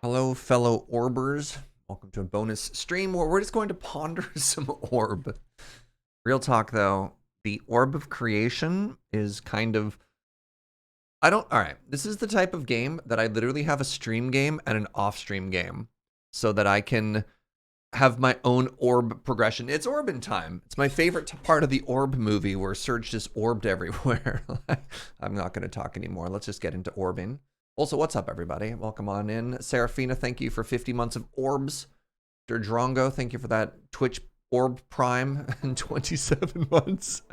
Hello, fellow Orbers. Welcome to a bonus stream where we're just going to ponder some orb. Real talk, though, the Orb of Creation is kind of... Alright, this is the type of game that I literally have a stream game and an off-stream game so that I can have my own orb progression. It's Orbing time. It's my favorite part of the Orb movie where Serge just orbed everywhere. I'm not going to talk anymore. Let's just get into orbing. Also, what's up, everybody? Welcome on in. Serafina, thank you for 50 months of orbs. Mr. Drongo, thank you for that Twitch Orb Prime in 27 months.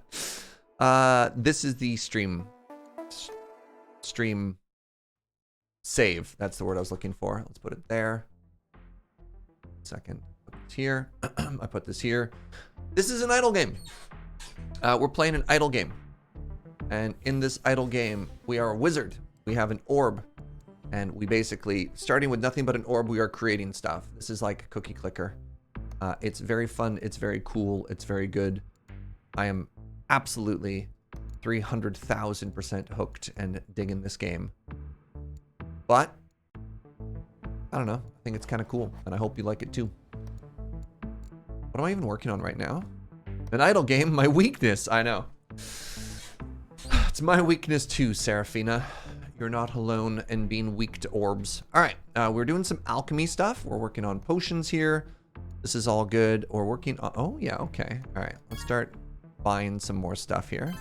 This is the stream save. That's the word I was looking for. Let's put it there. Second, put this here. I put this here. This is an idle game. We're playing an idle game. And in this idle game, we are a wizard. We have an orb. And we basically, starting with nothing but an orb, we are creating stuff. This is like a cookie clicker. It's very fun. It's very cool. It's very good. I am absolutely 300,000% hooked and digging this game. But, I don't know. I think it's kind of cool. And I hope you like it too. What am I even working on right now? An idle game, my weakness. I know. It's my weakness too, Serafina. You're not alone in being weak to orbs. All right, we're doing some alchemy stuff. We're working on potions here. This is all good. We're working on, oh yeah, okay. All right, let's start buying some more stuff here.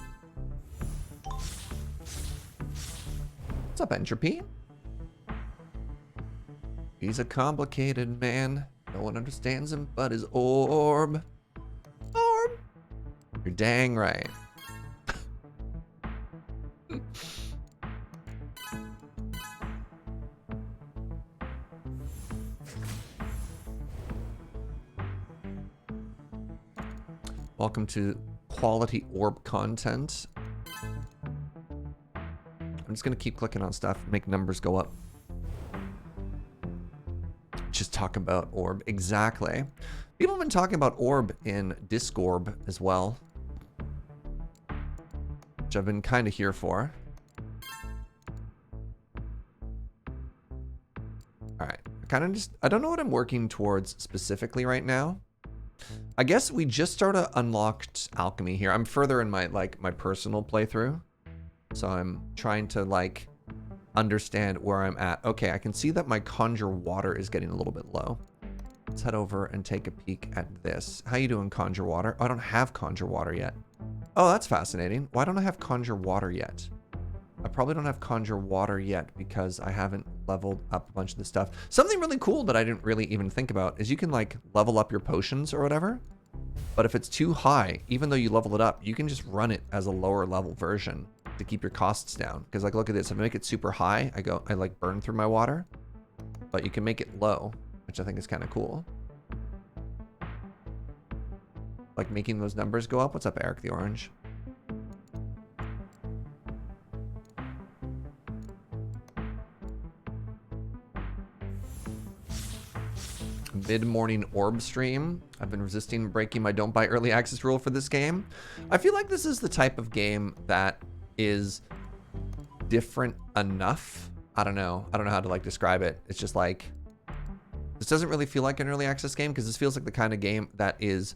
What's up, Entropy? He's a complicated man. No one understands him but his orb. Orb. You're dang right. Welcome to quality orb content. I'm just gonna keep clicking on stuff, make numbers go up. Just talk about orb, exactly. People have been talking about orb in Discord as well, which I've been kind of here for. All right, I don't know what I'm working towards specifically right now. I guess we just sort of unlocked alchemy here. I'm further in my my personal playthrough, so I'm trying to understand where I'm at. Okay, I can see that my conjure water is getting a little bit low. Let's head over and take a peek at this. How you doing, conjure water? Oh, I don't have conjure water yet. Oh, that's fascinating. Why don't I have conjure water yet? I probably don't have conjure water yet because I haven't leveled up a bunch of this stuff. Something really cool that I didn't really even think about is you can level up your potions or whatever. But if it's too high, even though you level it up, you can just run it as a lower level version to keep your costs down. Because look at this, if I make it super high, I burn through my water. But you can make it low, which I think is kind of cool. Like making those numbers go up. What's up, Eric the Orange? Mid-morning orb stream. I've been resisting breaking my don't buy early access rule for this game. I feel like this is the type of game that is different enough. I don't know how to describe it. It's just this doesn't really feel like an early access game because this feels like the kind of game that is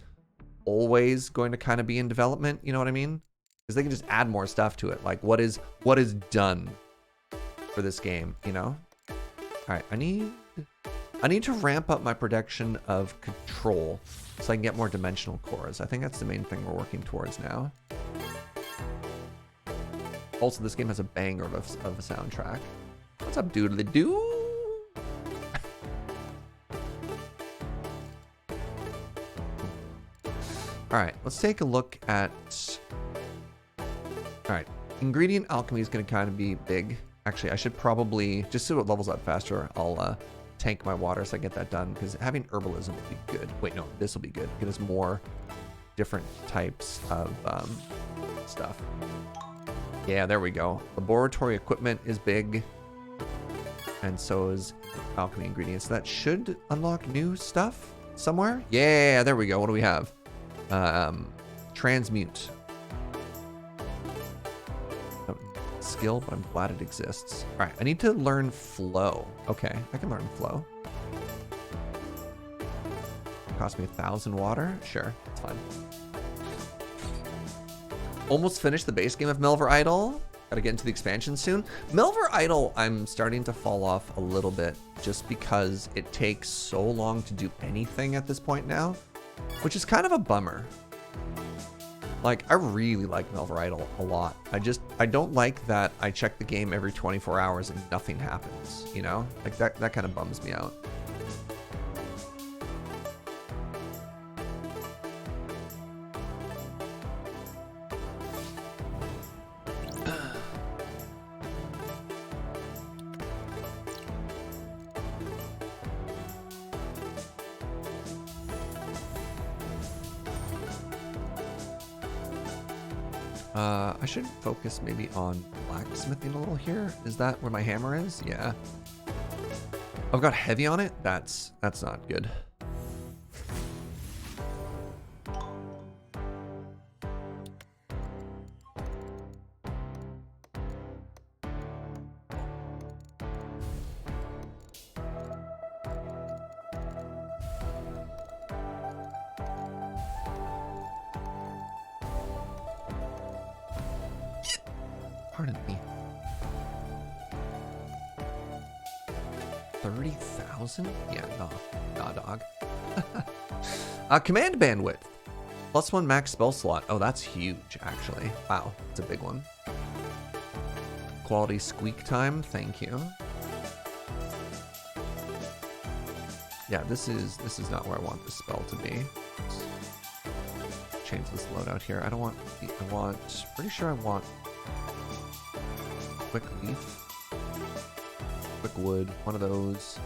always going to kind of be in development. You know what I mean? Because they can just add more stuff to it. Like what is done for this game, you know? All right, I need to ramp up my production of control so I can get more dimensional cores. I think that's the main thing we're working towards now. Also, this game has a banger of a soundtrack. What's up, doodly-doo? All right, let's take a look at... All right, ingredient alchemy is going to kind of be big. Actually, I should probably, just so it levels up faster, I'll tank my water so I get that done, because having herbalism will be good. Wait, no, this will be good. Get us more different types of stuff. Yeah, there we go. Laboratory equipment is big, and so is alchemy ingredients. That should unlock new stuff somewhere. Yeah, there we go. What do we have? Transmute. skill, but I'm glad it exists. All right, I need to learn flow. Okay, I can learn flow. Cost me 1,000 water. Sure, it's fine. Almost finished the base game of Melver Idol. Gotta get into the expansion soon. Melver Idol, I'm starting to fall off a little bit just because it takes so long to do anything at this point now, which is kind of a bummer. Like, I really like Melver Idol a lot. I don't like that I check the game every 24 hours and nothing happens, you know? Like, that kind of bums me out. I should focus maybe on blacksmithing a little here. Is that where my hammer is? Yeah. I've got heavy on it. That's not good. Pardon me. 30,000? Yeah, nah, dog. Command bandwidth. +1 max spell slot. Oh, that's huge, actually. Wow, it's a big one. Quality squeak time. Thank you. Yeah, this is not where I want this spell to be. Let's change this loadout here. I don't want. Pretty sure I want. Quick leaf, quick wood, one of those.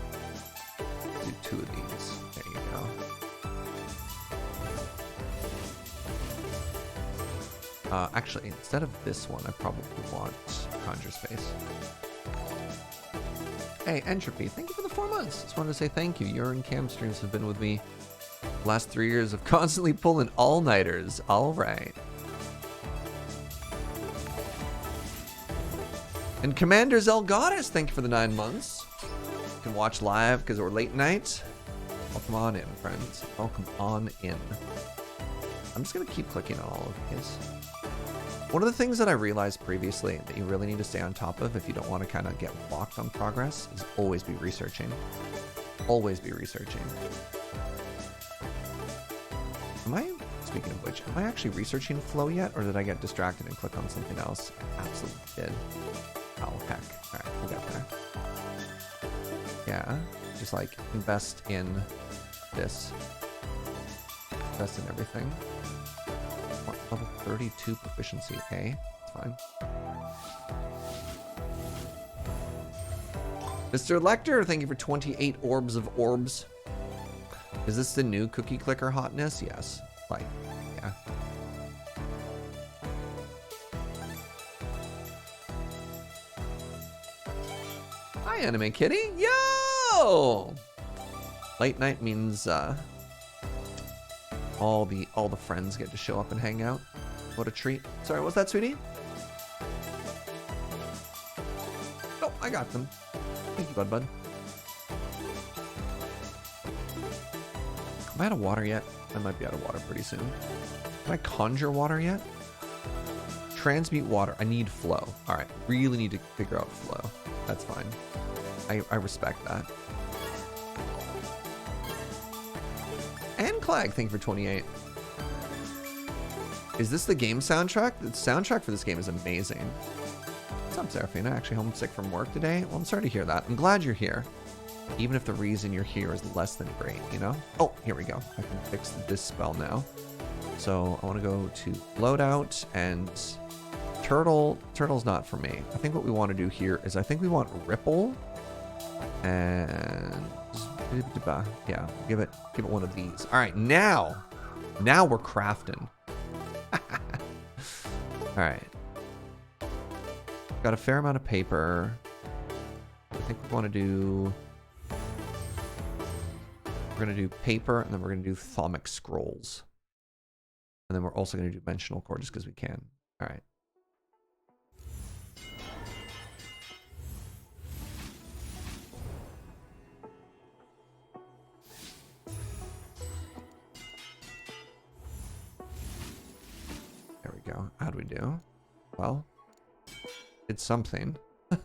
Do 2 of these. There you go. Actually, instead of this one, I probably want Conjure Space. Hey, Entropy, thank you for the 4 months. Just wanted to say thank you. Your and Cam streams have been with me the last 3 years of constantly pulling all-nighters. All right. And Commander Zelgoddess, thank you for the 9 months. You can watch live because we're late night. Welcome on in, friends. Welcome on in. I'm just going to keep clicking on all of these. One of the things that I realized previously that you really need to stay on top of if you don't want to kind of get blocked on progress is always be researching. Always be researching. Speaking of which, am I actually researching flow yet, or did I get distracted and click on something else? I absolutely did. Oh, heck. Alright, we'll get there. Yeah, just like invest in this. Invest in everything. Level 32 proficiency. Okay, it's fine. Mr. Lecter, thank you for 28 orbs of orbs. Is this the new cookie clicker hotness? Yes. Like, yeah. Hi, Anime Kitty. Yo! Late night means all the friends get to show up and hang out. What a treat. Sorry, what's that, sweetie? Oh, I got them. Thank you, bud. Am I out of water yet? I might be out of water pretty soon. Can I conjure water yet? Transmute water. I need flow. All right, really need to figure out flow. That's fine. I respect that. And Clag, thank you for 28. Is this the game soundtrack? The soundtrack for this game is amazing. What's up, Seraphina? Actually homesick from work today? Well, I'm sorry to hear that. I'm glad you're here. Even if the reason you're here is less than great, you know? Oh, here we go. I can fix this spell now. So I want to go to loadout and turtle. Turtle's not for me. I think what we want to do here is I think we want ripple and yeah, give it one of these. All right, now we're crafting. All right. Got a fair amount of paper. I think we want to do. We're going to do paper, and then we're going to do thaumic scrolls. And then we're also going to do dimensional core just because we can. All right. Well, it's something. I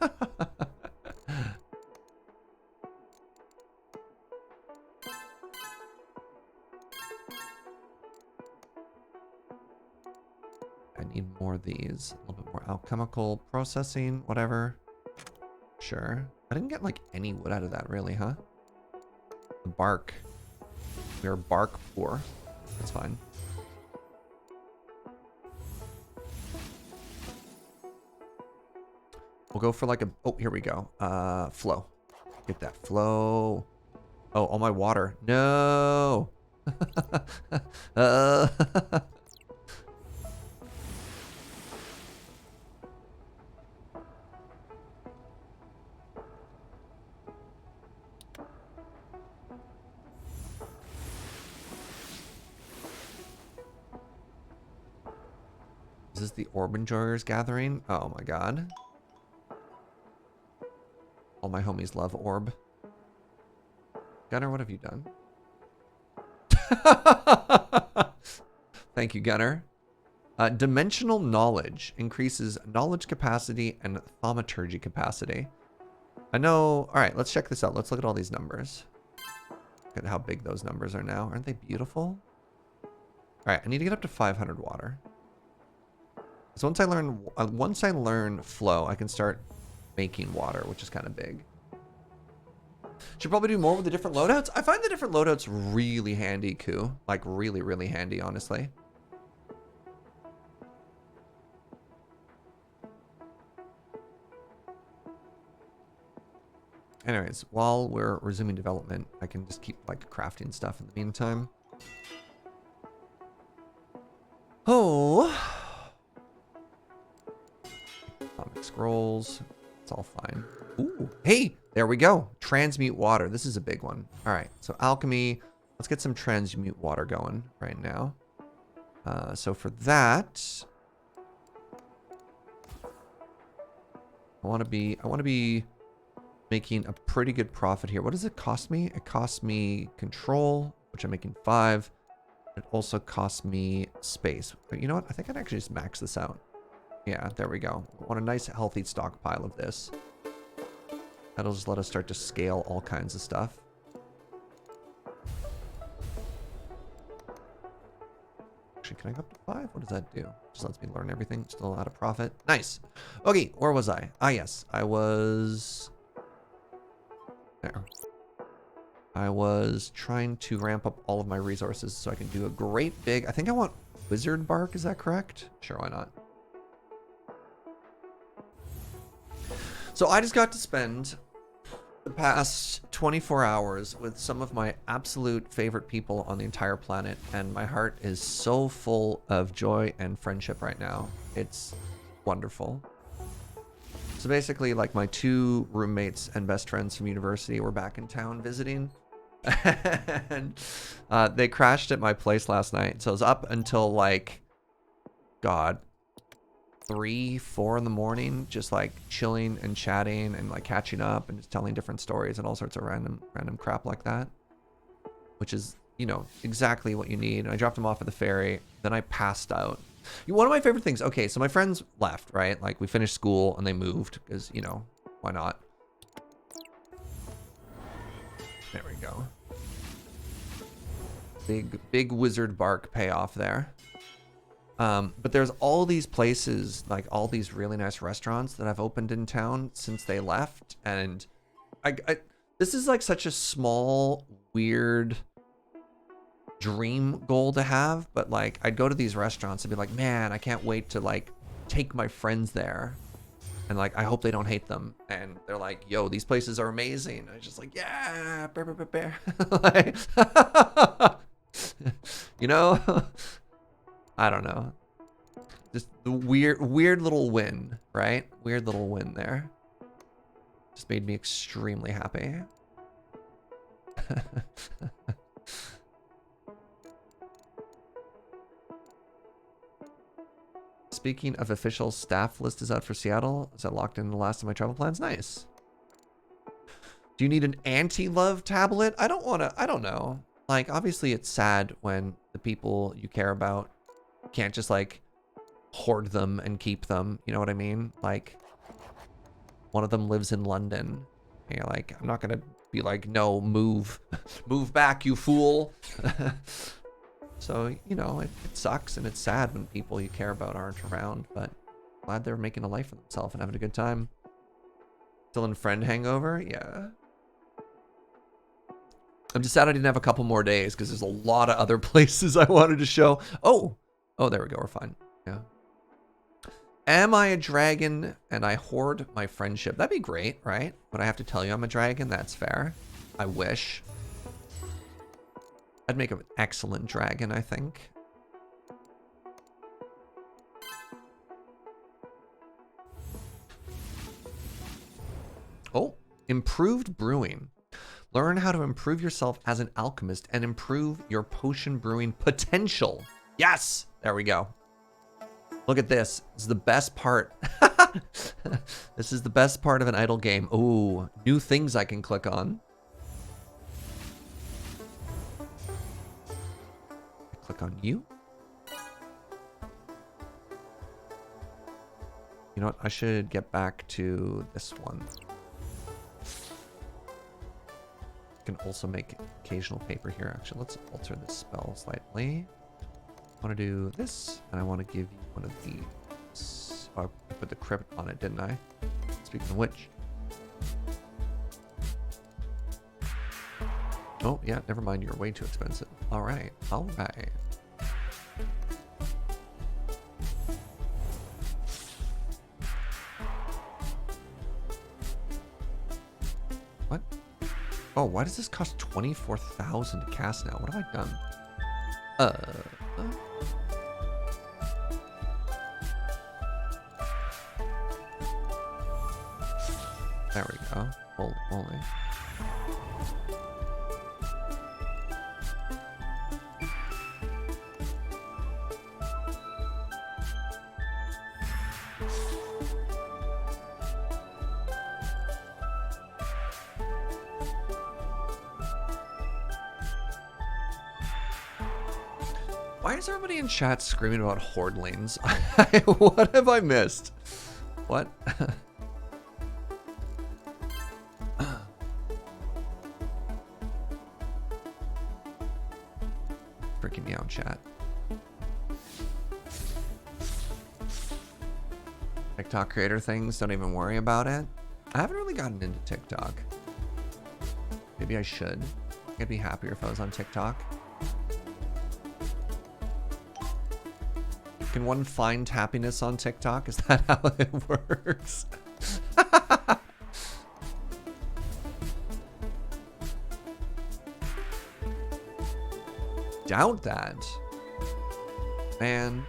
need more of these. A little bit more alchemical processing, whatever. Sure. I didn't get like any wood out of that really, huh? The bark. We are bark poor. That's fine. We'll go for like a... Oh, here we go. Flow. Get that flow. Oh, all my water. No! uh, Is this the Orb Enjoyers gathering? Oh my god. All my homies love Orb. Gunner, what have you done? Thank you, Gunner. Dimensional knowledge increases knowledge capacity and thaumaturgy capacity. I know. All right, let's check this out. Let's look at all these numbers. Look at how big those numbers are now. Aren't they beautiful? All right, I need to get up to 500 water. So once I learn flow, I can start making water, which is kind of big. Should probably do more with the different loadouts. I find the different loadouts really handy, Koo. Like really, really handy, honestly. Anyways, while we're resuming development, I can just keep like crafting stuff in the meantime. Oh. Comic scrolls. It's all fine. Ooh, hey, there we go. Transmute water. This is a big one. All right, so alchemy. Let's get some transmute water going right now. So for that, I want to be making a pretty good profit here. What does it cost me? It costs me control, which I'm making 5. It also costs me space. But you know what? I think I'd actually just max this out. Yeah, there we go. I want a nice healthy stockpile of this. That'll just let us start to scale all kinds of stuff. Actually, can I go up to 5? What does that do? Just lets me learn everything. Still out of profit. Nice. Okay, where was I? Ah, yes. I was... there. I was trying to ramp up all of my resources so I can do a great big... I think I want wizard bark. Is that correct? Sure, why not? So I just got to spend the past 24 hours with some of my absolute favorite people on the entire planet, and my heart is so full of joy and friendship right now. It's wonderful. So basically, like, my 2 roommates and best friends from university were back in town visiting, and they crashed at my place last night. So I was up until like, God, 3, 4 in the morning, just like chilling and chatting and like catching up and just telling different stories and all sorts of random crap like that, which is, you know, exactly what you need. And I dropped them off at the ferry, then I passed out. One of my favorite things, okay, so my friends left, right? Like, we finished school and they moved because, you know, why not? There we go. Big wizard bark payoff there. But there's all these places, like all these really nice restaurants that I've opened in town since they left. And this is like such a small, weird dream goal to have. But like, I'd go to these restaurants and be like, man, I can't wait to like take my friends there. And like, I hope they don't hate them. And they're like, yo, these places are amazing. And I was just like, yeah, bear. Like, you know? I don't know. Just the weird little win, right? Weird little win there. Just made me extremely happy. Speaking of official, staff list is out for Seattle. Is that locked in the last of my travel plans? Nice. Do you need an anti-love tablet? I don't know. Like, obviously it's sad when the people you care about can't just like hoard them and keep them. You know what I mean? Like, one of them lives in London. And you're like, I'm not gonna be like, no, move. Move back, you fool. So, you know, it sucks and it's sad when people you care about aren't around, but glad they're making a life for themselves and having a good time. Still in friend hangover? Yeah. I'm just sad I didn't have a couple more days because there's a lot of other places I wanted to show. Oh, there we go. We're fine. Yeah. Am I a dragon and I hoard my friendship? That'd be great, right? But I have to tell you I'm a dragon. That's fair. I wish. I'd make an excellent dragon, I think. Oh, improved brewing. Learn how to improve yourself as an alchemist and improve your potion brewing potential. Yes, there we go. Look at this. This is the best part. This is the best part of an idle game. Ooh, new things I can click on. Click on you. You know what? I should get back to this one. I can also make occasional paper here. Actually, let's alter this spell slightly. I want to do this, and I want to give you one of these. Oh, I put the crypt on it, didn't I? Speaking of which. Oh, yeah, never mind. You're way too expensive. All right. All right. What? Oh, why does this cost 24,000 to cast now? What have I done? There we go. Holy moly. Why is everybody in chat screaming about hordlings? What have I missed? What? Freaking me out, chat. TikTok creator things, don't even worry about it. I haven't really gotten into TikTok. Maybe I should. I'd be happier if I was on TikTok. Can one find happiness on TikTok? Is that how it works? Doubt that. Man.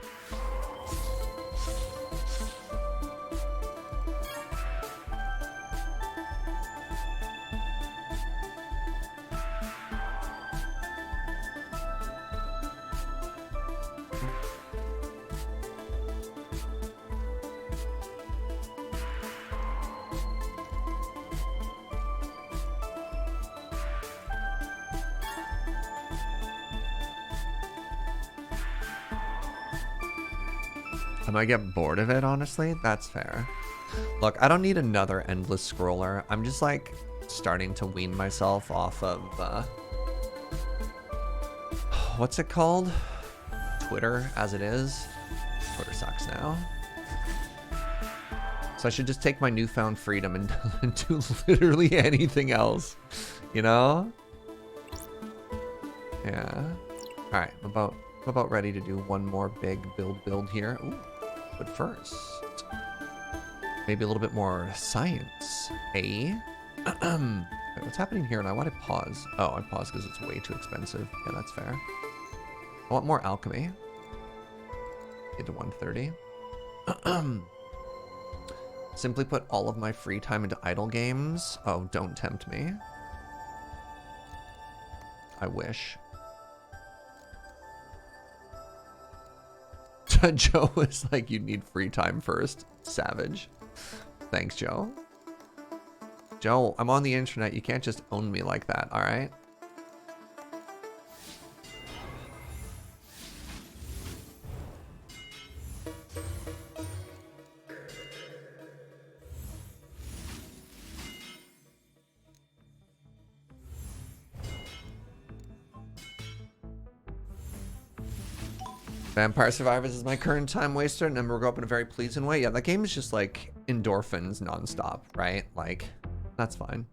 I might get bored of it, honestly. That's fair. Look, I don't need another endless scroller. I'm just like starting to wean myself off of what's it called? Twitter as it is. Twitter sucks now. So I should just take my newfound freedom and do literally anything else, you know? Yeah. All right, I'm about ready to do one more big build here. Ooh. But first, maybe a little bit more science, eh? Wait, what's happening here? And I want to pause. Oh, I paused because it's way too expensive. Yeah, that's fair. I want more alchemy. Get to 130. Simply put all of my free time into idle games. Oh, don't tempt me. I wish. Joe is like, you need free time first. Savage. Thanks, Joe. Joe, I'm on the internet. You can't just own me like that, all right? Vampire Survivors is my current time waster, and never grow up in a very pleasing way. Yeah, that game is just like endorphins nonstop, right? Like, that's fine.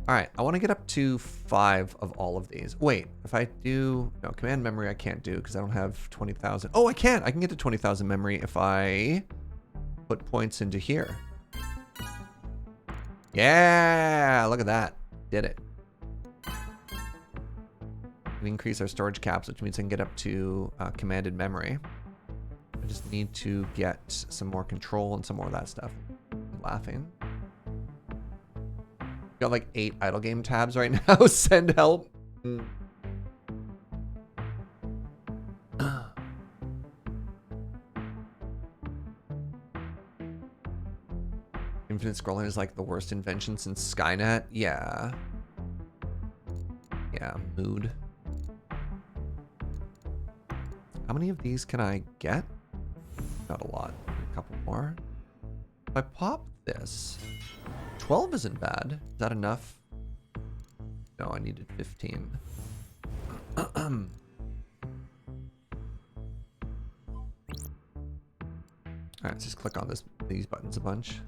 All right, I want to get up to 5 of all of these. Wait, if I do... No, command memory I can't do because I don't have 20,000. Oh, I can. I can get to 20,000 memory if I put points into here. Yeah, look at that. Did it. We increase our storage caps, which means I can get up to commanded memory. I just need to get some more control and some more of that stuff. I'm laughing. Got like 8 idle game tabs right now. Send help. Infinite scrolling is like the worst invention since Skynet. Yeah. Yeah, mood. How many of these can I get? Not a lot. A couple more. If I pop this, 12 isn't bad. Is that enough? No, I needed 15. All right, let's just click on these buttons a bunch.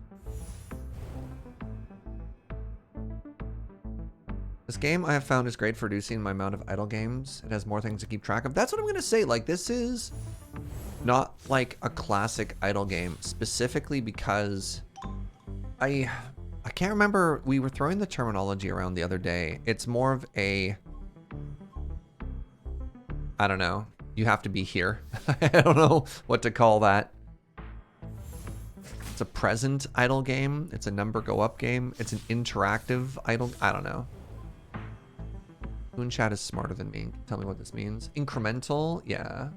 This game I have found is great for reducing my amount of idle games. It has more things to keep track of. That's what I'm gonna say. Like, this is not like a classic idle game, specifically because I can't remember. We were throwing the terminology around the other day. It's more of a, I don't know. You have to be here. I don't know what to call that. It's a present idle game. It's a number go up game. It's an interactive idle. I don't know. Moon Chat is smarter than me. Tell me what this means. Incremental, yeah.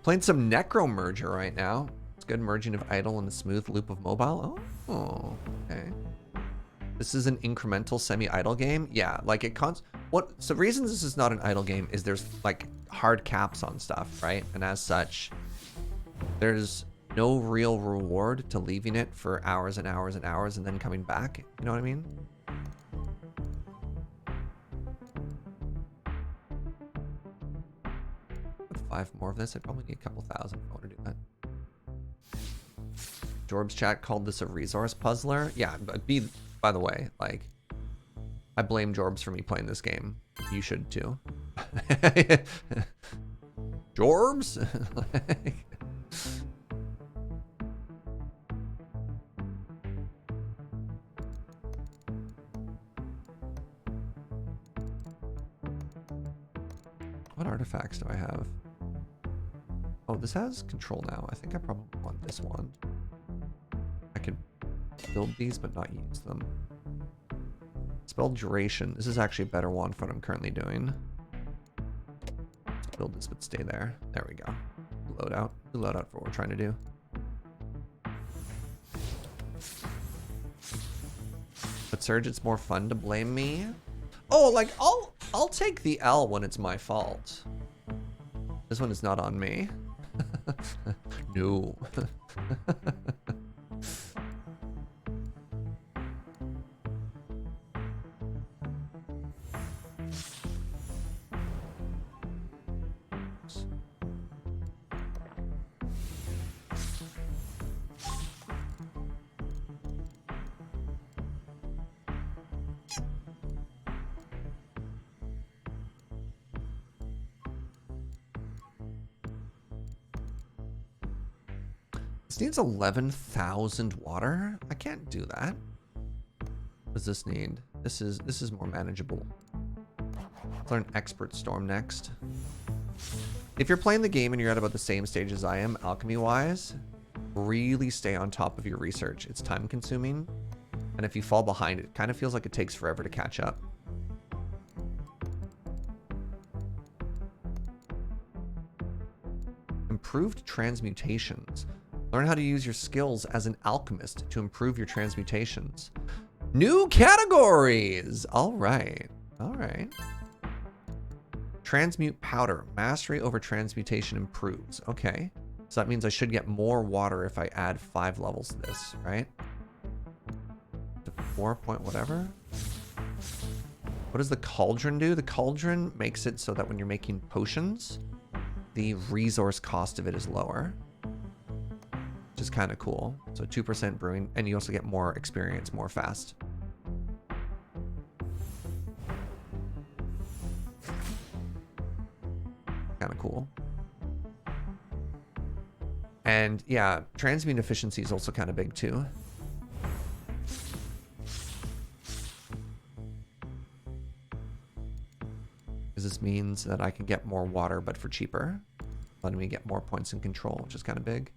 Playing some Necro Merger right now. It's good merging of idle and a smooth loop of mobile. Oh, okay. This is an incremental semi-idle game. Yeah, like it so the reason this is not an idle game is there's like hard caps on stuff, right? And as such, there's no real reward to leaving it for hours and hours and hours and then coming back. You know what I mean? With 5 more of this, I'd probably need a couple thousand if I want to do that. Jorbs chat called this a resource puzzler. Yeah, but by the way, like, I blame Jorbs for me playing this game. You should too. Jorbs? What artifacts do I have? Oh, this has control now. I think I probably want this one. I could build these but not use them. Spell duration. This is actually a better one for what I'm currently doing. Let's build this but stay there. There we go. Load out. Load out for what we're trying to do. But Surge, it's more fun to blame me. Oh, like I'll take the L when it's my fault. This one is not on me. No. This needs 11,000 water. I can't do that. What does this need? This is more manageable. Let's learn Expert Storm next. If you're playing the game and you're at about the same stage as I am, alchemy-wise, really stay on top of your research. It's time-consuming, and if you fall behind, it kind of feels like it takes forever to catch up. Improved transmutations. Learn how to use your skills as an alchemist to improve your transmutations. New categories! All right. All right. Transmute powder. Mastery over transmutation improves. Okay. So that means I should get more water if I add 5 levels to this, right? To 4 point whatever. What does the cauldron do? The cauldron makes it so that when you're making potions, the resource cost of it is lower, which is kind of cool. So 2% brewing, and you also get more experience more fast. Kind of cool. And yeah, transmute efficiency is also kind of big too. Because this means that I can get more water, but for cheaper, letting me get more points in control, which is kind of big.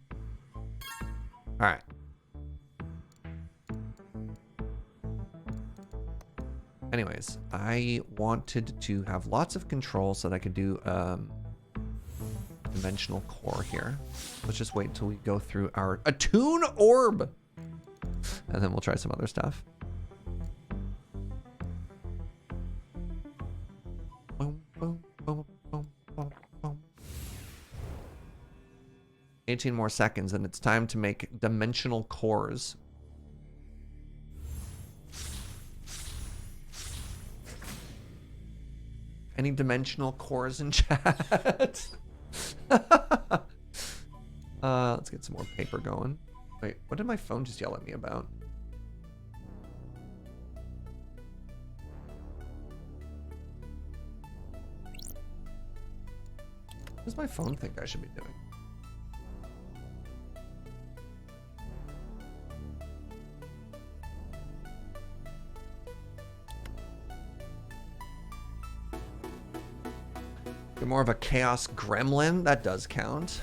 All right. Anyways, I wanted to have lots of control so that I could do dimensional core here. Let's just wait until we go through our attune orb, and then we'll try some other stuff. Boom, boom, boom, boom, boom, boom. 18 more seconds, and it's time to make dimensional cores. Any dimensional cores in chat? Let's get some more paper going. Wait, what did my phone just yell at me about? What does my phone think I should be doing? You're more of a chaos gremlin? That does count.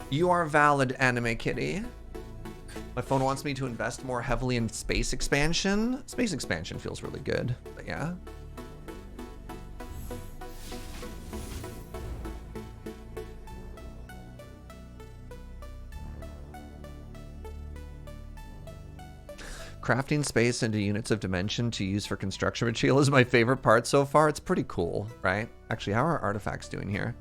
You are valid, anime kitty. My phone wants me to invest more heavily in space expansion. Space expansion feels really good, but yeah. Crafting space into units of dimension to use for construction material is my favorite part so far. It's pretty cool, right? Actually, how are artifacts doing here?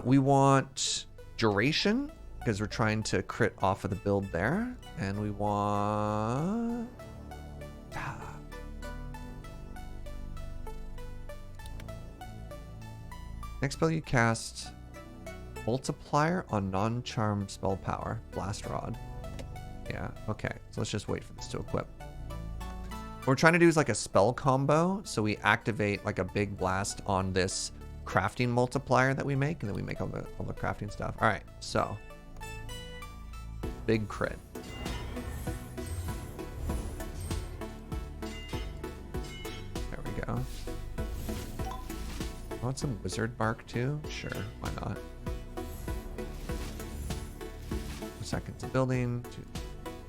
We want duration, because we're trying to crit off of the build there. And we want... Next spell you cast, multiplier on non-charm spell power. Blast Rod. Yeah, okay. So let's just wait for this to equip. What we're trying to do is like a spell combo. So we activate like a big blast on this crafting multiplier that we make, and then we make all the crafting stuff. All right, so big crit. There we go. I want some wizard bark too? Sure, why not? 2 seconds of building. 2,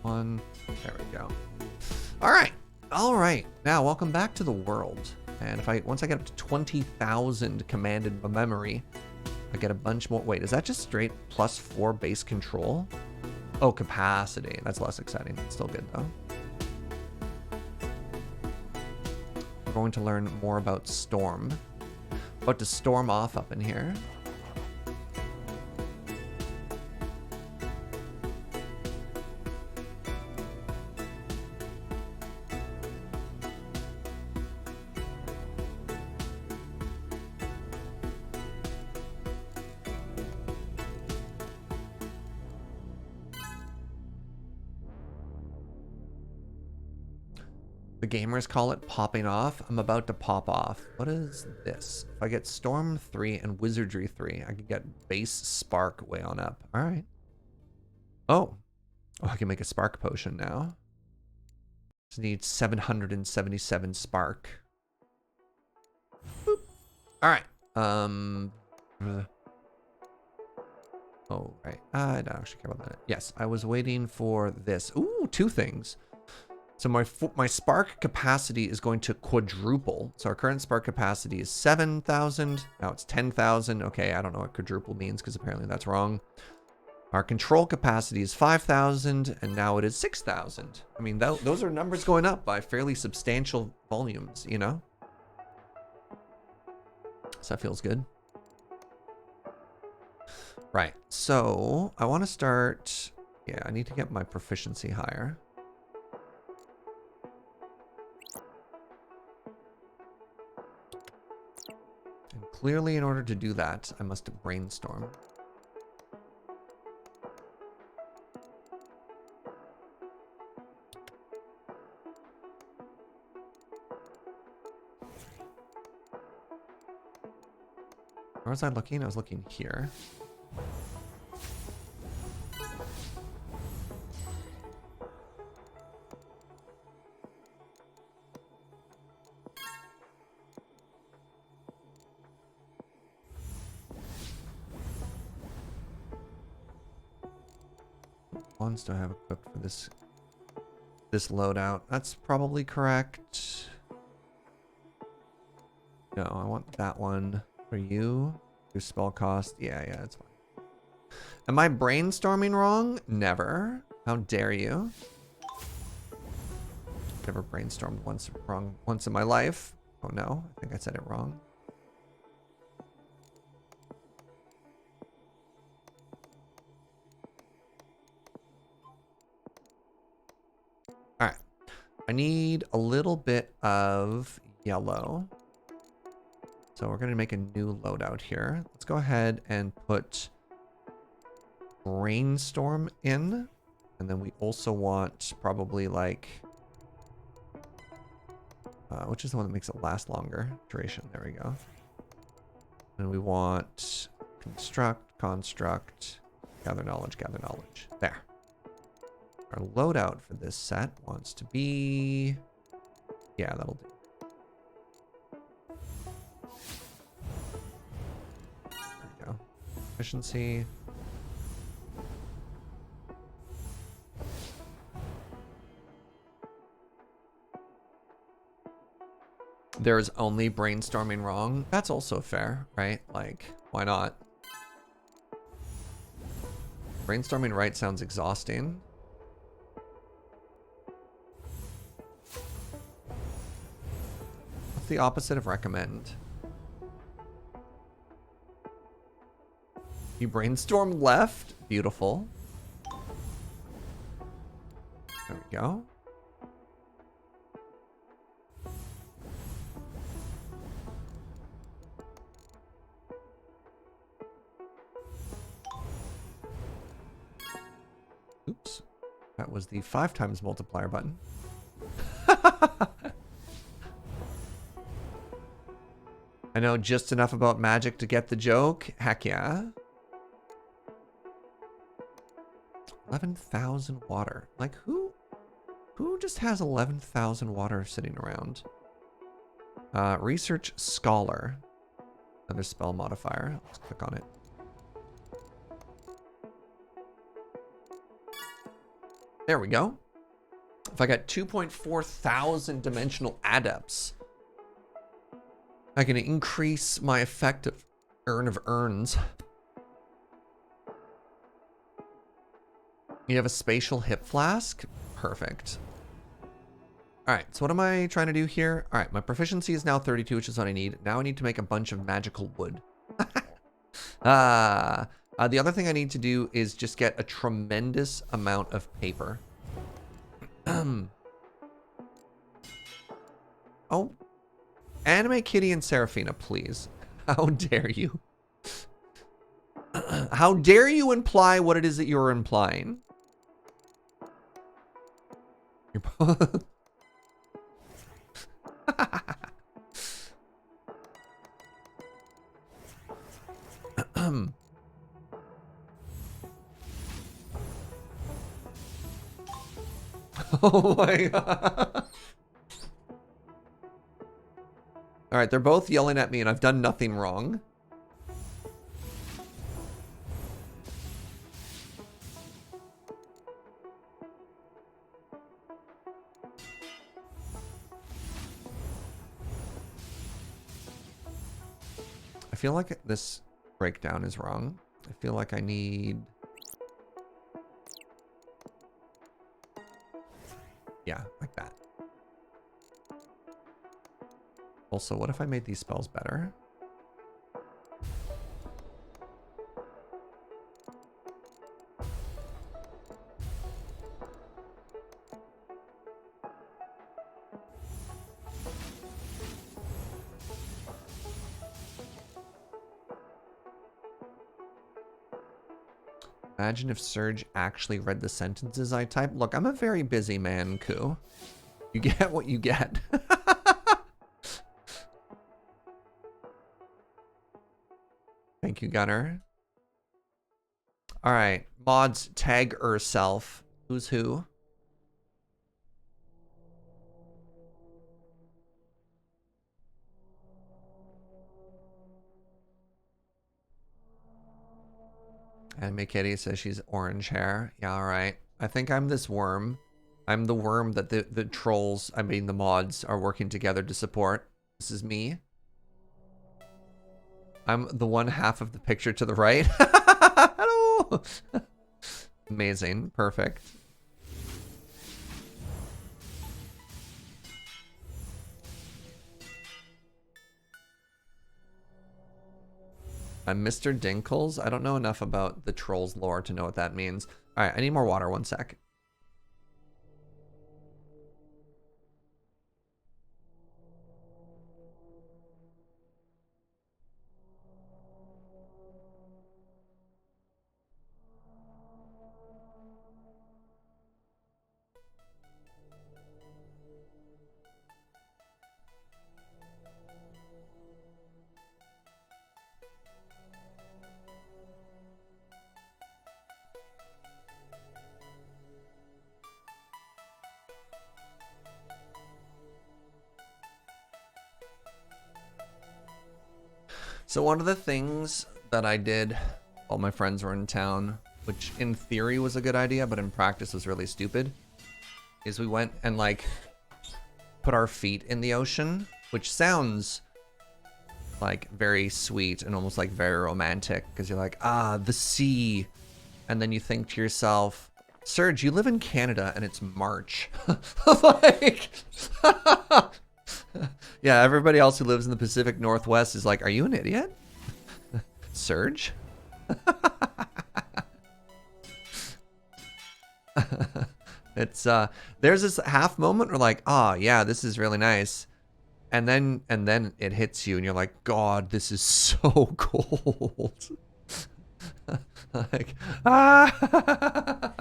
1. There we go. All right. Now, welcome back to the world. And if once I get up to 20,000 commanded memory, I get a bunch more. Wait, is that just straight +4 base control? Oh, capacity. That's less exciting. It's still good though. We're going to learn more about storm. About to storm off up in here. The gamers call it popping off. I'm about to pop off. What is this? If I get Storm 3 and Wizardry 3, I can get base Spark way on up. All right. Oh, I can make a Spark potion now. Just need 777 Spark. Boop. All right. Oh, right. I don't actually care about that. Yes, I was waiting for this. Ooh, 2 things. So my spark capacity is going to quadruple. So our current spark capacity is 7,000. Now it's 10,000. Okay, I don't know what quadruple means because apparently that's wrong. Our control capacity is 5,000, and now it is 6,000. I mean, those are numbers going up by fairly substantial volumes, you know? So that feels good. Right, so I want to start... Yeah, I need to get my proficiency higher. clearly in order to do that, I must brainstorm. Where was I looking? I was looking here. Ones do I have equipped for this loadout? That's probably correct. No, I want that one for you. Your spell cost. Yeah, that's fine. Am I brainstorming wrong? Never. How dare you? Never brainstormed once in my life. Oh no, I think I said it wrong. All right. I need a little bit of yellow. So we're going to make a new loadout here. Let's go ahead and put brainstorm in. And then we also want probably like, which is the one that makes it last longer? Duration. There we go. And we want construct, gather knowledge. There. Our loadout for this set wants to be, yeah, that'll do. There we go. Efficiency. There's only brainstorming wrong. That's also fair, right? Like, why not? Brainstorming right sounds exhausting. What's the opposite of recommend? You brainstorm left. Beautiful. There we go. Oops. That was the 5 times multiplier button. I know just enough about magic to get the joke. Heck yeah. 11,000 water. Like who just has 11,000 water sitting around? Research scholar. Another spell modifier. Let's click on it. There we go. If I got 2.4 thousand dimensional adepts, I can increase my effective urn of urns. You have a spatial hip flask? Perfect. All right, so what am I trying to do here? All right, my proficiency is now 32, which is what I need. Now I need to make a bunch of magical wood. The other thing I need to do is just get a tremendous amount of paper. Oh, Anime Kitty and Seraphina, please. How dare you? How dare you imply what it is that you're implying? You're both... Oh my god. All right, they're both yelling at me and I've done nothing wrong. I feel like this breakdown is wrong. I feel like I need... Yeah, like that. Also, what if I made these spells better? Imagine if Serge actually read the sentences I type. Look, I'm a very busy man, Koo. You get what you get. Thank you, Gunner. All right, mods, tag herself. Who's who? Anime Kitty says she's orange hair. Yeah, all right. I think I'm this worm. I'm the worm that the trolls, I mean the mods, are working together to support. This is me. I'm the one half of the picture to the right. Hello! Amazing. Perfect. I'm Mr. Dinkles. I don't know enough about the trolls lore to know what that means. All right, I need more water. 1 sec. So one of the things that I did while my friends were in town, which in theory was a good idea, but in practice was really stupid, is we went and like put our feet in the ocean, which sounds like very sweet and almost like very romantic because you're like, ah, the sea. And then you think to yourself, Serge, you live in Canada and it's March. Like, yeah, everybody else who lives in the Pacific Northwest is like, are you an idiot? Serge? It's there's this half moment where like, oh yeah, this is really nice. And then it hits you and you're like, God, this is so cold. Like, ah.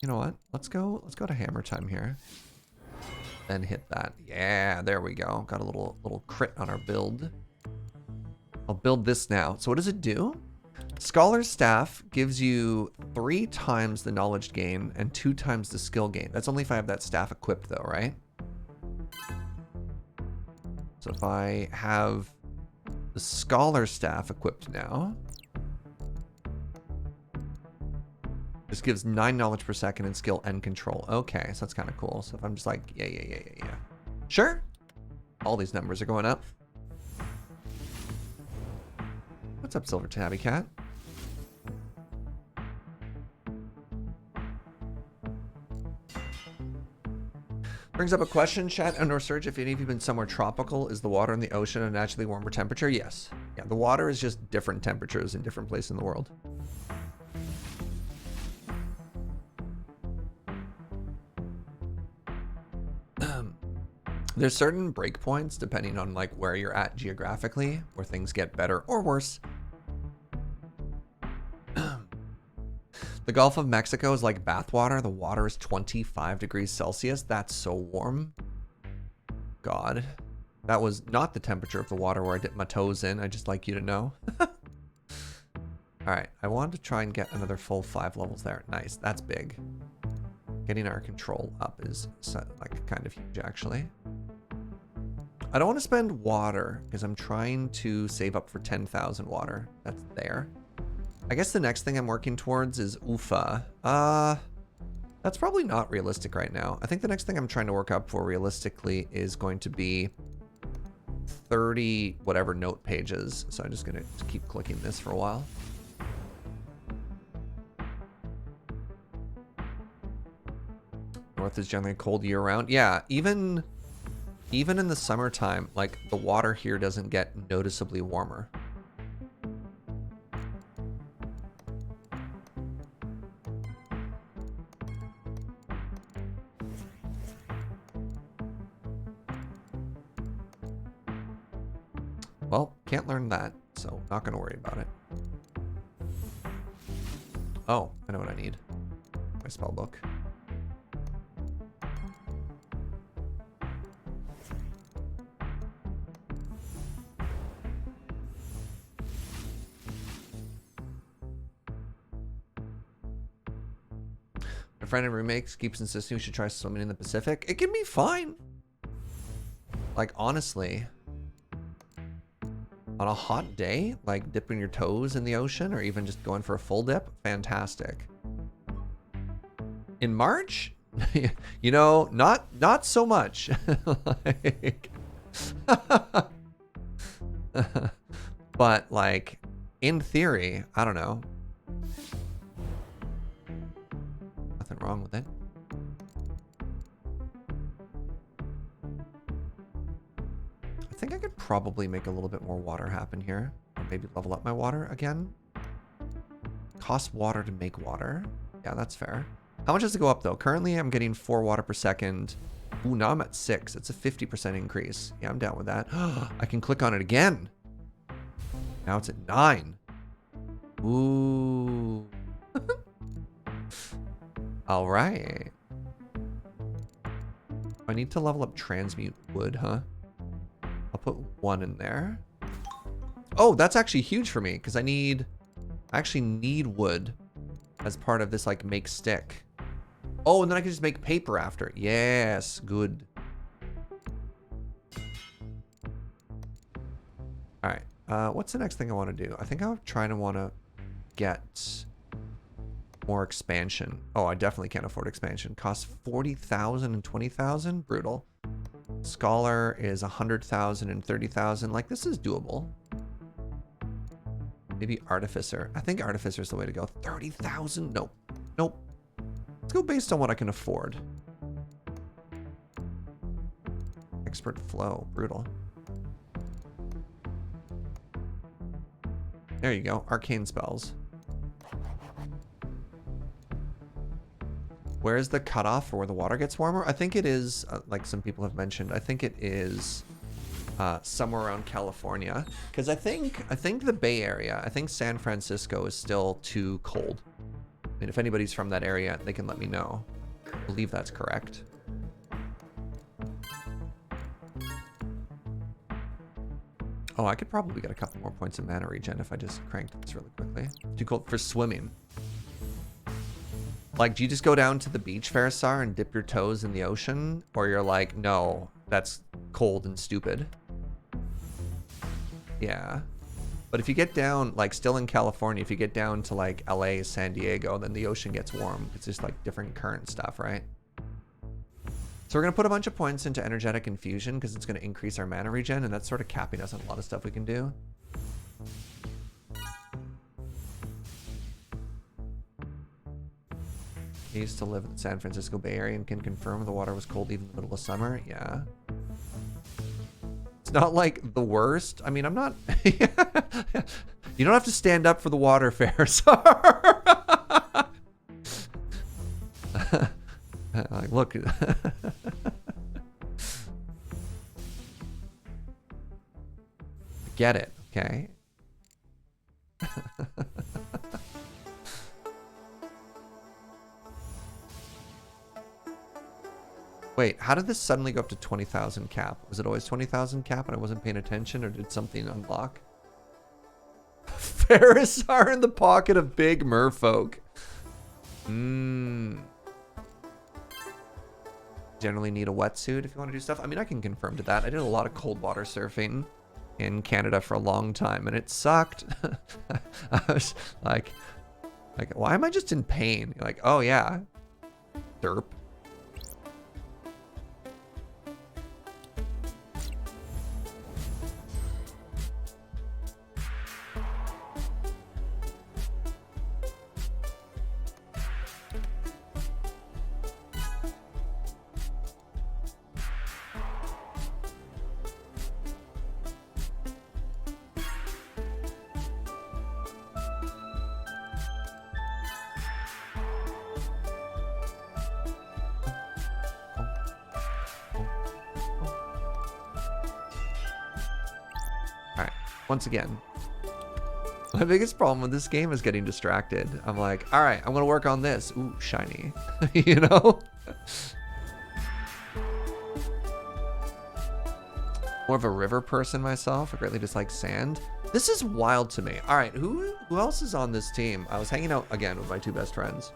You know what? Let's go to hammer time here. Then hit that. Yeah, there we go. Got a little crit on our build. I'll build this now. So what does it do? Scholar's Staff gives you 3 times the knowledge gain and 2 times the skill gain. That's only if I have that staff equipped though, right? So if I have the Scholar's Staff equipped now, this gives 9 knowledge per second in skill and control. Okay, so that's kind of cool. So if I'm just like, yeah. Sure. All these numbers are going up. What's up, Silver Tabby Cat? Brings up a question, chat and or Serge, if any of you been somewhere tropical, is the water in the ocean a naturally warmer temperature? Yes. Yeah, the water is just different temperatures in different places in the world. There's certain breakpoints depending on like where you're at geographically, where things get better or worse. The Gulf of Mexico is like bathwater. The water is 25 degrees Celsius. That's so warm. God, that was not the temperature of the water where I dipped my toes in. I'd just like you to know. All right, I wanted to try and get another full 5 levels there. Nice, that's big. Getting our control up is like kind of huge actually. I don't want to spend water because I'm trying to save up for 10,000 water. That's there. I guess the next thing I'm working towards is UFA. That's probably not realistic right now. I think the next thing I'm trying to work up for realistically is going to be 30 whatever note pages. So I'm just going to keep clicking this for a while. North is generally cold year round. Yeah, even even in the summertime, like the water here doesn't get noticeably warmer. Well, can't learn that, so not gonna worry about it. Oh, I know what I need. My spell book. My friend and roommate keeps insisting we should try swimming in the Pacific. It can be fine. Like, honestly, on a hot day, like dipping your toes in the ocean or even just going for a full dip, fantastic. In March, you know, not so much. Like, but like, in theory, I don't know. Nothing wrong with it. I think I could probably make a little bit more water happen here. Or maybe level up my water again. Cost water to make water. Yeah, that's fair. How much does it go up though? Currently I'm getting 4 water per second. Ooh, now I'm at 6. It's a 50% increase. Yeah, I'm down with that. I can click on it again. Now it's at 9. Ooh. All right. I need to level up transmute wood, huh? I'll put 1 in there. Oh, that's actually huge for me because I actually need wood as part of this like make stick. Oh, and then I can just make paper after. Yes, good. All right. What's the next thing I want to do? I think I'm trying to want to get more expansion. Oh, I definitely can't afford expansion. Costs 40,000 and 20,000. Brutal. Scholar is 100,000 and 30,000. Like, this is doable. Maybe Artificer. I think Artificer is the way to go. 30,000? Nope. Nope. Let's go based on what I can afford. Expert Flow. Brutal. There you go. Arcane spells. Where's the cutoff for where the water gets warmer? I think it is, like some people have mentioned, I think it is somewhere around California. Because I think the Bay Area, I think San Francisco is still too cold. I mean, if anybody's from that area, they can let me know. I believe that's correct. Oh, I could probably get a couple more points of mana regen if I just cranked this really quickly. Too cold for swimming. Like, do you just go down to the beach, Farisar, and dip your toes in the ocean? Or you're like, no, that's cold and stupid. Yeah. But if you get down, like, still in California, if you get down to, like, LA, San Diego, then the ocean gets warm. It's just, like, different current stuff, right? So we're going to put a bunch of points into Energetic Infusion because it's going to increase our mana regen, and that's sort of capping us on a lot of stuff we can do. I used to live in the San Francisco Bay Area and can confirm the water was cold even in the middle of summer. Yeah. It's not like the worst. I mean, I'm not... You don't have to stand up for the water, Farisar. Like, look. Get it, okay? Wait, how did this suddenly go up to 20,000 cap? Was it always 20,000 cap and I wasn't paying attention, or did something unlock? Farisar in the pocket of big merfolk. Generally need a wetsuit if you want to do stuff. I mean, I can confirm to that. I did a lot of cold water surfing in Canada for a long time, and it sucked. I was like, why am I just in pain? You're like, oh yeah, derp. once again, my biggest problem with this game is getting distracted. I'm like, all right, I'm gonna work on this. Ooh, shiny, you know? More of a river person myself. I greatly dislike sand. This is wild to me. All right, who else is on this team? I was hanging out again with my two best friends.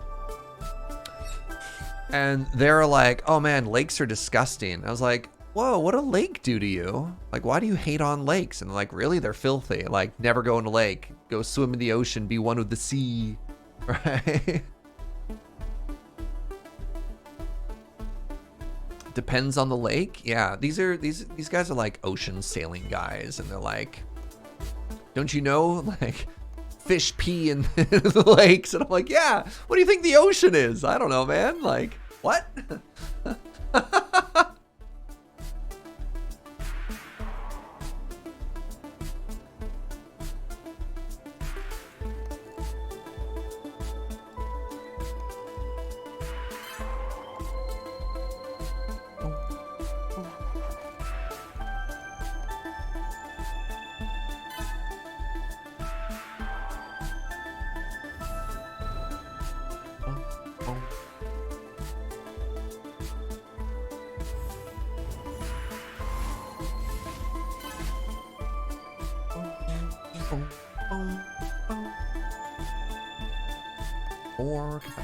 And they're like, oh man, lakes are disgusting. I was like, whoa, what a lake do to you? Like, why do you hate on lakes? And they're like, really? They're filthy. Like, never go in a lake. Go swim in the ocean. Be one with the sea. Right? Depends on the lake. Yeah, these guys are like ocean sailing guys. And they're like, don't you know, like, fish pee in the lakes? And I'm like, yeah, what do you think the ocean is? I don't know, man. Like, what?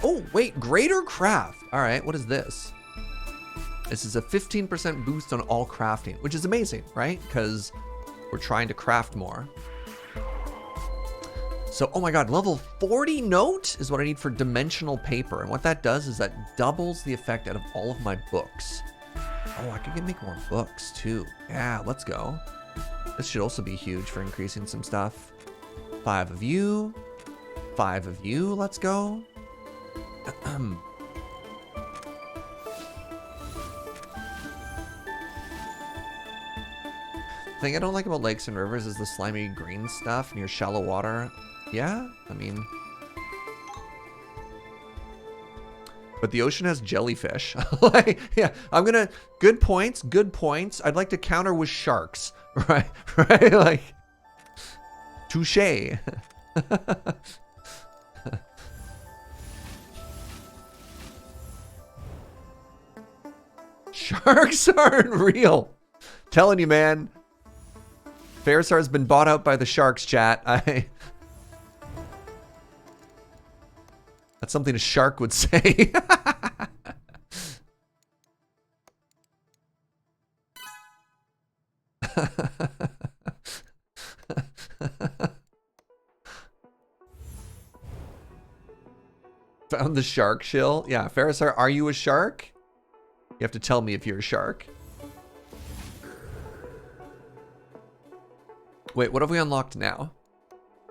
Oh, wait, greater craft. All right, what is this? This is a 15% boost on all crafting, which is amazing, right? Because we're trying to craft more. So, oh my God, level 40 note is what I need for dimensional paper. And what that does is that doubles the effect out of all of my books. Oh, I could make more books too. Yeah, let's go. This should also be huge for increasing some stuff. 5 of you. 5 of you, let's go. The thing I don't like about lakes and rivers is the slimy green stuff near shallow water. Yeah, I mean... But the ocean has jellyfish. Like, yeah, I'm gonna... Good points, good points. I'd like to counter with sharks. Right, right? Like... Touché. Sharks aren't real. Telling you, man. Ferrisar's been bought out by the sharks, chat. That's something a shark would say. Found the shark shill. Yeah, Ferrisar, are you a shark? You have to tell me if you're a shark. Wait, what have we unlocked now?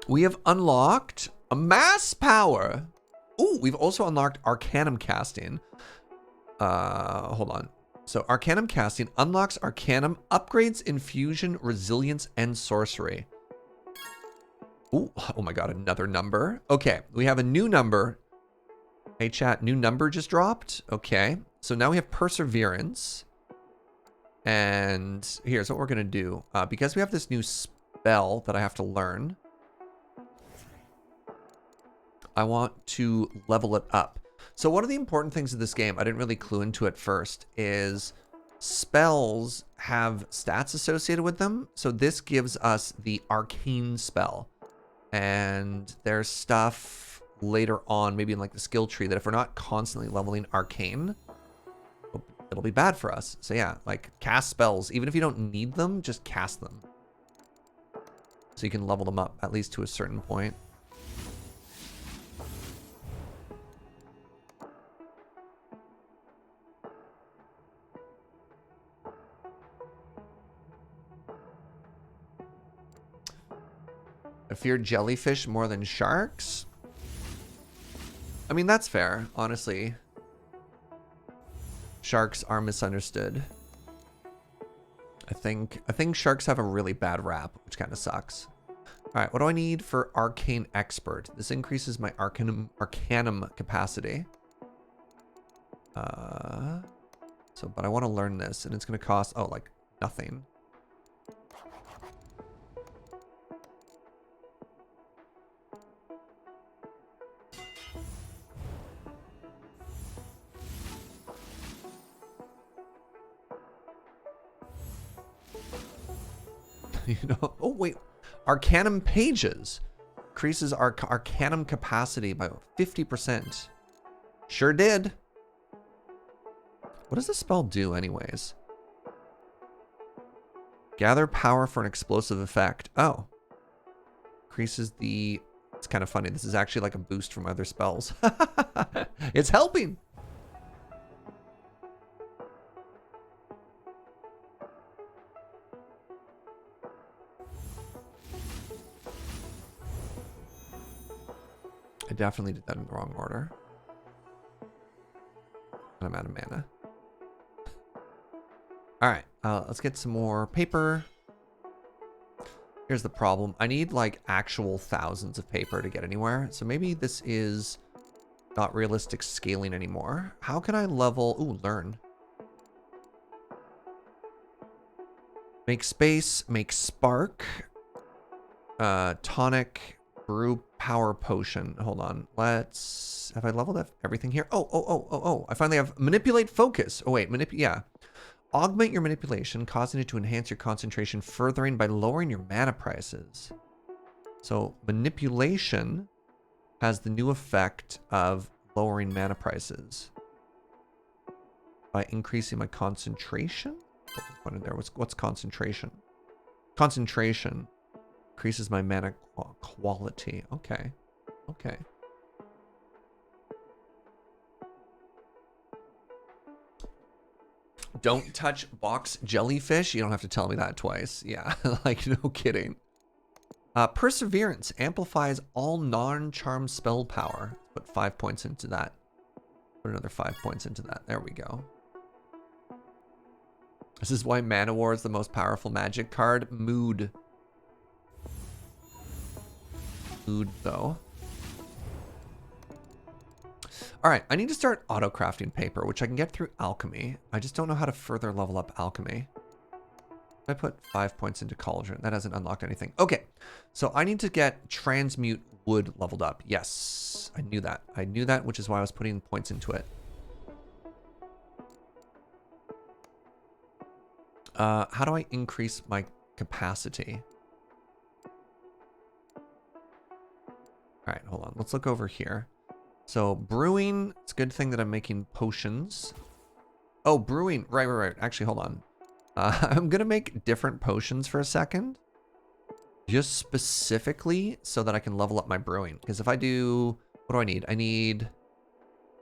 We have unlocked a mass power. Ooh, we've also unlocked Arcanum casting. Hold on. So Arcanum casting unlocks Arcanum, upgrades infusion, resilience, and sorcery. Ooh, oh my God, another number. Okay, we have a new number. Hey chat, new number just dropped. Okay, so now we have perseverance. And here's what we're gonna do. Because we have this new spell that I have to learn, I want to level it up. So one of the important things of this game, I didn't really clue into at first, is spells have stats associated with them. So this gives us the arcane spell. And there's stuff later on, maybe in like the skill tree, that if we're not constantly leveling arcane, it'll be bad for us. So yeah, like cast spells, even if you don't need them, just cast them. So you can level them up at least to a certain point. I fear jellyfish more than sharks. I mean, that's fair, honestly. Sharks are misunderstood. I think sharks have a really bad rap, which kind of sucks. All right, what do I need for Arcane Expert? This increases my Arcanum capacity. But I want to learn this, and it's going to cost, oh, like nothing. You know? Oh, wait. Arcanum pages. Increases our Arcanum capacity by 50%. Sure did. What does the spell do anyways? Gather power for an explosive effect. Oh. Increases the... It's kind of funny. This is actually like a boost from other spells. It's helping. I definitely did that in the wrong order. I'm out of mana. All right, let's get some more paper. Here's the problem. I need like actual thousands of paper to get anywhere. So maybe this is not realistic scaling anymore. How can I level? Ooh, learn. Make space, make spark, tonic, brew power potion. Hold on. Have I leveled up everything here? Oh. I finally have manipulate focus. Oh, wait, yeah. Augment your manipulation, causing it to enhance your concentration, furthering by lowering your mana prices. So manipulation has the new effect of lowering mana prices by increasing my concentration. What in there? What's concentration? Concentration increases my mana quality. Okay. Okay. Don't touch box jellyfish. You don't have to tell me that twice. Yeah, like no kidding. Perseverance amplifies all non-charm spell power. Put 5 points into that. Put another 5 points into that. There we go. This is why Mana War is the most powerful magic card. Mood. Mood, though. All right, I need to start auto-crafting paper, which I can get through alchemy. I just don't know how to further level up alchemy. I put 5 points into cauldron. That hasn't unlocked anything. Okay, so I need to get transmute wood leveled up. Yes, I knew that. I knew that, which is why I was putting points into it. How do I increase my capacity? All right, hold on. Let's look over here. So brewing, it's a good thing that I'm making potions. Oh, brewing, right. Actually, hold on. I'm gonna make different potions for a second. Just specifically so that I can level up my brewing. Because if I do, what do I need? I need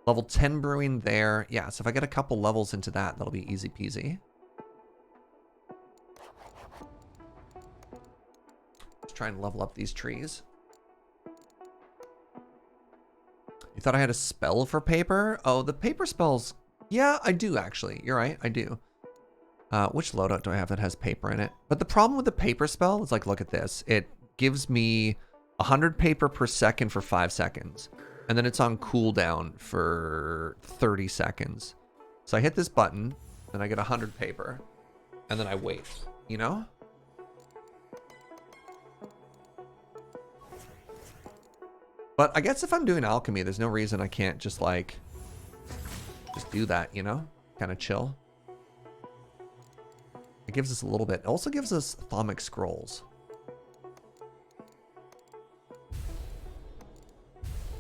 level 10 brewing there. Yeah, so if I get a couple levels into that, that'll be easy peasy. Let's try and level up these trees. You thought I had a spell for paper? Oh, the paper spells. Yeah, I do actually. You're right, I do. Which loadout do I have that has paper in it? But the problem with the paper spell is like, look at this. It gives me 100 paper per second for 5 seconds. And then it's on cooldown for 30 seconds. So I hit this button, and I get 100 paper. And then I wait, you know? But I guess if I'm doing alchemy, there's no reason I can't just like, just do that, you know? Kind of chill. It gives us a little bit. It also gives us Thaumic Scrolls.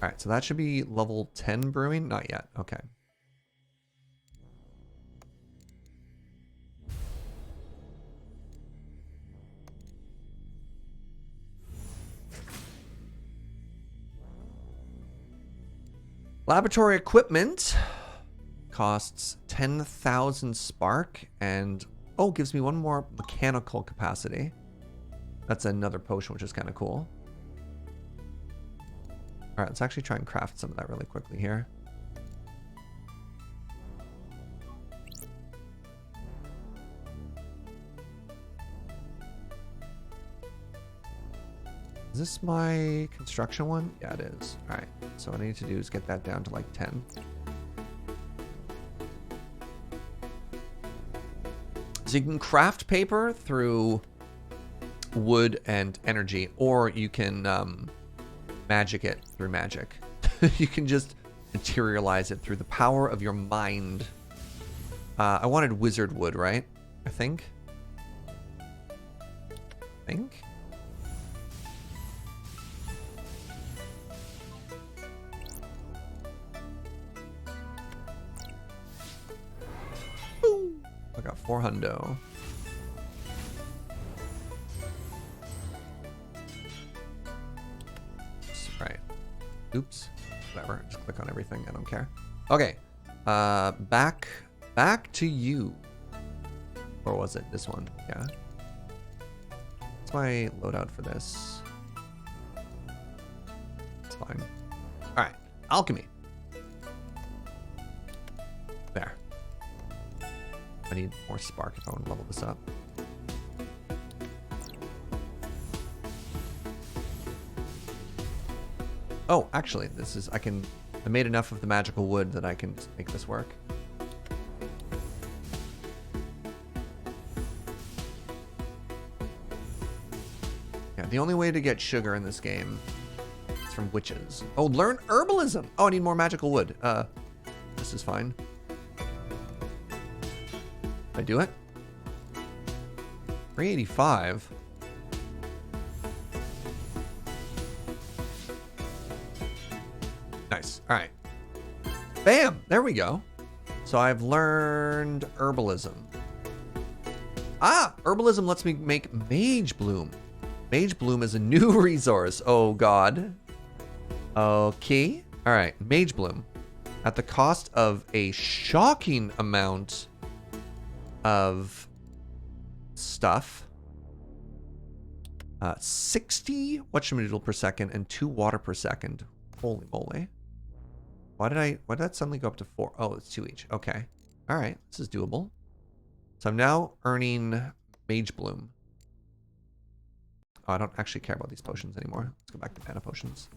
All right, so that should be level 10 brewing. Not yet. Okay. Laboratory equipment costs 10,000 spark and, oh, gives me one more mechanical capacity. That's another potion, which is kind of cool. All right, let's actually try and craft some of that really quickly here. Is this my construction one? Yeah, it is. All right, so what I need to do is get that down to like 10. So you can craft paper through wood and energy, or you can magic it through magic. You can just materialize it through the power of your mind. I wanted wizard wood, right? I think. think. Boom. I got 4 hundo. Right. Oops. Whatever. Just click on everything. I don't care. Okay. Back to you. Or was it this one? Yeah. What's my loadout for this? It's fine. All right. Alchemy. There. I need more spark if I want to level this up. Oh, actually, this is, I made enough of the magical wood that I can make this work. Yeah, the only way to get sugar in this game is from witches. Oh, learn herbalism. Oh, I need more magical wood. This is fine. Did I do it? 385. Nice. All right. Bam! There we go. So I've learned herbalism. Ah! Herbalism lets me make Mage Bloom. Mage Bloom is a new resource. Oh, God. Okay. All right. Mage Bloom. At the cost of a shocking amount of stuff. 60 whatchamadoodle per second and 2 water per second. Holy moly. Why did that suddenly go up to 4? Oh, it's 2 each. Okay. All right. This is doable. So I'm now earning Mage Bloom. Oh, I don't actually care about these potions anymore. Let's go back to mana potions.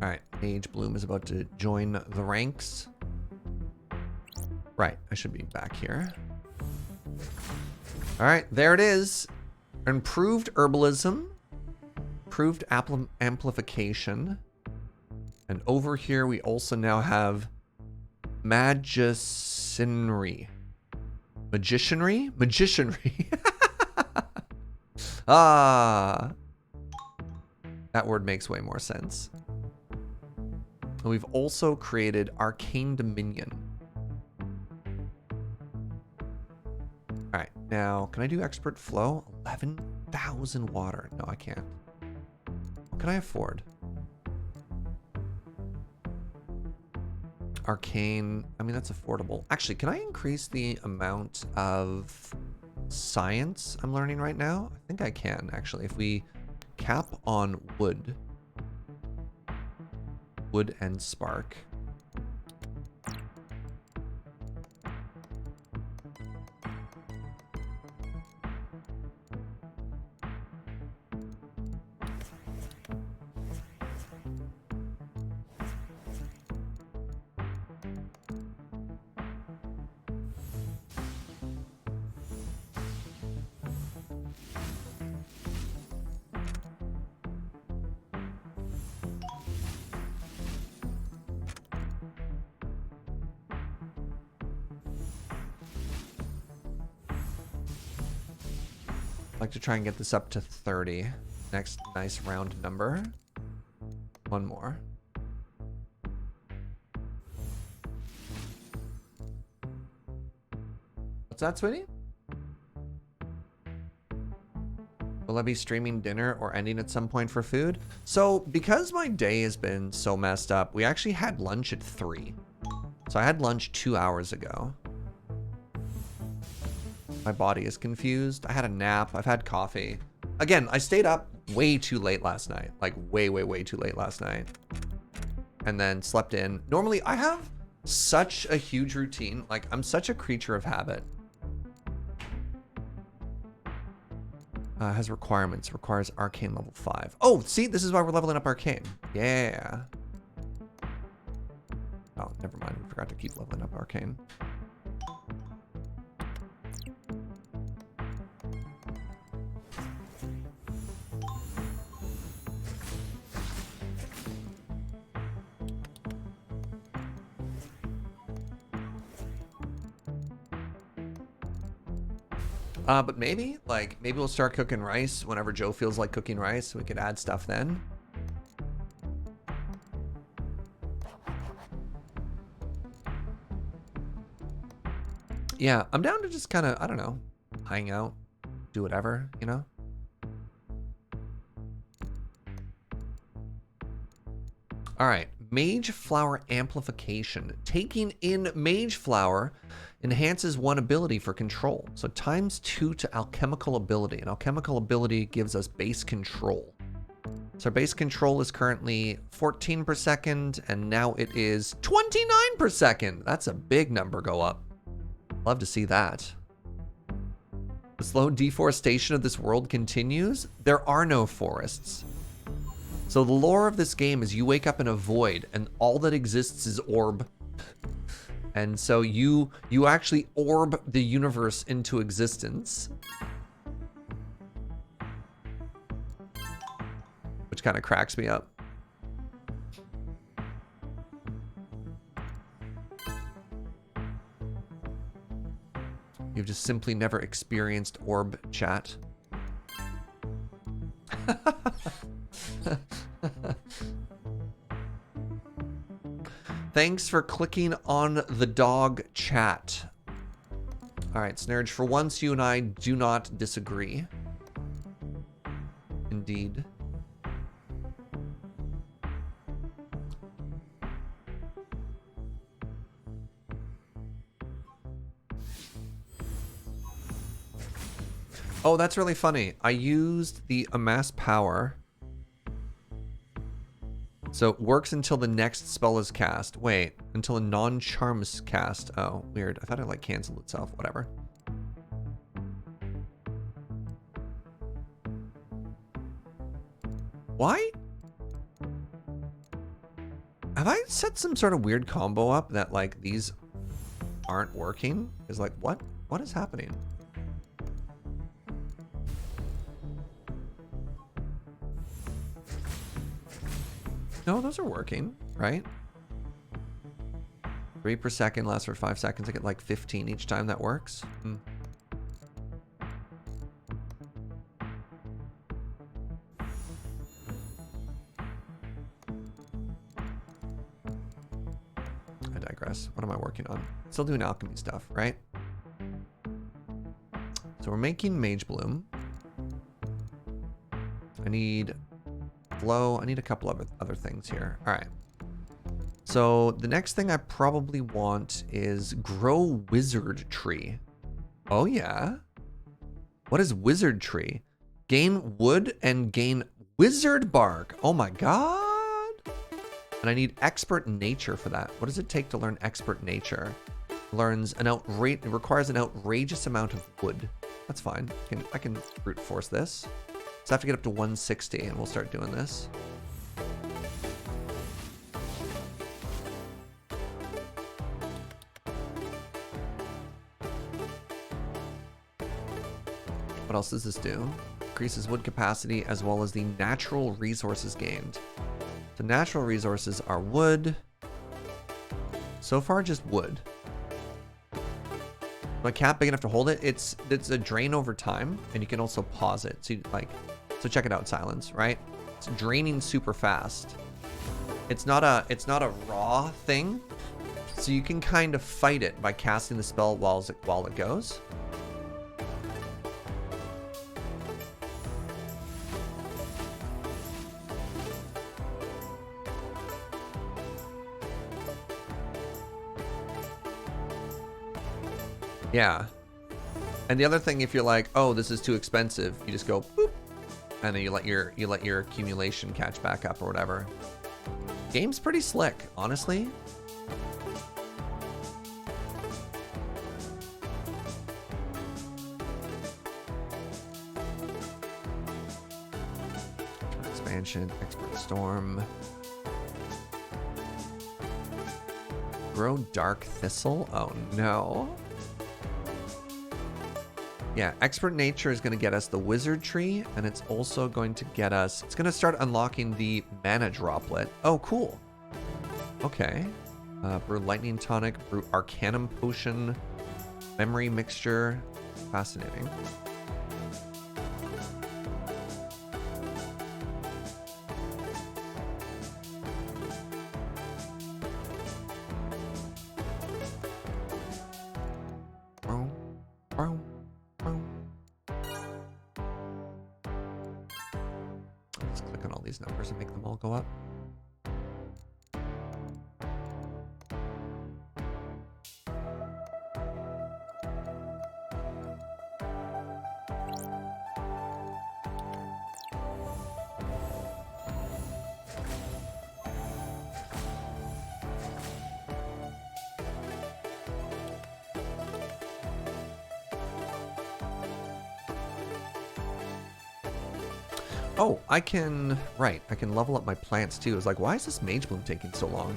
All right. Mage Bloom is about to join the ranks. Right. I should be back here. All right, there it is. Improved herbalism, improved amplification, and over here we also now have magicianry. Magicianry. Ah, that word makes way more sense. And we've also created Arcane Dominion. All right, now, can I do expert flow? 11,000 water. No, I can't. What can I afford? Arcane, I mean, that's affordable. Actually, can I increase the amount of science I'm learning right now? I think I can, actually. If we cap on wood and spark. I'd like to try and get this up to 30. Next nice round number. One more. What's that, sweetie? Will I be streaming dinner or ending at some point for food? So because my day has been so messed up, we actually had lunch at 3. So I had lunch 2 hours ago. My body is confused. I had a nap. I've had coffee. Again, I stayed up way too late last night. Like way too late last night. And then slept in. Normally, I have such a huge routine. Like, I'm such a creature of habit. Has requirements. Requires arcane level 5. Oh, see? This is why we're leveling up arcane. Yeah. Oh, never mind. We forgot to keep leveling up arcane. But maybe we'll start cooking rice whenever Joe feels like cooking rice. So we could add stuff then. Yeah, I'm down to just kind of, I don't know, hang out, do whatever, you know? All right, Mage Flower Amplification. Taking in Mage Flower enhances one ability for control. So ×2 to alchemical ability. And alchemical ability gives us base control. So our base control is currently 14 per second, and now it is 29 per second. That's a big number go up. Love to see that. The slow deforestation of this world continues. There are no forests. So the lore of this game is you wake up in a void and all that exists is orb. And so you actually orb the universe into existence. Which kind of cracks me up. You've just simply never experienced orb chat. Thanks for clicking on the dog chat. All right, Snurge, for once you and I do not disagree. Indeed. Oh, that's really funny. I used the amass power. So it works until the next spell is cast. Wait, until a non-charm is cast. Oh, weird. I thought it like canceled itself. Whatever. Why? Have I set some sort of weird combo up that like these aren't working? Is like, what is happening? No, those are working, right? 3 per second lasts for 5 seconds. I get like 15 each time that works. I digress. What am I working on? Still doing alchemy stuff, right? So we're making Mage Bloom. I need flow. I need a couple of other things here. All right. So the next thing I probably want is grow wizard tree. Oh yeah. What is wizard tree? Gain wood and gain wizard bark. Oh my god. And I need expert nature for that. What does it take to learn expert nature? It requires an outrageous amount of wood. That's fine. I can brute force this. So I have to get up to 160 and we'll start doing this. What else does this do? Increases wood capacity as well as the natural resources gained. So natural resources are wood. So far just wood. My cap big enough to hold it. It's a drain over time, and you can also pause it. So check it out, Silence, right? It's draining super fast. It's not a raw thing, so you can kind of fight it by casting the spell while it goes. Yeah. And the other thing, if you're like, oh, this is too expensive, you just go boop, and then you let your accumulation catch back up or whatever. Game's pretty slick, honestly. Expansion, expert storm. Grow dark thistle? Oh no. Yeah, expert nature is going to get us the wizard tree, and it's also going to get us, it's going to start unlocking the mana droplet. Oh, cool. Okay. Brew lightning tonic, brew arcanum potion, memory mixture. Fascinating. these numbers and make them all go up. Oh, I can level up my plants too. It's like, why is this Mage Bloom taking so long?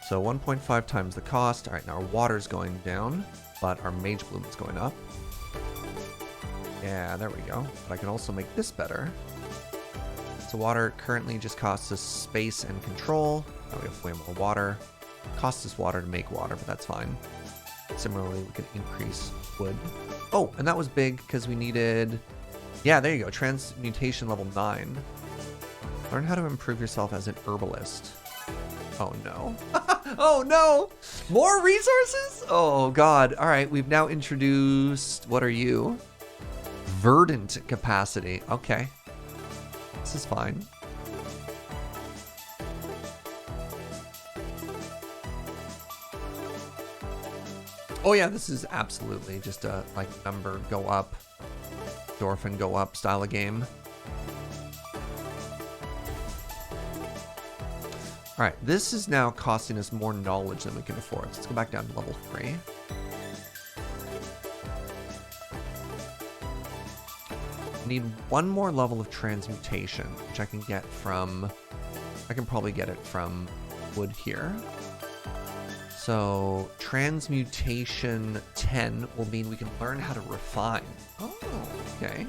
So 1.5 times the cost. All right, now our water's going down, but our Mage Bloom is going up. Yeah, there we go. But I can also make this better. So water currently just costs us space and control. Now we have way more water. Costs us water to make water, but that's fine. Similarly, we can increase wood. Oh, and that was big because we needed... Yeah, there you go. Transmutation level 9. Learn how to improve yourself as an herbalist. Oh, no. Oh, no. More resources? Oh, God. All right. We've now introduced... What are you? Verdant capacity. Okay. This is fine. Oh, yeah. This is absolutely just a, like, number go up. Endorphin go up style of game. All right, this is now costing us more knowledge than we can afford. So let's go back down to level 3. I need one more level of transmutation, which I can get from... I can probably get it from wood here. So transmutation 10 will mean we can learn how to refine. Oh, okay.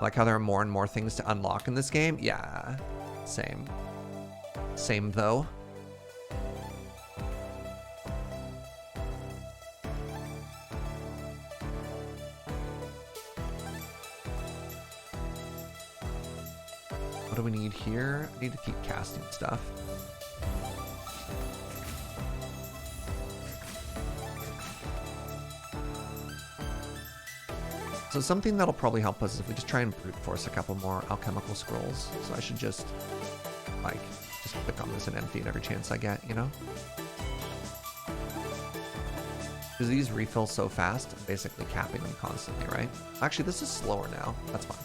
Like how there are more and more things to unlock in this game? Yeah, same. Same though. What do we need here? I need to keep casting stuff. So something that'll probably help us is if we just try and brute force a couple more alchemical scrolls. So I should just, like, just click on this and empty it every chance I get, you know? Because these refill so fast, I'm basically capping them constantly, right? Actually, this is slower now. That's fine.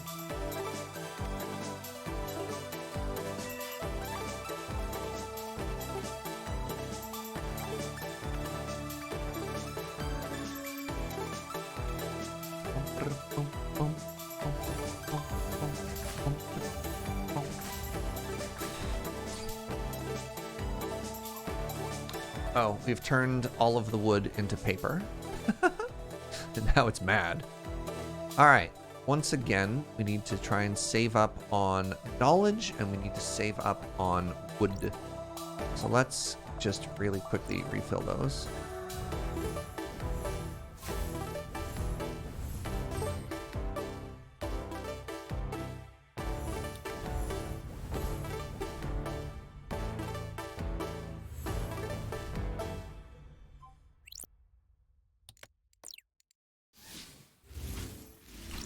Oh, we've turned all of the wood into paper. And now it's mad. All right. Once again, we need to try and save up on knowledge, and we need to save up on wood. So let's just really quickly refill those.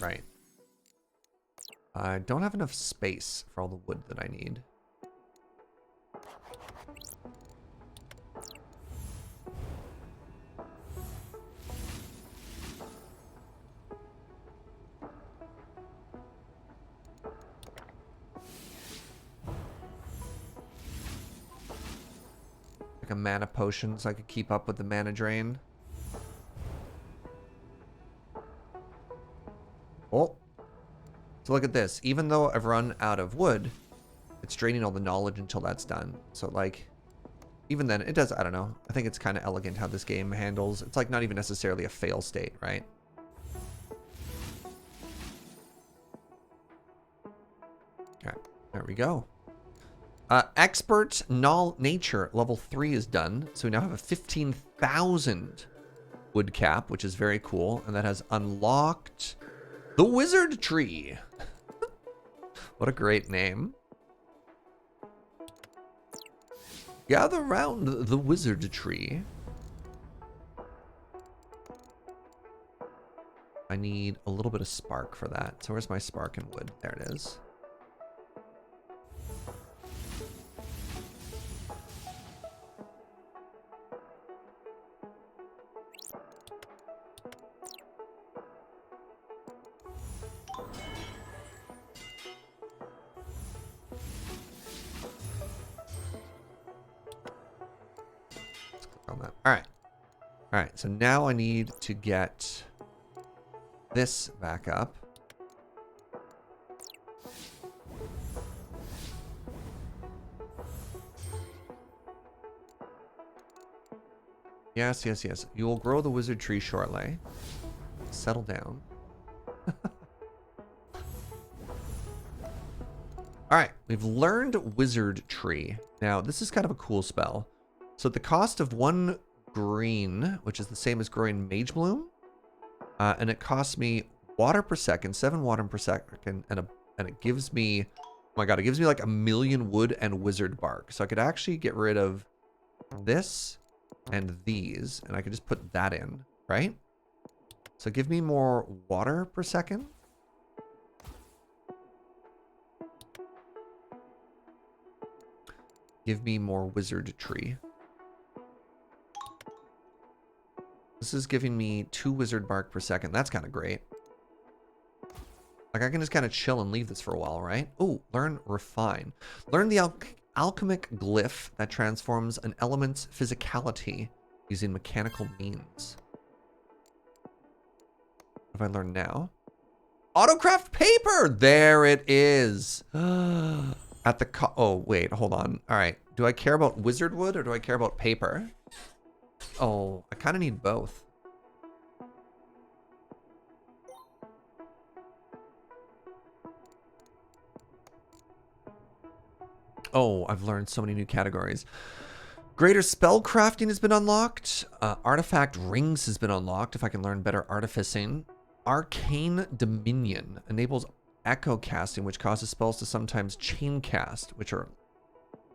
Right. I don't have enough space for all the wood that I need. Like a mana potion so I could keep up with the mana drain. Oh. So look at this. Even though I've run out of wood, it's draining all the knowledge until that's done. So like, even then it does, I don't know. I think it's kind of elegant how this game handles. It's like not even necessarily a fail state, right? Okay, there we go. Expert Nature level 3 is done. So we now have a 15,000 wood cap, which is very cool. And that has unlocked the Wizard Tree. What a great name. Gather round the Wizard Tree. I need a little bit of spark for that. So where's my spark and wood? There it is. On that. All right. All right. So now I need to get this back up. Yes, yes, yes. You will grow the wizard tree shortly. Settle down. All right. We've learned wizard tree. Now, this is kind of a cool spell. So at the cost of 1 green, which is the same as growing mage bloom, and it costs me water per second, 7 water per second, and it gives me, oh my god, it gives me like 1,000,000 wood and wizard bark. So I could actually get rid of this and these, and I could just put that in, right? So give me more water per second. Give me more wizard tree. This is giving me 2 wizard bark per second. That's kind of great. Like, I can just kind of chill and leave this for a while, right? Oh, learn refine. Learn the alchemic glyph that transforms an element's physicality using mechanical means. What have I learned now? Autocraft paper! There it is. At the oh, wait, hold on. All right. Do I care about wizard wood or do I care about paper? Oh, I kind of need both. Oh, I've learned so many new categories. Greater spell crafting has been unlocked. Artifact rings has been unlocked if I can learn better artificing. Arcane Dominion enables echo casting, which causes spells to sometimes chain cast, which are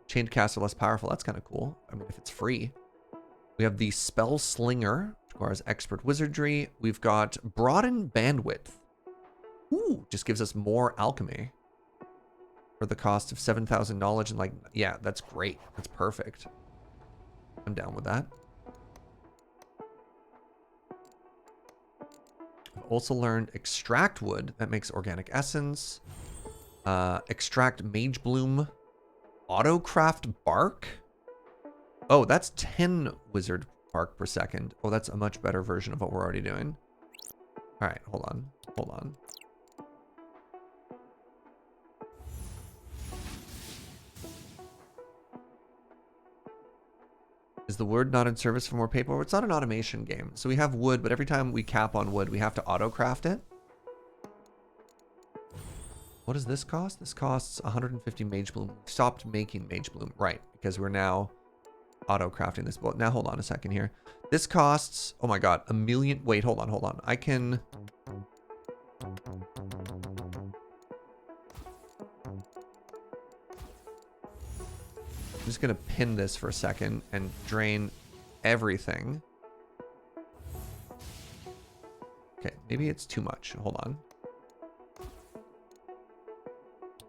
chain cast are less powerful. That's kind of cool. I mean, if it's free. We have the Spell Slinger, which requires expert wizardry. We've got Broaden Bandwidth. Ooh, just gives us more alchemy for the cost of 7,000 knowledge. And like, yeah, that's great. That's perfect. I'm down with that. I've also learned Extract Wood. That makes organic essence. Extract Mage Bloom. Autocraft Bark. Oh, that's 10 wizard bark per second. Oh, that's a much better version of what we're already doing. All right, hold on. Hold on. Is the wood not in service for more paper? It's not an automation game. So we have wood, but every time we cap on wood, we have to auto-craft it. What does this cost? This costs 150 mage bloom. We stopped making mage bloom. Right, because we're now auto-crafting this bullet. Now, hold on a second here. This costs, oh my god, 1,000,000. Wait, hold on, hold on. I can... I'm just going to pin this for a second and drain everything. Okay, maybe it's too much. Hold on.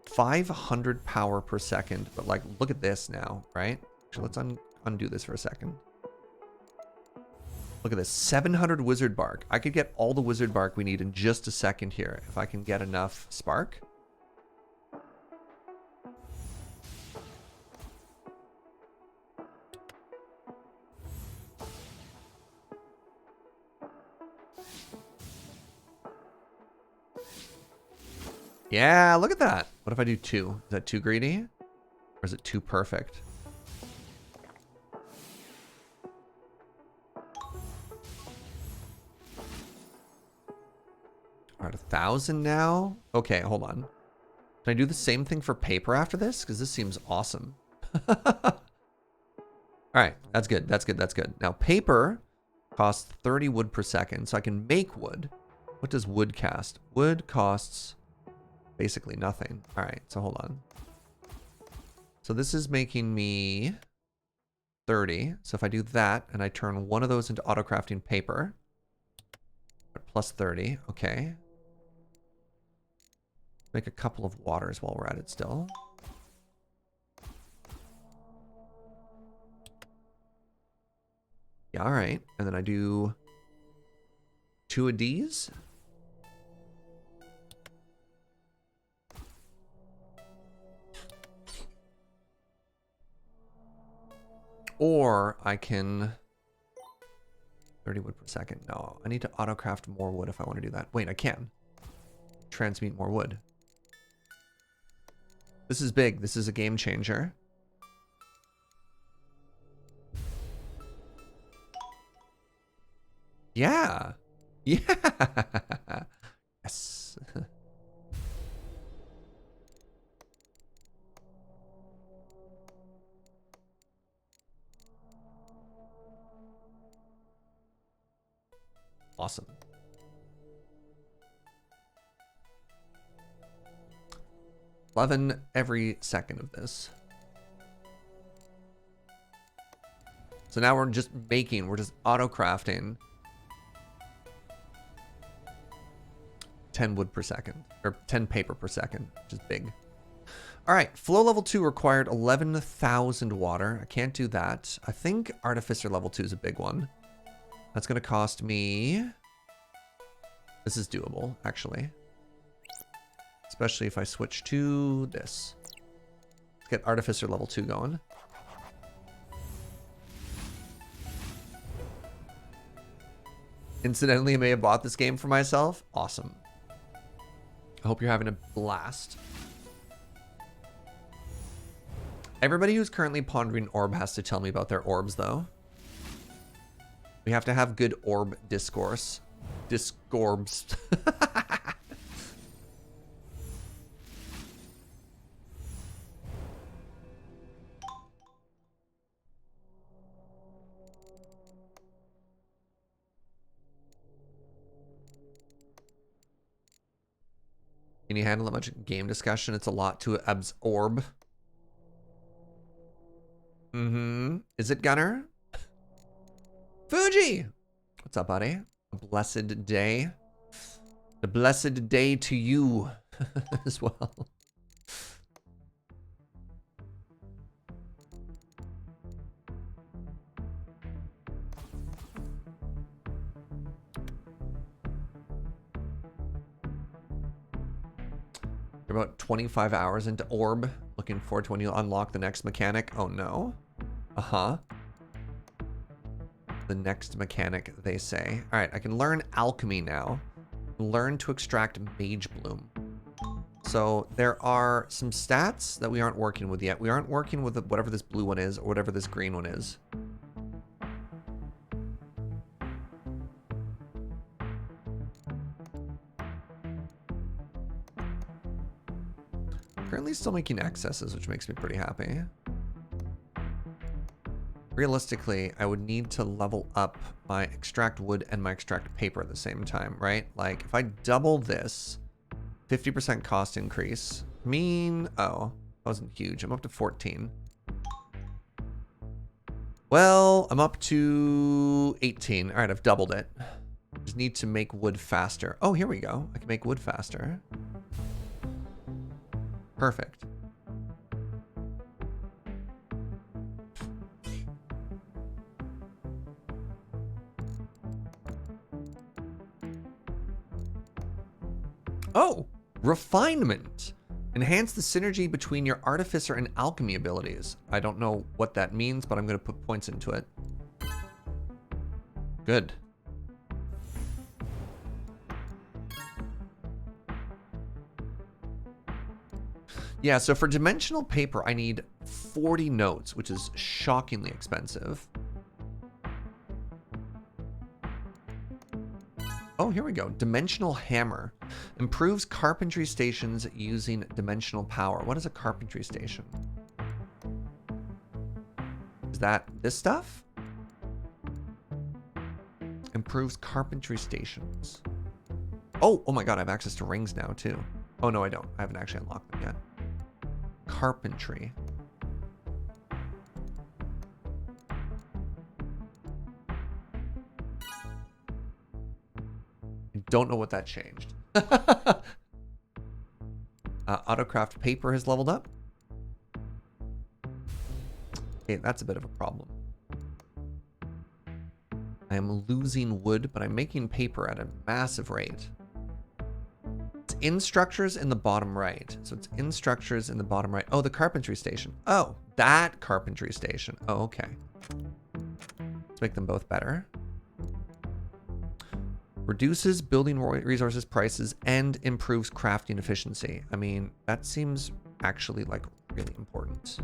500 power per second, but like, look at this now, right? Actually, let's undo this for a second. Look at this, 700 wizard bark. I could get all the wizard bark we need in just a second here if I can get enough spark. Yeah, look at that. What if I do 2? Is that too greedy? Or is it too perfect? All right, 1,000 now. Okay, hold on. Can I do the same thing for paper after this? Because this seems awesome. All right, that's good. That's good. That's good. Now, paper costs 30 wood per second, so I can make wood. What does wood cost? Wood costs basically nothing. All right, so hold on. So this is making me 30. So if I do that and I turn one of those into auto-crafting paper, plus 30. Okay. Make a couple of waters while we're at it still. Yeah, all right. And then I do 2 of these. Or I can 30 wood per second. No, I need to autocraft more wood if I want to do that. Wait, I can transmute more wood. This is big. This is a game changer. Yeah. Yeah. Yes. Awesome. Every second of this. So now we're just auto crafting 10 wood per second, or 10 paper per second, which is big. All right, flow level 2 required 11,000 water. I can't do that. I think artificer level 2 is a big one. That's gonna cost me, this is doable, actually. Especially if I switch to this. Let's get artificer level 2 going. Incidentally, I may have bought this game for myself. Awesome. I hope you're having a blast. Everybody who's currently pondering orb has to tell me about their orbs, though. We have to have good orb discourse. Discorbs. Can you handle that much game discussion? It's a lot to absorb. Is it Gunner? Fuji! What's up, buddy? A blessed day. The blessed day to you as well. You're about 25 hours into Orb. Looking forward to when you unlock the next mechanic. Oh no. Uh-huh. The next mechanic, they say. All right, I can learn alchemy now. Learn to extract mage bloom. So there are some stats that we aren't working with yet. We aren't working with whatever this blue one is or whatever this green one is. Currently still making excesses, which makes me pretty happy. Realistically, I would need to level up my extract wood and my extract paper at the same time, right? Like, if I double this, 50% cost increase. Oh, that wasn't huge. I'm up to 14. Well, I'm up to 18. All right, I've doubled it. Just need to make wood faster. Oh, here we go. I can make wood faster. Perfect. Oh, refinement. Enhance the synergy between your artificer and alchemy abilities. I don't know what that means, but I'm going to put points into it. Good. Yeah, so for dimensional paper, I need 40 notes, which is shockingly expensive. Oh, here we go. Dimensional hammer. Improves carpentry stations using dimensional power. What is a carpentry station? Is that this stuff? Improves carpentry stations. Oh my god, I have access to rings now too. Oh no, I don't. I haven't actually unlocked them yet. Carpentry. I Don't know what that changed. Autocraft paper has leveled up. Okay, that's a bit of a problem. I am losing wood, but I'm making paper at a massive rate. It's in structures in the bottom right. So it's in structures in the bottom right. Oh, the carpentry station. Oh, that carpentry station. Oh, okay. Let's make them both better. Reduces building resources prices and improves crafting efficiency. I mean, that seems actually like really important.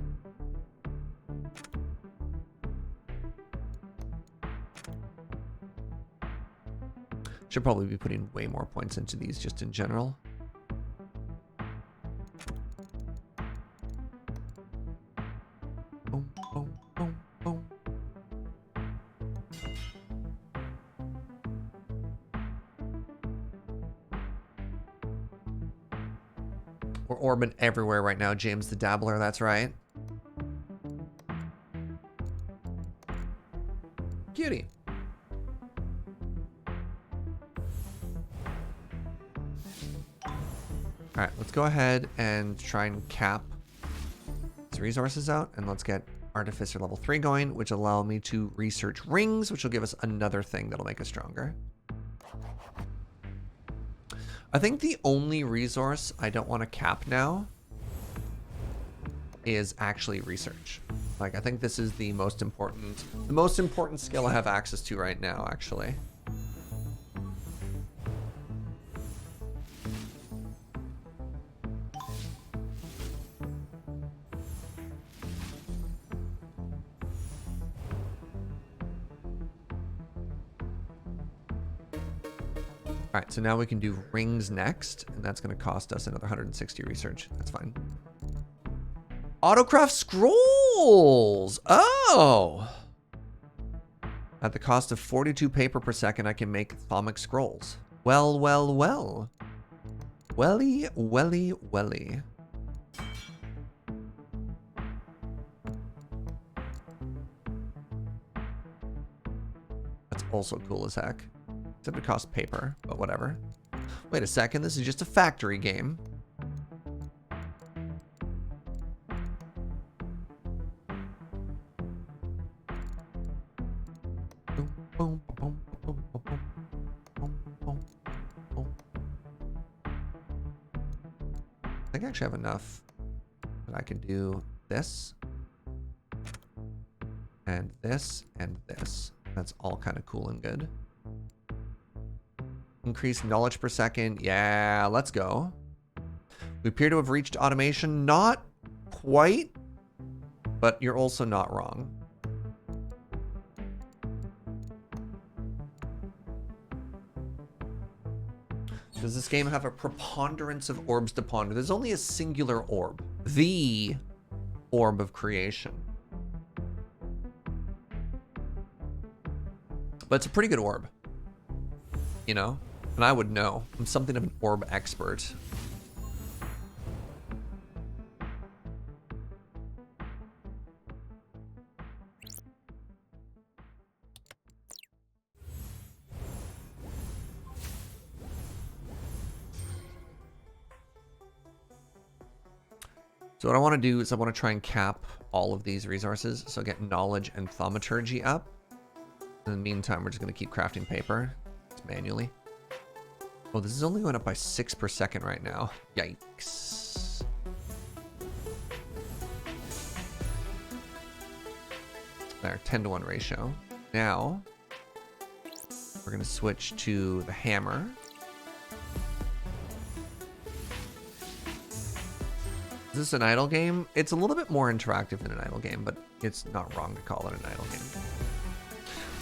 Should probably be putting way more points into these just in general. Boom, boom, boom, boom. We're orbing everywhere right now, James the Dabbler, that's right. Cutie. All right, let's go ahead and try and cap these resources out, and let's get Artificer level 3 going, which will allow me to research rings, which will give us another thing that'll make us stronger. I think the only resource I don't want to cap now is actually research. Like, I think this is the most important skill I have access to right now, actually. All right, so now we can do rings next, and that's going to cost us another 160 research. That's fine. Autocraft scrolls! Oh! At the cost of 42 paper per second, I can make thaumic scrolls. Well, well, well. Welly, welly, welly. That's also cool as heck. Except it costs paper, but whatever. Wait a second, this is just a factory game. I think I actually have enough that I can do this and this and this. That's all kind of cool and good. Increased knowledge per second. Yeah, let's go. We appear to have reached automation. Not quite, but you're also not wrong. Does this game have a preponderance of orbs to ponder? There's only a singular orb. The Orb of Creation. But it's a pretty good orb. You know? And I would know. I'm something of an orb expert. So what I want to do is I want to try and cap all of these resources. So get knowledge and thaumaturgy up. In the meantime, we're just going to keep crafting paper manually. Oh, this is only going up by 6 per second right now. Yikes. There, 10-to-1 ratio. Now, we're going to switch to the hammer. Is this an idle game? It's a little bit more interactive than an idle game, but it's not wrong to call it an idle game.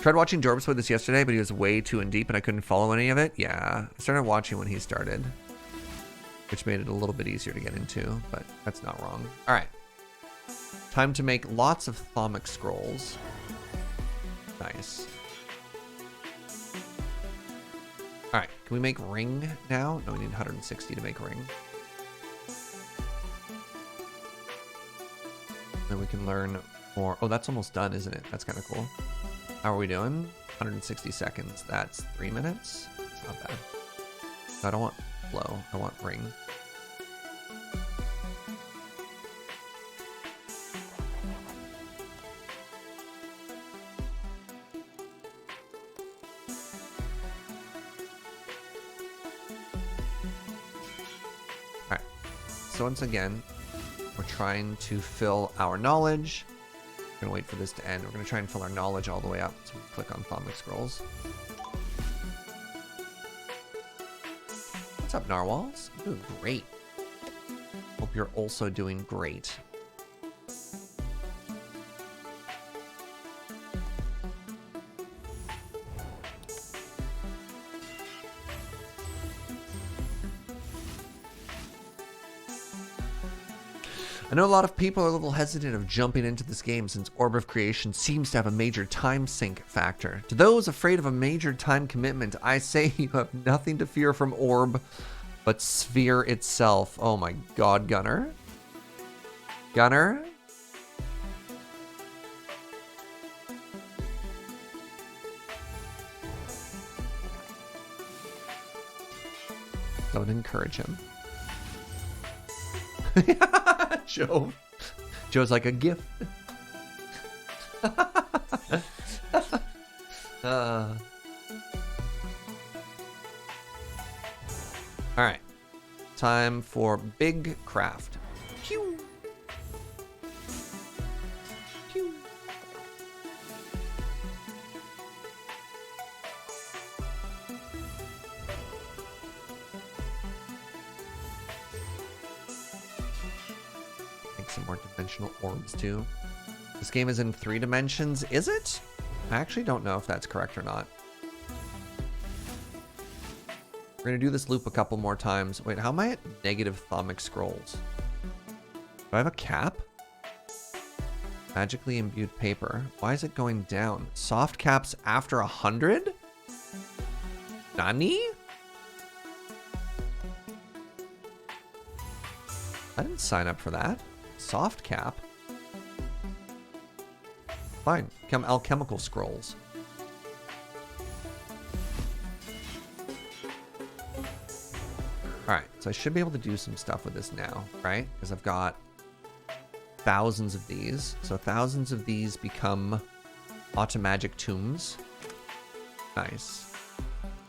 Tried watching Jorbs play this yesterday, but he was way too in deep and I couldn't follow any of it. Yeah, I started watching when he started, which made it a little bit easier to get into, but that's not wrong. All right. Time to make lots of thaumic scrolls. Nice. All right, can we make ring now? No, we need 160 to make ring. Then we can learn more. Oh, that's almost done, isn't it? That's kind of cool. How are we doing? 160 seconds. That's 3 minutes. It's not bad. I don't want flow. I want ring. Alright. So once again, we're trying to fill our knowledge. We're going to wait for this to end. We're going to try and fill our knowledge all the way up. So we click on Thaumic Scrolls. What's up, Narwhals? I'm doing great. Hope you're also doing great. I know a lot of people are a little hesitant of jumping into this game since Orb of Creation seems to have a major time sink factor. To those afraid of a major time commitment, I say you have nothing to fear from Orb, but Sphere itself. Oh my god, Gunner. Gunner? Don't encourage him. Joe. Joe's like a gift. All right. Time for big craft. Pew. Pew. Some more dimensional orbs too. This game is in 3 dimensions, is it? I actually don't know if that's correct or not. We're gonna do this loop a couple more times. Wait, how am I at negative Thaumic Scrolls? Do I have a cap? Magically imbued paper. Why is it going down? Soft caps after 100? Nani? I didn't sign up for that. Soft cap. Fine. Alchemical scrolls. Alright, so I should be able to do some stuff with this now, right? Because I've got thousands of these. So thousands of these become automagic tombs. Nice.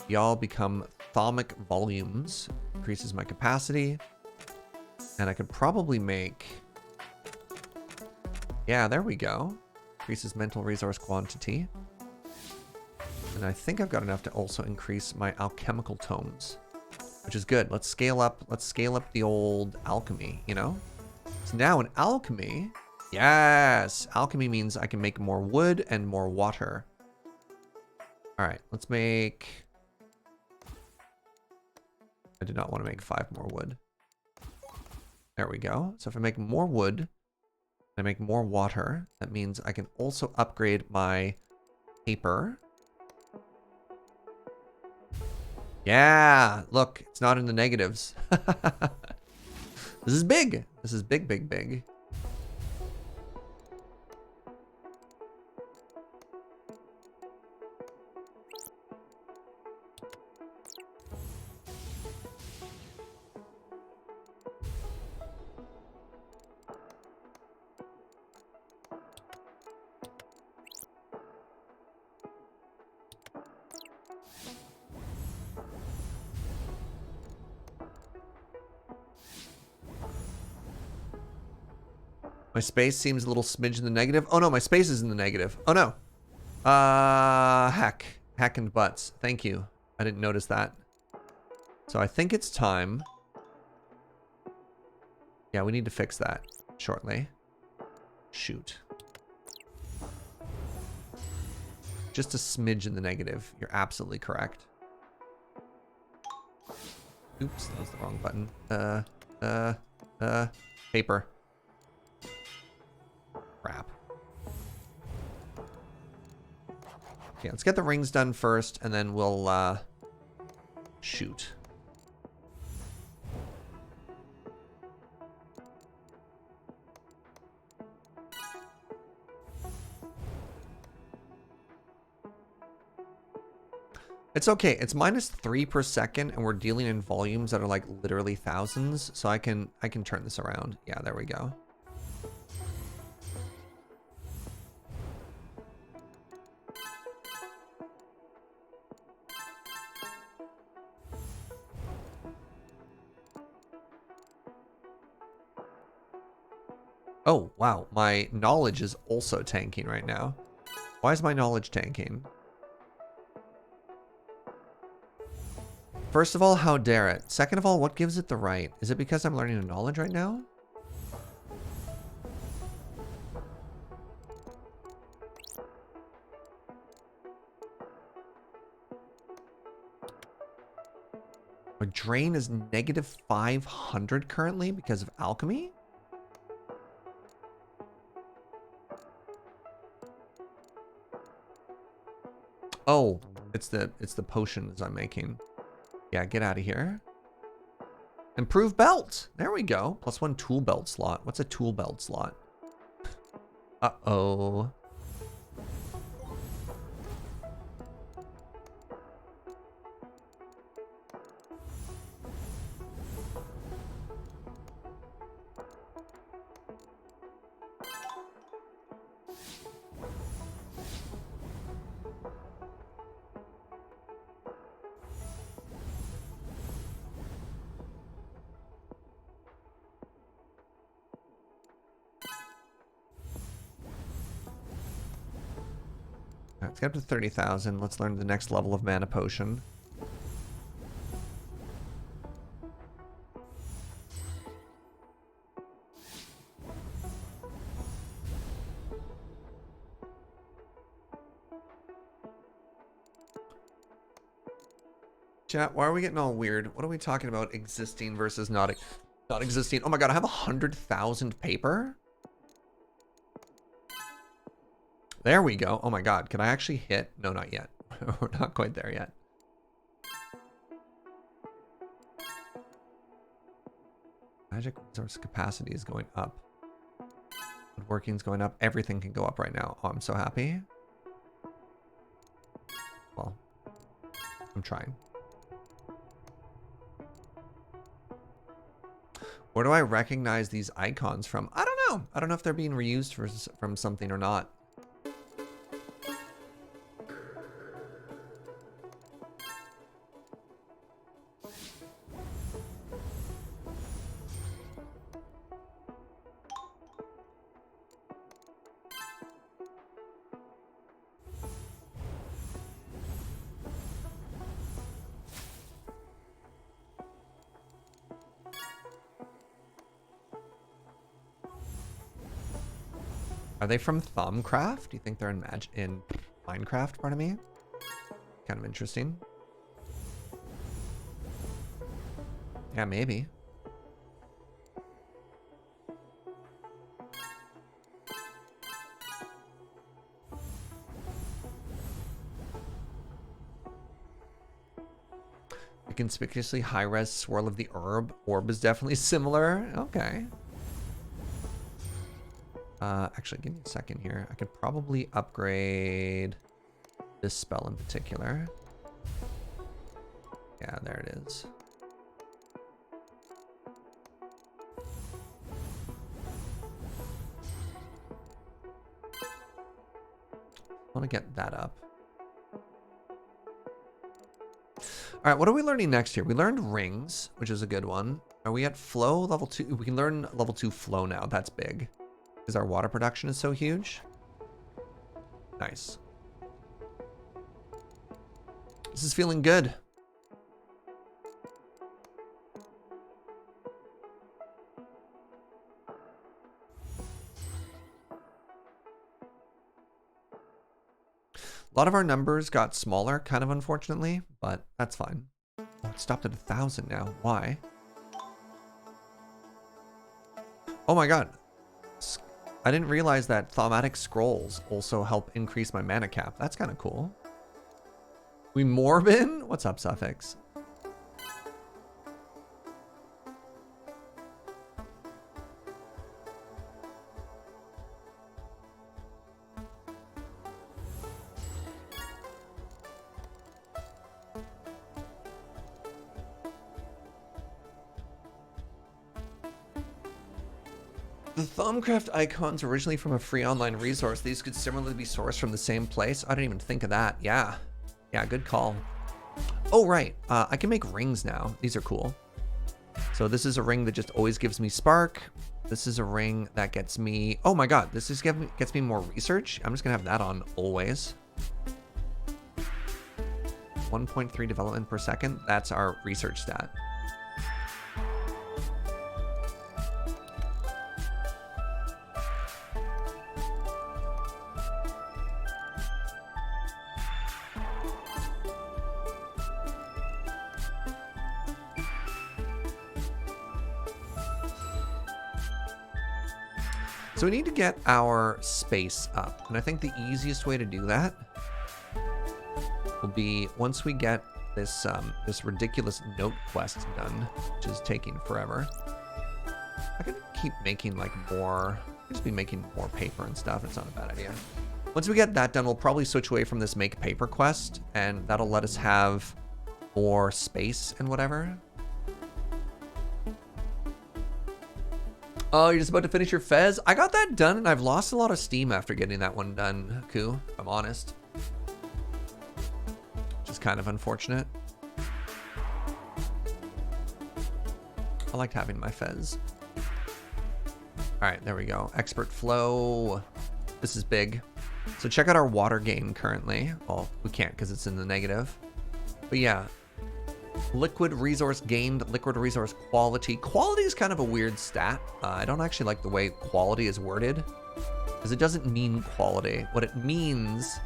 Y'all become Thaumic volumes. Increases my capacity. And I could probably make... Yeah, there we go. Increases mental resource quantity. And I think I've got enough to also increase my alchemical tomes, which is good. Let's scale up the old alchemy, you know? So now in alchemy, yes, alchemy means I can make more wood and more water. All right, let's make... I did not want to make 5 more wood. There we go. So if I make more wood, I make more water. That means I can also upgrade my paper. Yeah, look, it's not in the negatives. This is big. This is big, big, big. My space seems a little smidge in the negative. Oh no, my space is in the negative. Oh no. Heck. Heck and butts. Thank you. I didn't notice that. So I think it's time. Yeah, we need to fix that shortly. Shoot. Just a smidge in the negative. You're absolutely correct. Oops, that was the wrong button. Paper. Crap. Okay, let's get the rings done first, and then we'll, shoot. It's okay. It's -3 per second, and we're dealing in volumes that are like literally thousands. So I can turn this around. Yeah, there we go. Oh, wow. My knowledge is also tanking right now. Why is my knowledge tanking? First of all, how dare it? Second of all, what gives it the right? Is it because I'm learning a knowledge right now? My drain is -500 currently because of alchemy? Oh, it's the potions I'm making. Yeah, get out of here. Improve belt. There we go. +1 tool belt slot. What's a tool belt slot? Uh-oh. Let's get up to 30,000. Let's learn the next level of mana potion. Chat, why are we getting all weird? What are we talking about? Existing versus not existing. Oh my god, I have 100,000 paper? There we go. Oh my god, can I actually hit? No, not yet. We're not quite there yet. Magic resource capacity is going up. Woodworking's going up. Everything can go up right now. Oh, I'm so happy. Well, I'm trying. Where do I recognize these icons from? I don't know. I don't know if they're being reused from something or not. Are they from Thumbcraft? Do you think they're in Minecraft, pardon me? Kind of interesting. Yeah, maybe. The conspicuously high-res swirl of the herb. Orb is definitely similar. Okay. Actually, give me a second here. I could probably upgrade this spell in particular. Yeah, there it is. I want to get that up. All right, what are we learning next here? We learned rings, which is a good one. Are we at flow level 2? We can learn level 2 flow now. That's big. Because our water production is so huge. Nice. This is feeling good. A lot of our numbers got smaller, kind of unfortunately, but that's fine. Oh, it stopped at 1,000 now. Why? Oh my god. I didn't realize that thaumatic scrolls also help increase my mana cap. That's kind of cool. We Morbin? What's up, Suffix? The Thumbcraft icons originally from a free online resource. These could similarly be sourced from the same place. I didn't even think of that. Yeah. Yeah, good call. Oh, right. I can make rings now. These are cool. So this is a ring that just always gives me spark. This is a ring that gets me... Oh my god, this just gets me more research. I'm just going to have that on always. 1.3 development per second. That's our research stat. So we need to get our space up. And I think the easiest way to do that will be once we get this this ridiculous note quest done, which is taking forever. I could keep making like more, just be making more paper and stuff. It's not a bad idea. Once we get that done, we'll probably switch away from this make paper quest, and that'll let us have more space and whatever. Oh, you're just about to finish your Fez? I got that done, and I've lost a lot of steam after getting that one done, Ku, if I'm honest. Which is kind of unfortunate. I liked having my Fez. All right, there we go. Expert flow. This is big. So check out our water gain currently. Well, we can't because it's in the negative. But yeah. Liquid resource gained, liquid resource quality. Quality is kind of a weird stat. I don't actually like the way quality is worded because it doesn't mean quality. What it means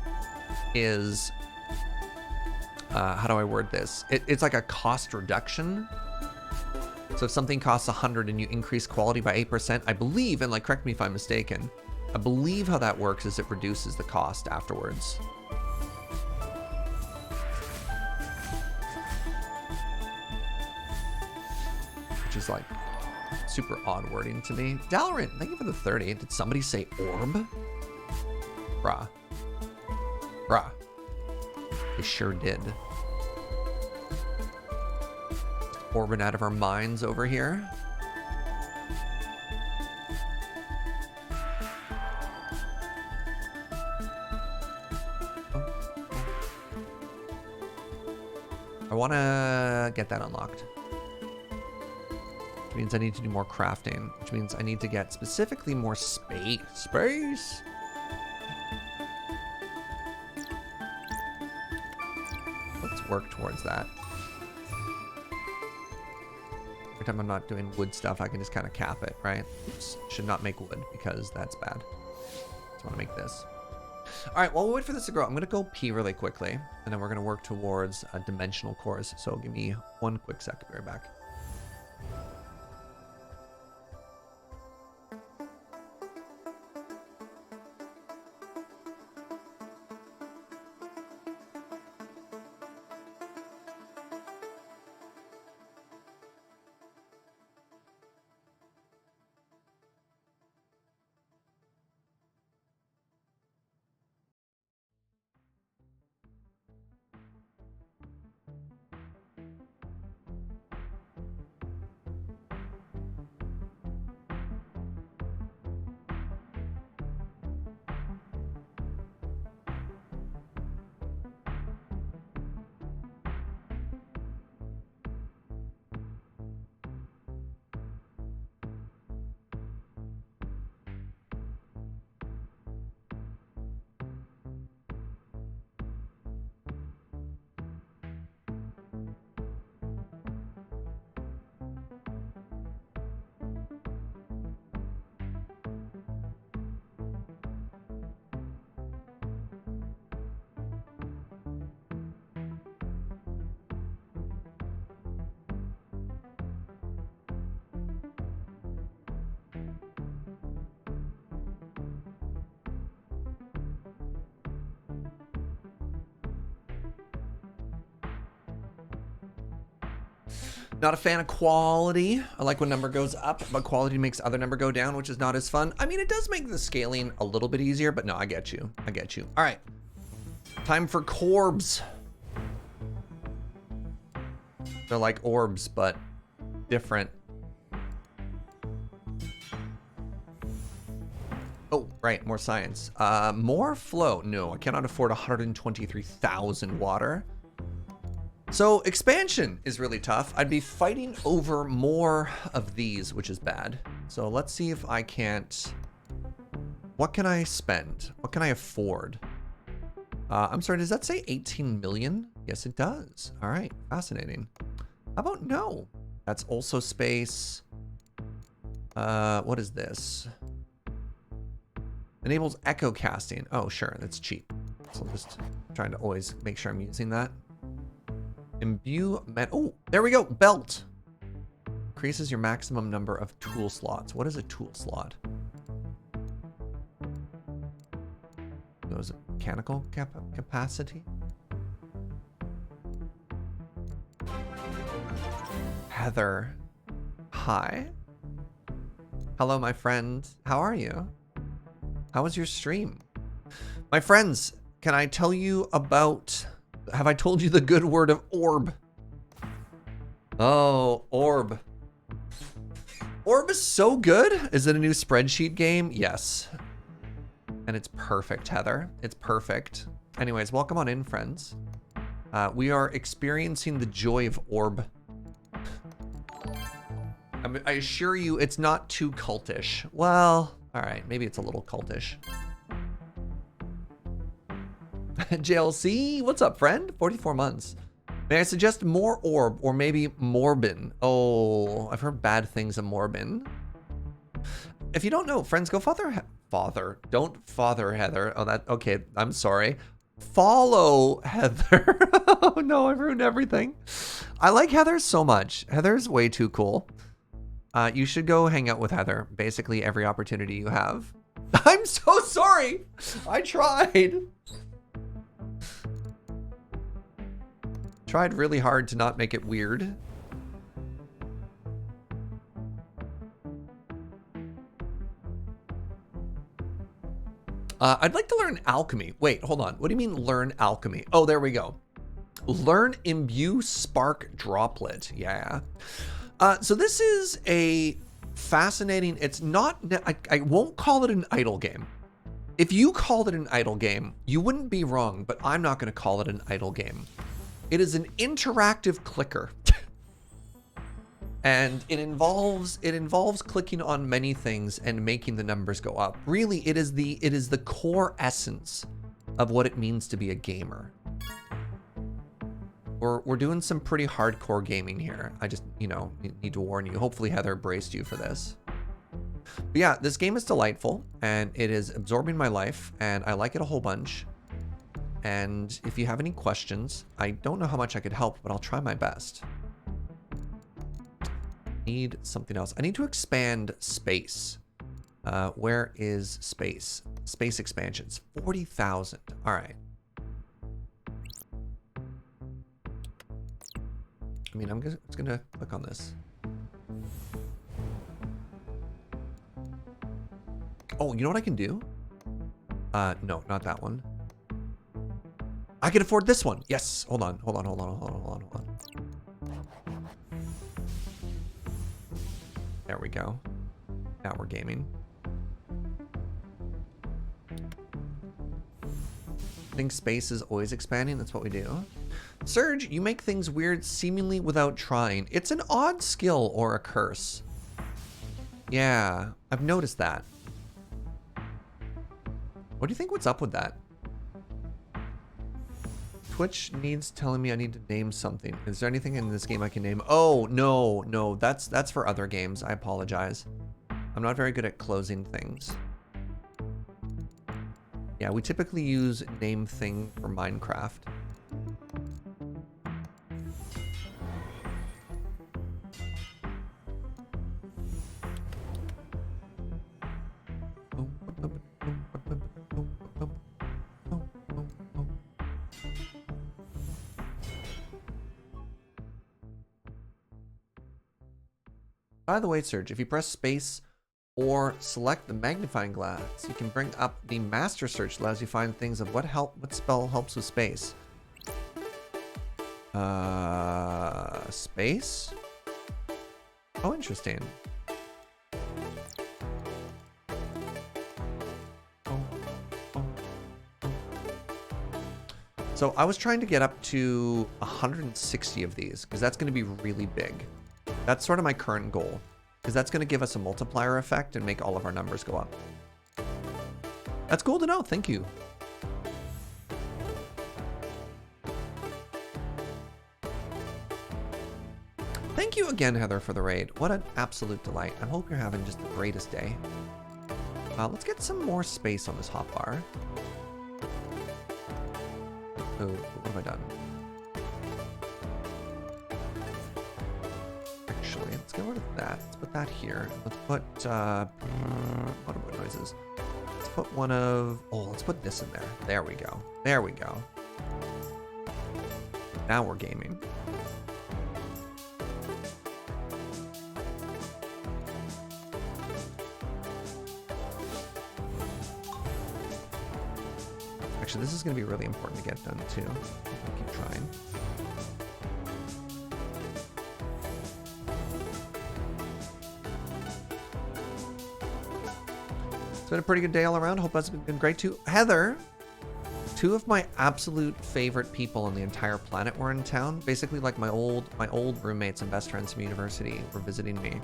is, how do I word this? It's like a cost reduction. So if something costs 100 and you increase quality by 8%, I believe, and like correct me if I'm mistaken, I believe how that works is it reduces the cost afterwards. Which is like super odd wording to me. Dalaran, thank you for the 30. Did somebody say orb? Bruh. Bruh. They sure did. Orbing out of our minds over here. I want to get that unlocked. Which means I need to do more crafting, which means I need to get specifically more space. Space! Let's work towards that. Every time I'm not doing wood stuff, I can just kind of cap it, right? Oops, should not make wood because that's bad. Just want to make this. All right, while we wait for this to grow, I'm going to go pee really quickly, and then we're going to work towards dimensional cores. So give me one quick sec, be right back. Not a fan of quality. I like when number goes up, but quality makes other number go down, which is not as fun. I mean, it does make the scaling a little bit easier, but no, I get you. I get you. All right. Time for Corbs. They're like orbs, but different. Right, more science. More flow. No, I cannot afford 123,000 water. So expansion is really tough. I'd be fighting over more of these, which is bad. So let's see if I can't... What can I spend? What can I afford? I'm sorry, does that say 18 million? Yes, it does. All right, fascinating. How about no? That's also space. What is this? Enables echo casting. Oh, sure, that's cheap. So I'm just trying to always make sure I'm using that. Imbue oh, there we go. Belt. Increases your maximum number of tool slots. What is a tool slot? Those mechanical capacity? Heather. Hi. Hello, my friend. How are you? How was your stream? My friends, can I tell you about... Have I told you the good word of Orb? Oh, Orb. Orb is so good. Is it a new spreadsheet game? Yes. And it's perfect, Heather. It's perfect. Anyways, welcome on in, friends. We are experiencing the joy of Orb. I assure you, it's not too cultish. Well, all right, maybe it's a little cultish. JLC, what's up, friend? 44 months. May I suggest more Orb or maybe Morbin? Oh, I've heard bad things of Morbin. If you don't know, friends, go don't father Heather. Oh, okay, I'm sorry. Follow Heather. Oh no, I've ruined everything. I like Heather so much. Heather's way too cool. You should go hang out with Heather basically every opportunity you have. I'm so sorry. I tried. Tried really hard to not make it weird. I'd like to learn alchemy. Wait, hold on. What do you mean learn alchemy? Oh, there we go. Learn imbue spark droplet. Yeah. So this is a fascinating, it's not, I won't call it an idle game. If you called it an idle game, you wouldn't be wrong, but I'm not going to call it an idle game. It is an interactive clicker. And it involves clicking on many things and making the numbers go up. Really, it is the core essence of what it means to be a gamer. We're doing some pretty hardcore gaming here. I just, need to warn you. Hopefully Heather braced you for this. But yeah, this game is delightful and it is absorbing my life and I like it a whole bunch. And if you have any questions, I don't know how much I could help, but I'll try my best. Need something else. I need to expand space. Where is space? Space expansions, 40,000. All right. I mean, I'm just gonna click on this. Oh, you know what I can do? No, not that one. I can afford this one. Yes. Hold on. There we go. Now we're gaming. I think space is always expanding. That's what we do. Surge, you make things weird seemingly without trying. It's an odd skill or a curse. Yeah, I've noticed that. What do you think? What's up with that? Twitch needs telling me I need to name something. Is there anything in this game I can name? Oh, no, that's for other games. I apologize. I'm not very good at closing things. Yeah, we typically use name thing for Minecraft. By the way, Surge, if you press space or select the magnifying glass, you can bring up the master search that allows you to find things of what spell helps with space. Space? Oh, interesting. So I was trying to get up to 160 of these because that's going to be really big. That's sort of my current goal because that's going to give us a multiplier effect and make all of our numbers go up. That's cool to know. Thank you. Thank you again, Heather, for the raid. What an absolute delight. I hope you're having just the greatest day. Let's get some more space on this hotbar. Oh, what have I done? Actually, let's get rid of that. Let's put that here. Let's put, what about noises? Let's put one of, oh, let's put this in there. There we go. There we go. Now we're gaming. Actually, this is going to be really important to get done too. I'll keep trying. It's been a pretty good day all around. Hope that's been great too. Heather, two of my absolute favorite people on the entire planet were in town. Basically, like my old roommates and best friends from university were visiting me,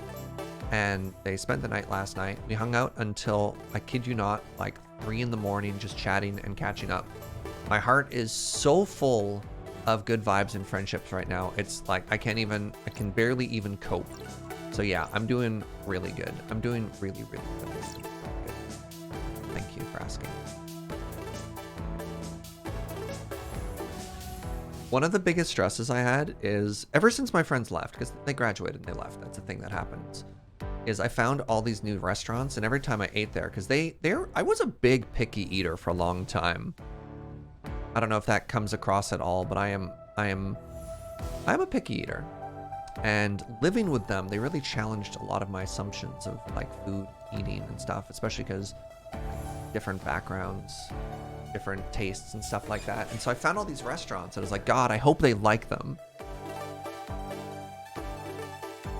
and they spent the night last night. We hung out until, I kid you not, like 3 in the morning, just chatting and catching up. My heart is so full of good vibes and friendships right now. It's like I can barely even cope. So yeah, I'm doing really good. I'm doing really, really good. Thank you for asking. One of the biggest stresses I had is, ever since my friends left, because they graduated and they left, that's a thing that happens, is I found all these new restaurants, and every time I ate there, because I was a big picky eater for a long time. I don't know if that comes across at all, but I'm a picky eater. And living with them, they really challenged a lot of my assumptions of like food, eating and stuff, especially because different backgrounds, different tastes and stuff like that. And so I found all these restaurants and I was like, God, I hope they like them.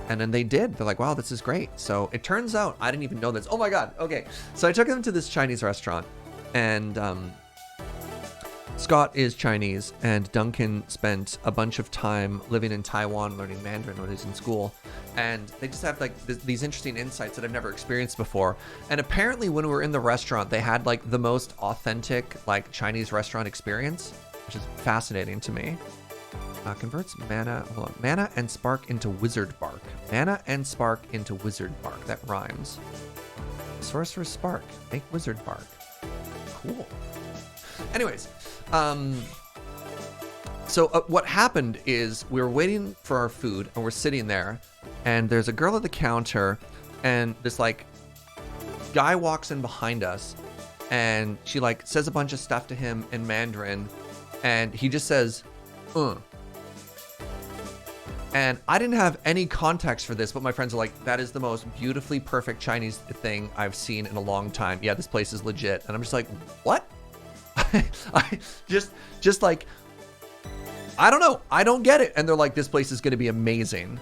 And then they did. They're like, wow, this is great. So it turns out, I didn't even know this. Oh my God. Okay. So I took them to this Chinese restaurant, and Scott is Chinese, and Duncan spent a bunch of time living in Taiwan learning Mandarin when he was in school. And they just have like these interesting insights that I've never experienced before. And apparently when we were in the restaurant, they had like the most authentic like Chinese restaurant experience, which is fascinating to me. Converts mana and spark into wizard bark. Mana and spark into wizard bark. That rhymes. Sorcerer's spark. Make wizard bark. Cool. Anyways, so what happened is we were waiting for our food, and we're sitting there, and there's a girl at the counter, and this like guy walks in behind us, and she like says a bunch of stuff to him in Mandarin, and he just says, And I didn't have any context for this, but my friends are like, that is the most beautifully perfect Chinese thing I've seen in a long time. Yeah, this place is legit. And I'm just like, what? I just like, I don't know. I don't get it. And they're like, this place is going to be amazing.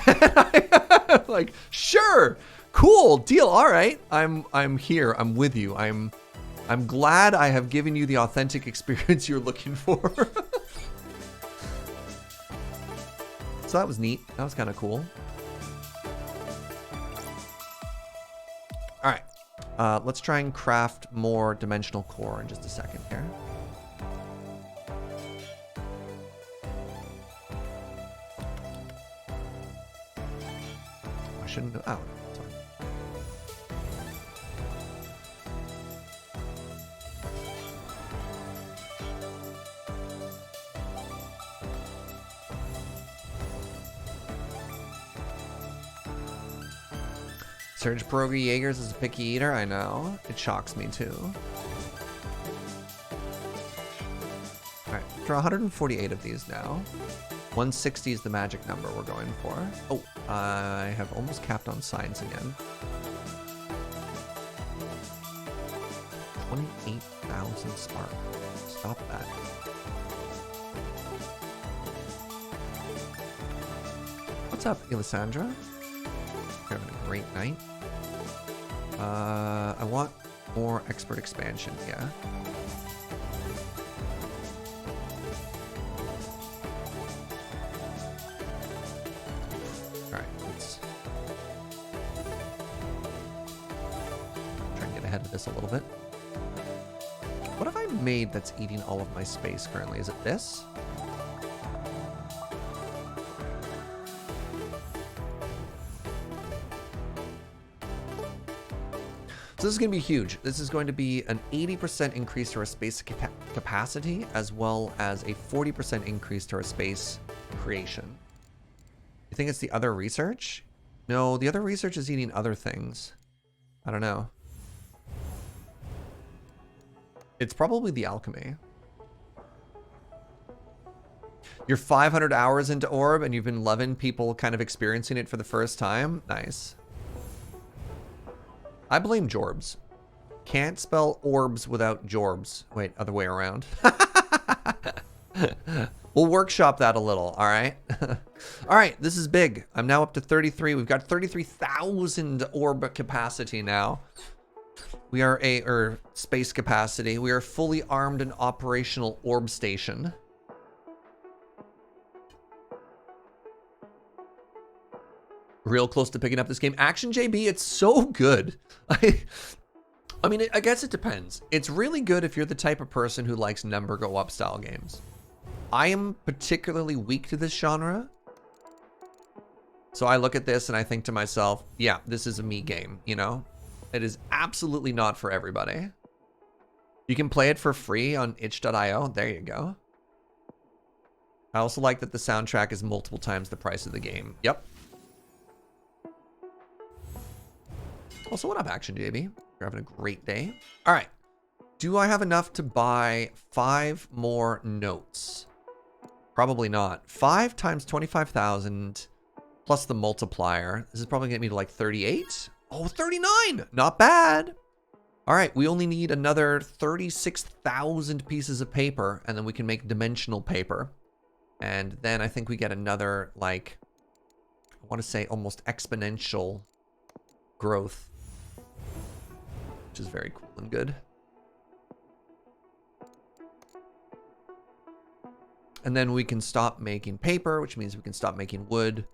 I'm like, sure, cool, deal. All right. I'm here. I'm with you. I'm glad I have given you the authentic experience you're looking for. So that was neat. That was kind of cool. All right. Let's try and craft more dimensional core in just a second here. I shouldn't do. Oh, sorry. Serge Pierogi Jaegers is a picky eater, I know. It shocks me too. Alright, draw 148 of these now. 160 is the magic number we're going for. Oh, I have almost capped on signs again. 28,000 spark. Stop that. What's up, Elisandra? You're having a great night. I want more expert expansion, yeah. ahead of this a little bit. What have I made that's eating all of my space currently? Is it this? So this is going to be huge. This is going to be an 80% increase to our space capacity, as well as a 40% increase to our space creation. You think it's the other research? No, the other research is eating other things. I don't know. It's probably the alchemy. You're 500 hours into Orb and you've been loving people kind of experiencing it for the first time. Nice. I blame Jorbs. Can't spell orbs without Jorbs. Wait, other way around. We'll workshop that a little, all right? All right, this is big. I'm now up to 33. We've got 33,000 orb capacity now. We are space capacity. We are fully armed and operational orb station. Real close to picking up this game. Action JB, it's so good. I mean, I guess it depends. It's really good if you're the type of person who likes number go up style games. I am particularly weak to this genre. So I look at this and I think to myself, yeah, this is a me game, you know? It is absolutely not for everybody. You can play it for free on itch.io. There you go. I also like that the soundtrack is multiple times the price of the game. Yep. Also, what up, Action JB? You're having a great day. All right. Do I have enough to buy 5 more notes? Probably not. 5 times 25,000 plus the multiplier. This is probably going to be like 38. Oh, 39. Not bad. All right. We only need another 36,000 pieces of paper, and then we can make dimensional paper. And then I think we get another, like, I want to say almost exponential growth, which is very cool and good. And then we can stop making paper, which means we can stop making wood.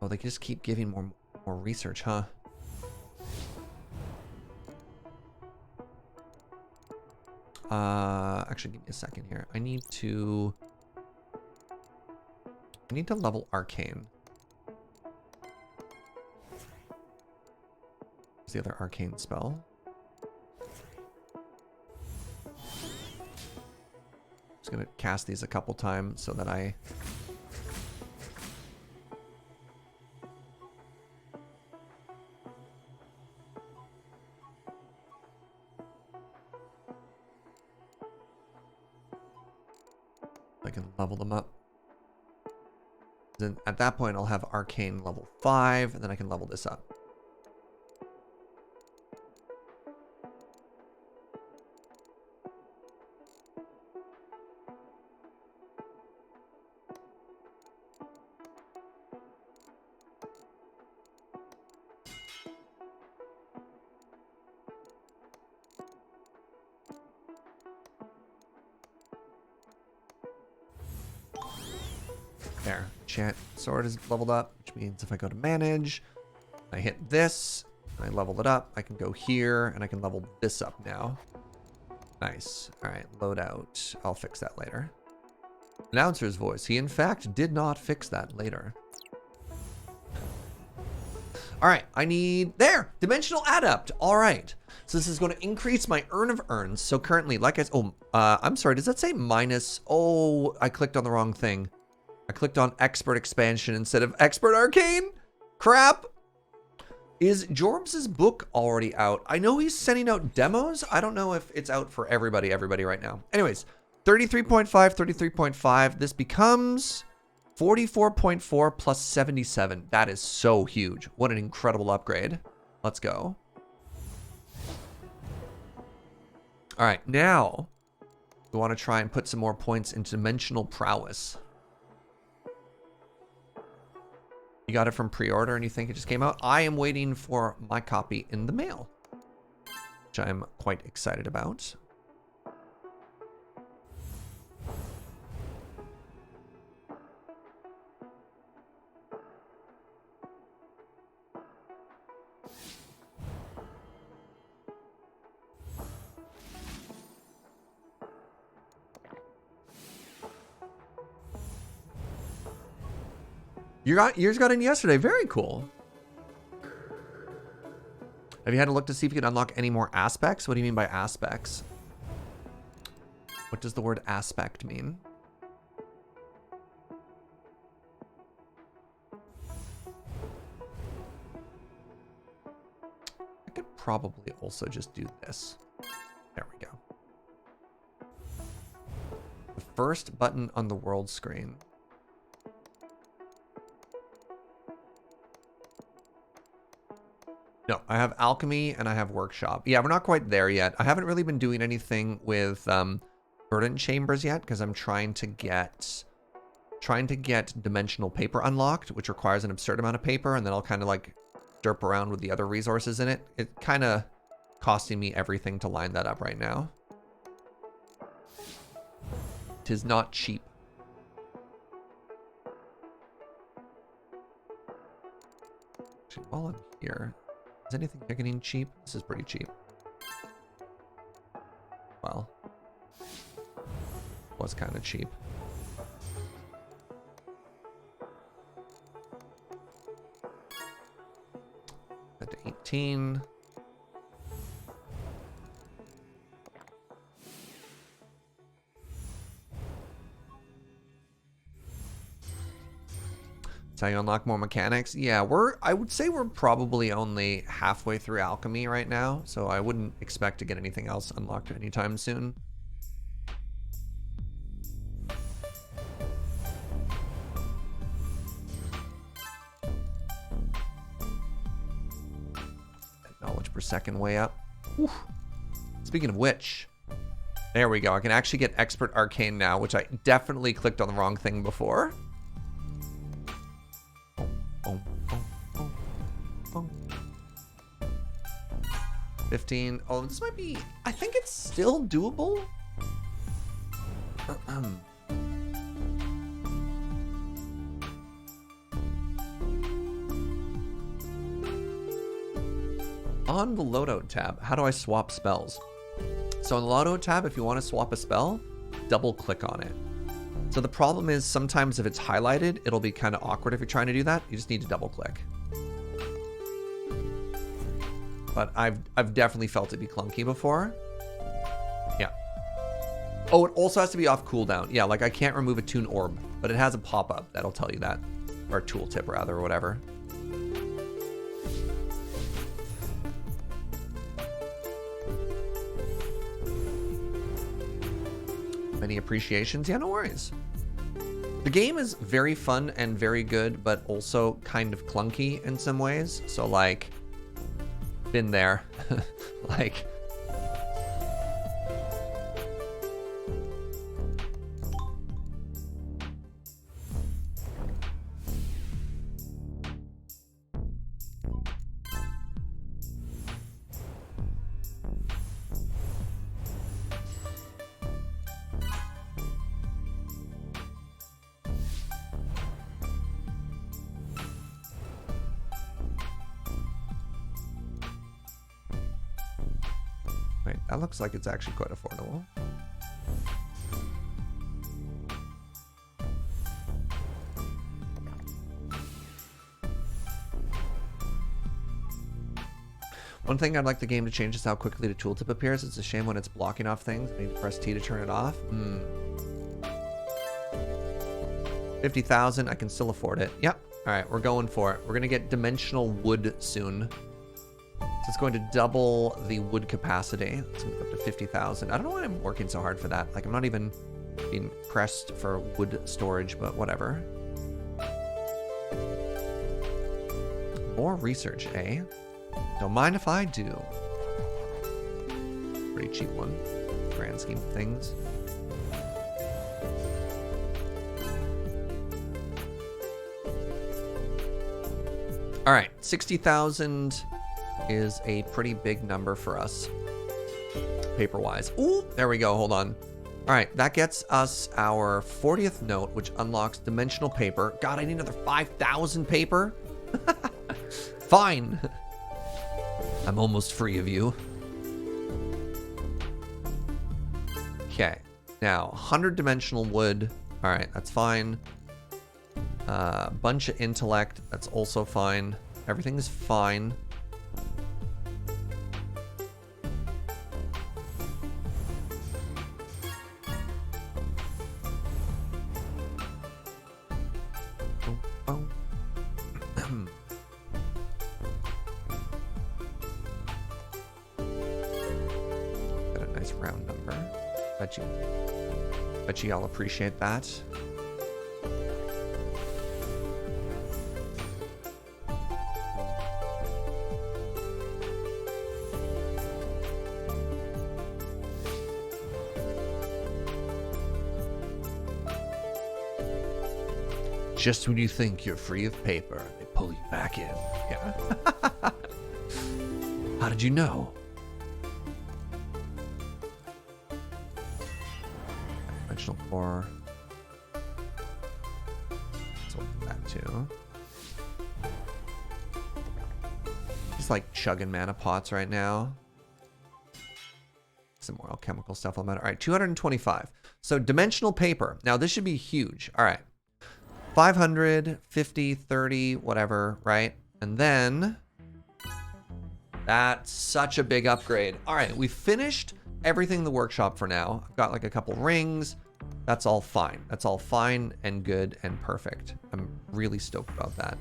Oh, they can just keep giving more research, huh? Actually, give me a second here. I need to level Arcane. What's the other Arcane spell? Just gonna cast these a couple times so that I can level them up. Then at that point I'll have Arcane level 5, and then I can level this up. There, enchant sword is leveled up, which means if I go to manage, I hit this, and I level it up, I can go here, and I can level this up now. Nice. All right, load out. I'll fix that later. Announcer's voice. He, in fact, did not fix that later. All right, I need... There! Dimensional Adept. All right. So this is going to increase my Urn of Urns. So currently, like I... Oh, I'm sorry. Does that say minus... Oh, I clicked on the wrong thing. I clicked on Expert Expansion instead of Expert Arcane. Crap. Is Jorbs' book already out? I know he's sending out demos. I don't know if it's out for everybody right now. Anyways, 33.5, 33.5. This becomes 44.4 plus 77. That is so huge. What an incredible upgrade. Let's go. All right, now we want to try and put some more points into Dimensional Prowess. You got it from pre-order and you think it just came out? I am waiting for my copy in the mail, which I'm quite excited about. Yours got in yesterday. Very cool. Have you had a look to see if you can unlock any more aspects? What do you mean by aspects? What does the word aspect mean? I could probably also just do this. There we go. The first button on the world screen. No, I have alchemy and I have workshop. Yeah, we're not quite there yet. I haven't really been doing anything with burden chambers yet because I'm trying to get dimensional paper unlocked, which requires an absurd amount of paper, and then I'll kind of like derp around with the other resources in it. It's kind of costing me everything to line that up right now. Tis not cheap. Actually, while I'm here, is anything getting cheap? This is pretty cheap. Well, was kind of cheap. At 18. So you unlock more mechanics. Yeah, I would say we're probably only halfway through alchemy right now, so I wouldn't expect to get anything else unlocked anytime soon. Knowledge per second way up. Whew. Speaking of which, there we go. I can actually get expert arcane now, which I definitely clicked on the wrong thing before. 15. Oh, this might be, I think it's still doable. On the loadout tab, how do I swap spells? So on the loadout tab, if you want to swap a spell, double click on it. So the problem is sometimes if it's highlighted, it'll be kind of awkward if you're trying to do that. You just need to double click. But I've definitely felt it be clunky before. Yeah. Oh, it also has to be off cooldown. Yeah, like I can't remove a tune orb, but it has a pop-up that'll tell you that. Or tooltip rather, or whatever. Many appreciations? Yeah, no worries. The game is very fun and very good, but also kind of clunky in some ways. So like, been there. Like, right, that looks like it's actually quite affordable. One thing I'd like the game to change is how quickly the tooltip appears. It's a shame when it's blocking off things. I need to press T to turn it off. 50,000, I can still afford it. Yep. All right, we're going for it. We're gonna get dimensional wood soon. So it's going to double the wood capacity. It's going to go up to 50,000. I don't know why I'm working so hard for that. Like, I'm not even being pressed for wood storage, but whatever. More research, eh? Don't mind if I do. Pretty cheap one. Grand scheme of things. All right, 60,000 is a pretty big number for us, paper-wise. Ooh, there we go, hold on. All right, that gets us our 40th note, which unlocks dimensional paper. God, I need another 5,000 paper. Fine. I'm almost free of you. Okay, now 100 dimensional wood. All right, that's fine. Bunch of intellect. That's also fine. Everything is fine. Got a nice round number. Bet you y'all appreciate that. Just when you think you're free of paper, they pull you back in. Yeah. How did you know? Dimensional core. So that too. Just like chugging mana pots right now. Some more alchemical stuff on that. All right, 225. So dimensional paper. Now this should be huge. All right. 500, 50, 30, whatever, right? And then that's such a big upgrade. All right, we finished everything in the workshop for now. I've got like a couple rings. That's all fine. That's all fine and good and perfect. I'm really stoked about that.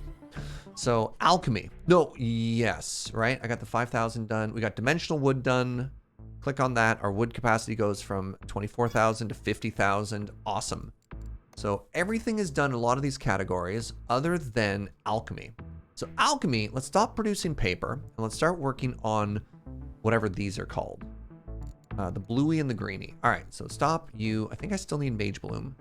So alchemy. No, yes, right? I got the 5,000 done. We got dimensional wood done. Click on that. Our wood capacity goes from 24,000 to 50,000. Awesome. So everything is done in a lot of these categories other than alchemy. So alchemy, let's stop producing paper and let's start working on whatever these are called. The bluey and the greeny. All right, so stop you. I think I still need mage bloom.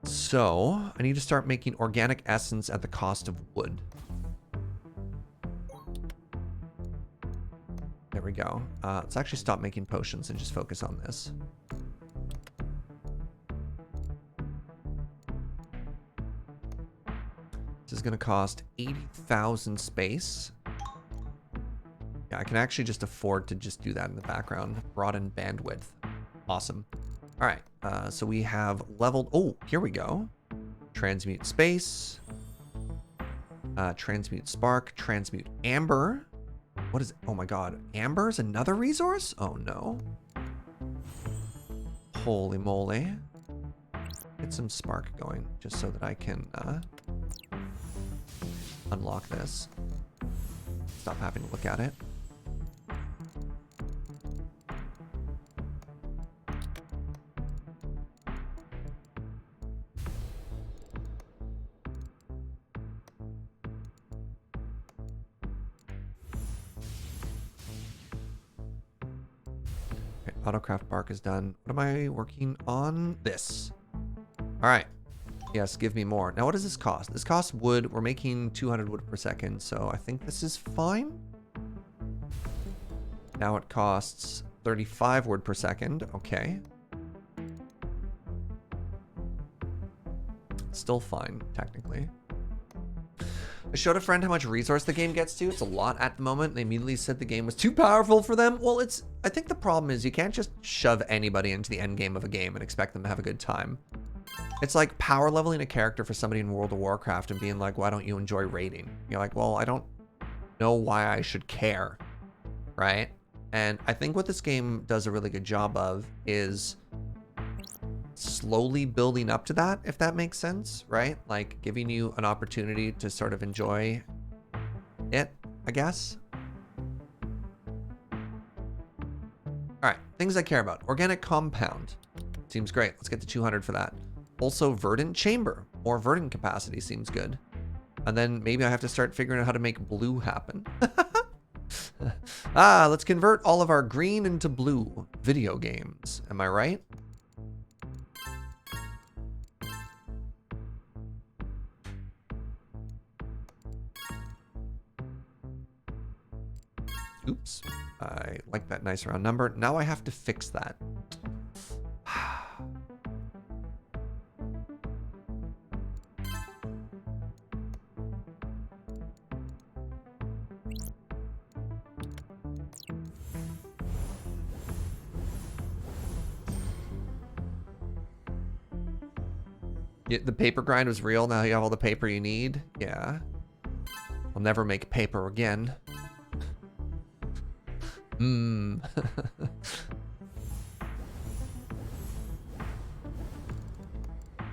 So I need to start making organic essence at the cost of wood. There we go. Let's actually stop making potions and just focus on this. This is going to cost 80,000 space. Yeah, I can actually just afford to just do that in the background. Broaden bandwidth. Awesome. All right, so we have leveled... Oh, here we go. Transmute space. Transmute spark. Transmute amber. What is it? Oh my god. Amber is another resource? Oh no. Holy moly. Get some spark going just so that I can... unlock this. Stop having to look at it. Okay, autocraft bark is done. What am I working on? This. All right. Yes, give me more. Now, what does this cost? This costs wood. We're making 200 wood per second, so I think this is fine. Now it costs 35 wood per second. Okay. Still fine, technically. I showed a friend how much resource the game gets to. It's a lot at the moment. They immediately said the game was too powerful for them. Well, I think the problem is you can't just shove anybody into the end game of a game and expect them to have a good time. It's like power leveling a character for somebody in World of Warcraft and being like, why don't you enjoy raiding? You're like, well, I don't know why I should care, right? And I think what this game does a really good job of is slowly building up to that, if that makes sense, right? Like giving you an opportunity to sort of enjoy it, I guess. All right, things I care about. Organic compound. Seems great. Let's get to 200 for that. Also, verdant chamber. More verdant capacity seems good. And then maybe I have to start figuring out how to make blue happen. Let's convert all of our green into blue video games. Am I right? Oops. I like that nice round number. Now I have to fix that. The paper grind was real. Now you have all the paper you need. Yeah. I'll never make paper again.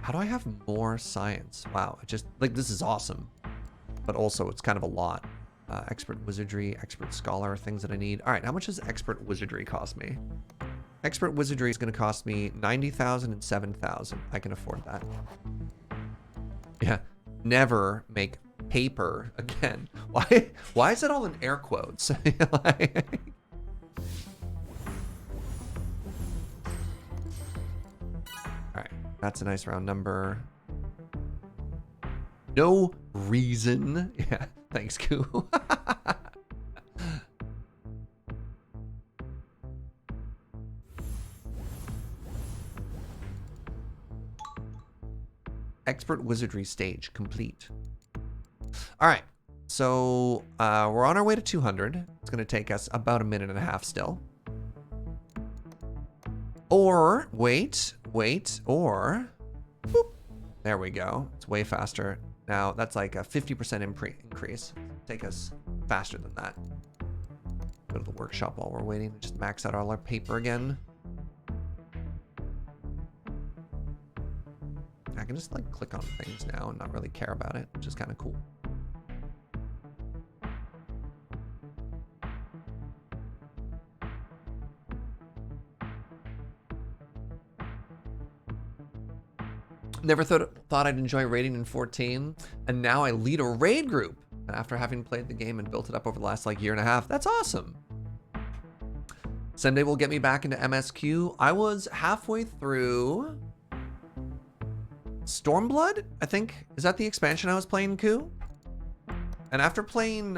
How do I have more science? Wow, just like this is awesome, but also it's kind of a lot. Expert wizardry, expert scholar, things that I need. All right, how much does expert wizardry cost me? Expert wizardry is going to cost me 90,000 and 7,000. I can afford that. Yeah, never make paper again. Why? Why is it all in air quotes? Like, all right, that's a nice round number. No reason. Yeah, thanks, Koo. Expert wizardry stage complete. All right, so we're on our way to 200. It's gonna take us about a minute and a half still. Or wait, or boop. There we go. It's way faster. Now that's like a 50% increase. Take us faster than that. Go to the workshop while we're waiting. Just max out all our paper again. I can just like click on things now and not really care about it, which is kind of cool. Never thought I'd enjoy raiding in 14, and now I lead a raid group after having played the game and built it up over the last like year and a half. That's awesome. Someday will get me back into MSQ. I was halfway through Stormblood, I think. Is that the expansion I was playing, Koo? And after playing,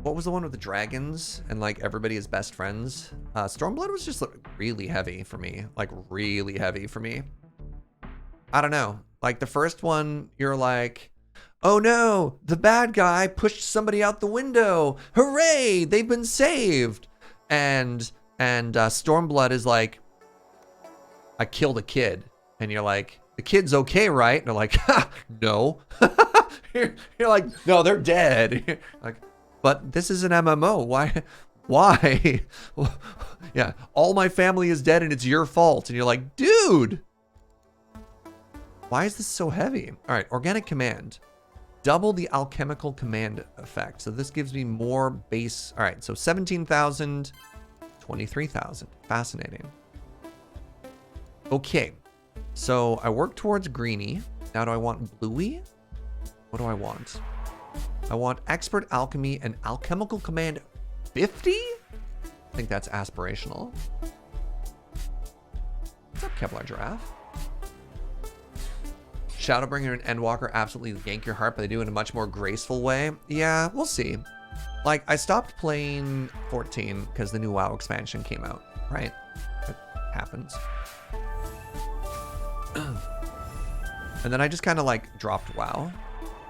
what was the one with the dragons and like everybody is best friends? Stormblood was just really heavy for me, like really heavy for me. I don't know. Like the first one, you're like, oh no, the bad guy pushed somebody out the window. Hooray, they've been saved. And Stormblood is like, I killed a kid. And you're like, the kid's okay, right? And they're like, ha, no. You're like, no, they're dead. Like, but this is an MMO. Why? Yeah, all my family is dead and it's your fault. And you're like, dude, why is this so heavy? All right, organic command. Double the alchemical command effect. So this gives me more base. All right, so 17,000, 23,000. Fascinating. Okay, so I work towards greenie. Now do I want bluey? What do I want? I want expert alchemy and alchemical command 50? I think that's aspirational. What's up, Kevlar Giraffe? Shadowbringer and Endwalker absolutely yank your heart, but they do it in a much more graceful way. Yeah, we'll see. Like, I stopped playing 14 because the new WoW expansion came out, right? It happens. And then I just kind of like dropped WoW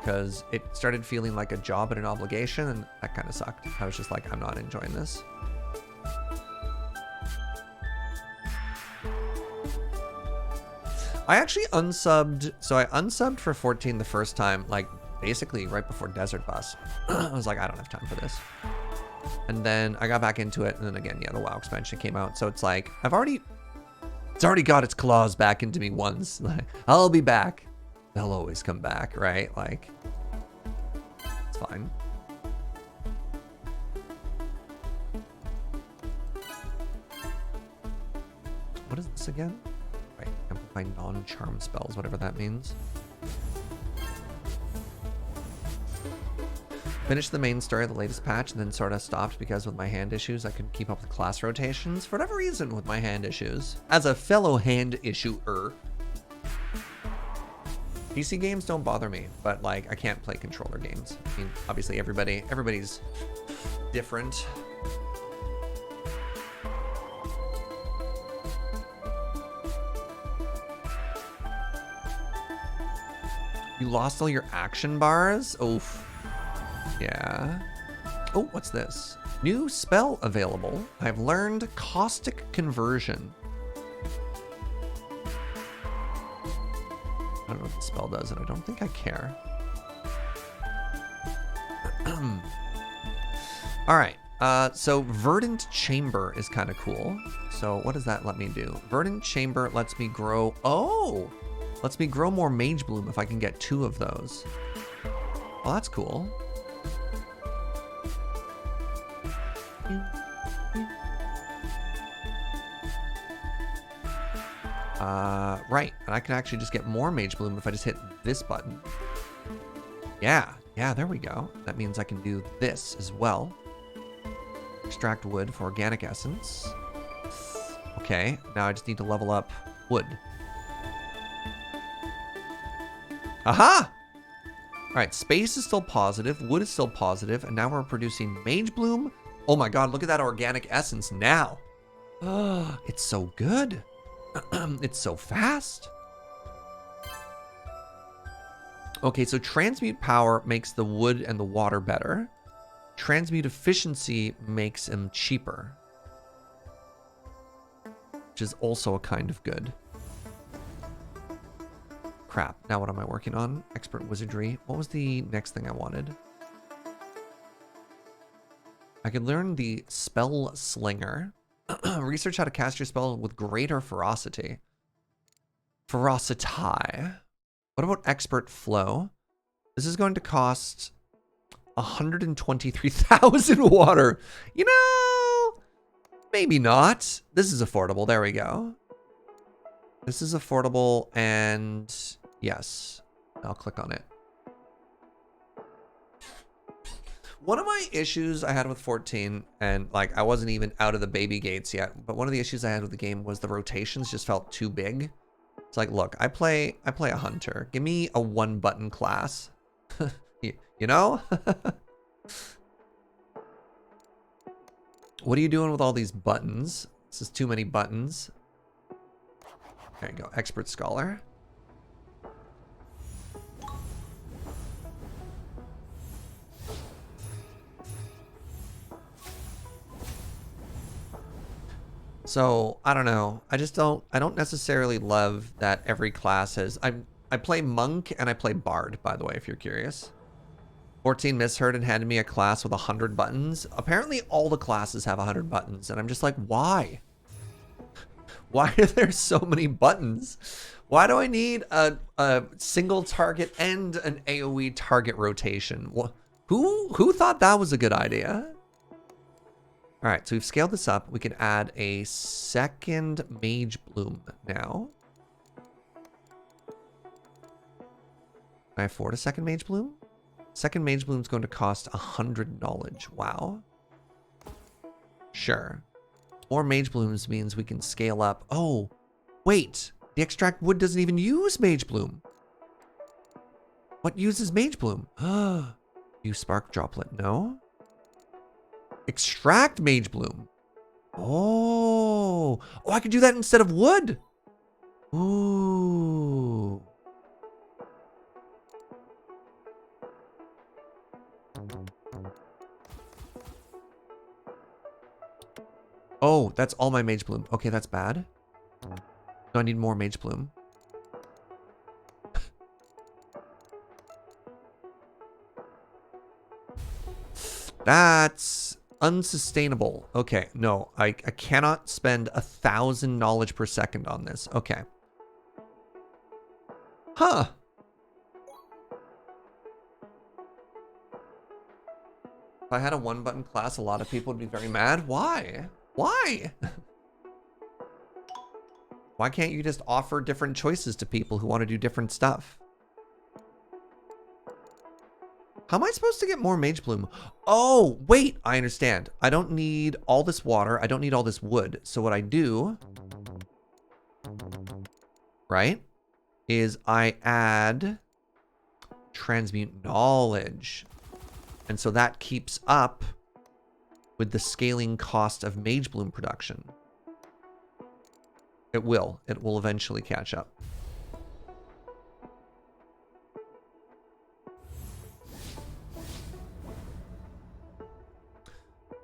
because it started feeling like a job and an obligation, and that kind of sucked. I was just like, I'm not enjoying this. I actually unsubbed, so I unsubbed for 14 the first time, like basically right before Desert Bus. I was like, I don't have time for this. And then I got back into it, and then again, yeah, the WoW expansion came out. So it's like, it's already got its claws back into me once. Like, I'll be back. They'll always come back, right? Like, it's fine. What is this again? Right, amplify non-charm spells, whatever that means. Finished the main story of the latest patch and then sort of stopped because with my hand issues, I couldn't keep up with class rotations. For whatever reason with my hand issues. As a fellow hand issuer. PC games don't bother me, but like I can't play controller games. I mean, obviously everybody's different. You lost all your action bars? Oof. Yeah. Oh, what's this? New spell available. I've learned Caustic Conversion. I don't know what the spell does, and I don't think I care. All right. So Verdant Chamber is kind of cool. So what does that let me do? Verdant Chamber lets me grow. Oh, lets me grow more Mage Bloom if I can get 2 of those. Well, that's cool. Right, and I can actually just get more Mage Bloom if I just hit this button. Yeah, there we go. That means I can do this as well. Extract wood for organic essence. Okay, now I just need to level up wood. Aha! All right, space is still positive, wood is still positive, and now we're producing Mage Bloom. Oh my god, look at that organic essence now. It's so good. It's so fast. Okay, so transmute power makes the wood and the water better. Transmute efficiency makes them cheaper, which is also a kind of good. Crap, now what am I working on? Expert wizardry. What was the next thing I wanted? I could learn the spell slinger. Research how to cast your spell with greater ferocity. Ferocity. What about expert flow? This is going to cost 123,000 water. You know, maybe not. This is affordable. There we go. This is affordable, and yes, I'll click on it. One of my issues I had with 14, and like I wasn't even out of the baby gates yet, but one of the issues I had with the game was the rotations just felt too big. It's like, look, I play a hunter. Give me a 1-button class. You know? What are you doing with all these buttons? This is too many buttons. There you go, expert scholar. So I don't know. I don't necessarily love that every class has. I play monk and I play bard, by the way, if you're curious. 14 misheard and handed me a class with 100 buttons. Apparently all the classes have 100 buttons, and I'm just like, why? Why are there so many buttons? Why do I need a single target and an AoE target rotation? Who thought that was a good idea? All right, so we've scaled this up. We can add a second Mage Bloom now. Can I afford a second Mage Bloom? Second Mage Bloom is going to cost 100 knowledge. Wow. Sure. More Mage Blooms means we can scale up. Oh, wait. The extract wood doesn't even use Mage Bloom. What uses Mage Bloom? Use Spark Droplet. No. Extract Mage Bloom. Oh, I could do that instead of wood. Ooh. Oh, that's all my Mage Bloom. Okay, that's bad. No, I need more Mage Bloom. That's unsustainable. Okay, no, I cannot spend 1,000 knowledge per second on this. Okay. Huh. If I had a 1-button class, a lot of people would be very mad. Why? Why? Why can't you just offer different choices to people who want to do different stuff? How am I supposed to get more Mage Bloom? Oh, wait, I understand. I don't need all this water. I don't need all this wood. So what I do, right, is I add transmute knowledge. And so that keeps up with the scaling cost of Mage Bloom production. It will eventually catch up.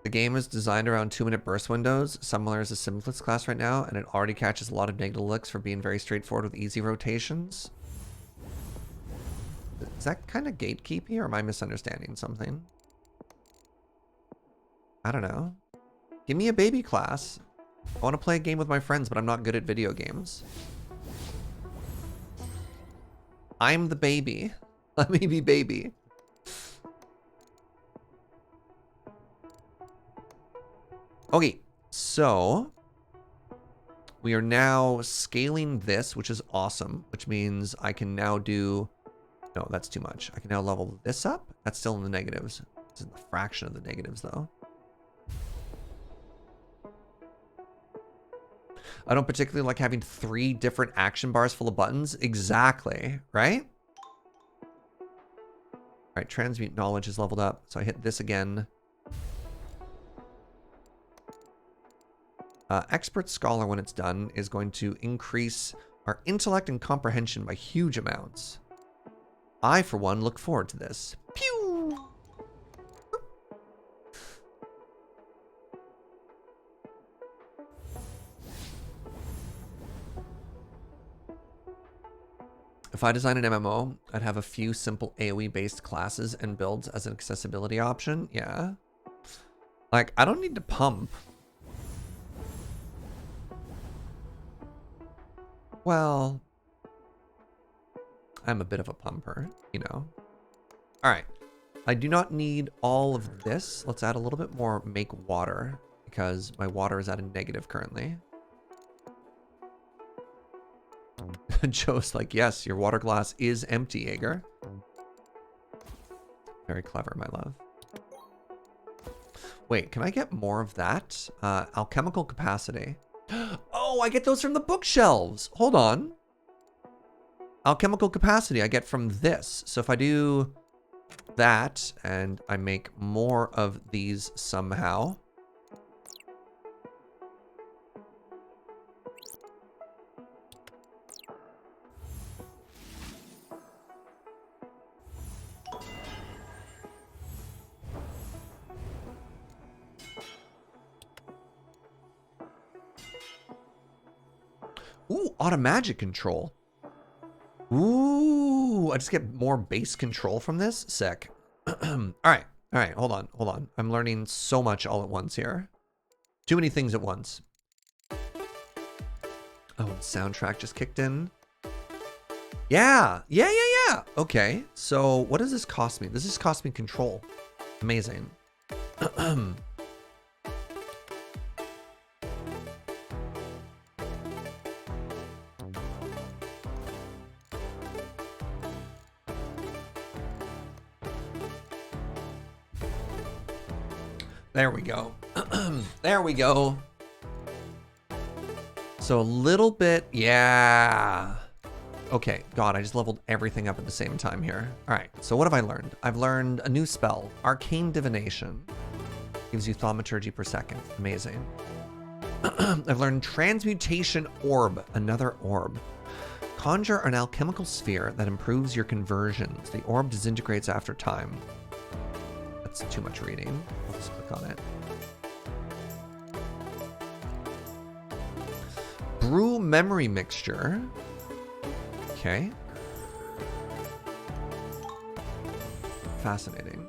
The game is designed around 2-minute burst windows, similar as the Simplest class right now, and it already catches a lot of negative looks for being very straightforward with easy rotations. Is that kind of gatekeepy, or am I misunderstanding something? I don't know. Give me a baby class. I want to play a game with my friends, but I'm not good at video games. I'm the baby. Let me be baby. Okay, so we are now scaling this, which is awesome, which means I can now do... No, that's too much. I can now level this up. That's still in the negatives. It's in the fraction of the negatives, though. I don't particularly like having 3 different action bars full of buttons. Exactly, right? All right, transmute knowledge is leveled up. So I hit this again. Expert Scholar, when it's done, is going to increase our intellect and comprehension by huge amounts. I, for one, look forward to this. Pew! If I design an MMO, I'd have a few simple AoE-based classes and builds as an accessibility option. Yeah. Like, I don't need to pump. Well, I'm a bit of a pumper, you know. All right. I do not need all of this. Let's add a little bit more make water, because my water is at a negative currently. Joe's like, yes, your water glass is empty, Jaeger. Very clever, my love. Wait, can I get more of that? Alchemical capacity. Oh, I get those from the bookshelves. Hold on. Alchemical capacity I get from this. So if I do that and I make more of these somehow. Ooh, automagic control. Ooh, I just get more base control from this? Sick. All right, hold on. I'm learning so much all at once here. Too many things at once. Oh, the soundtrack just kicked in. Yeah. Okay, so what does this cost me? This just cost me control. Amazing. There we go. There we go. So a little bit, yeah. Okay, God, I just leveled everything up at the same time here. All right, so what have I learned? I've learned a new spell, Arcane Divination. Gives you thaumaturgy per second, amazing. I've learned Transmutation Orb, another orb. Conjure an alchemical sphere that improves your conversions. The orb disintegrates after time. That's too much reading. I'll just click on it. Brew memory mixture. Okay. Fascinating.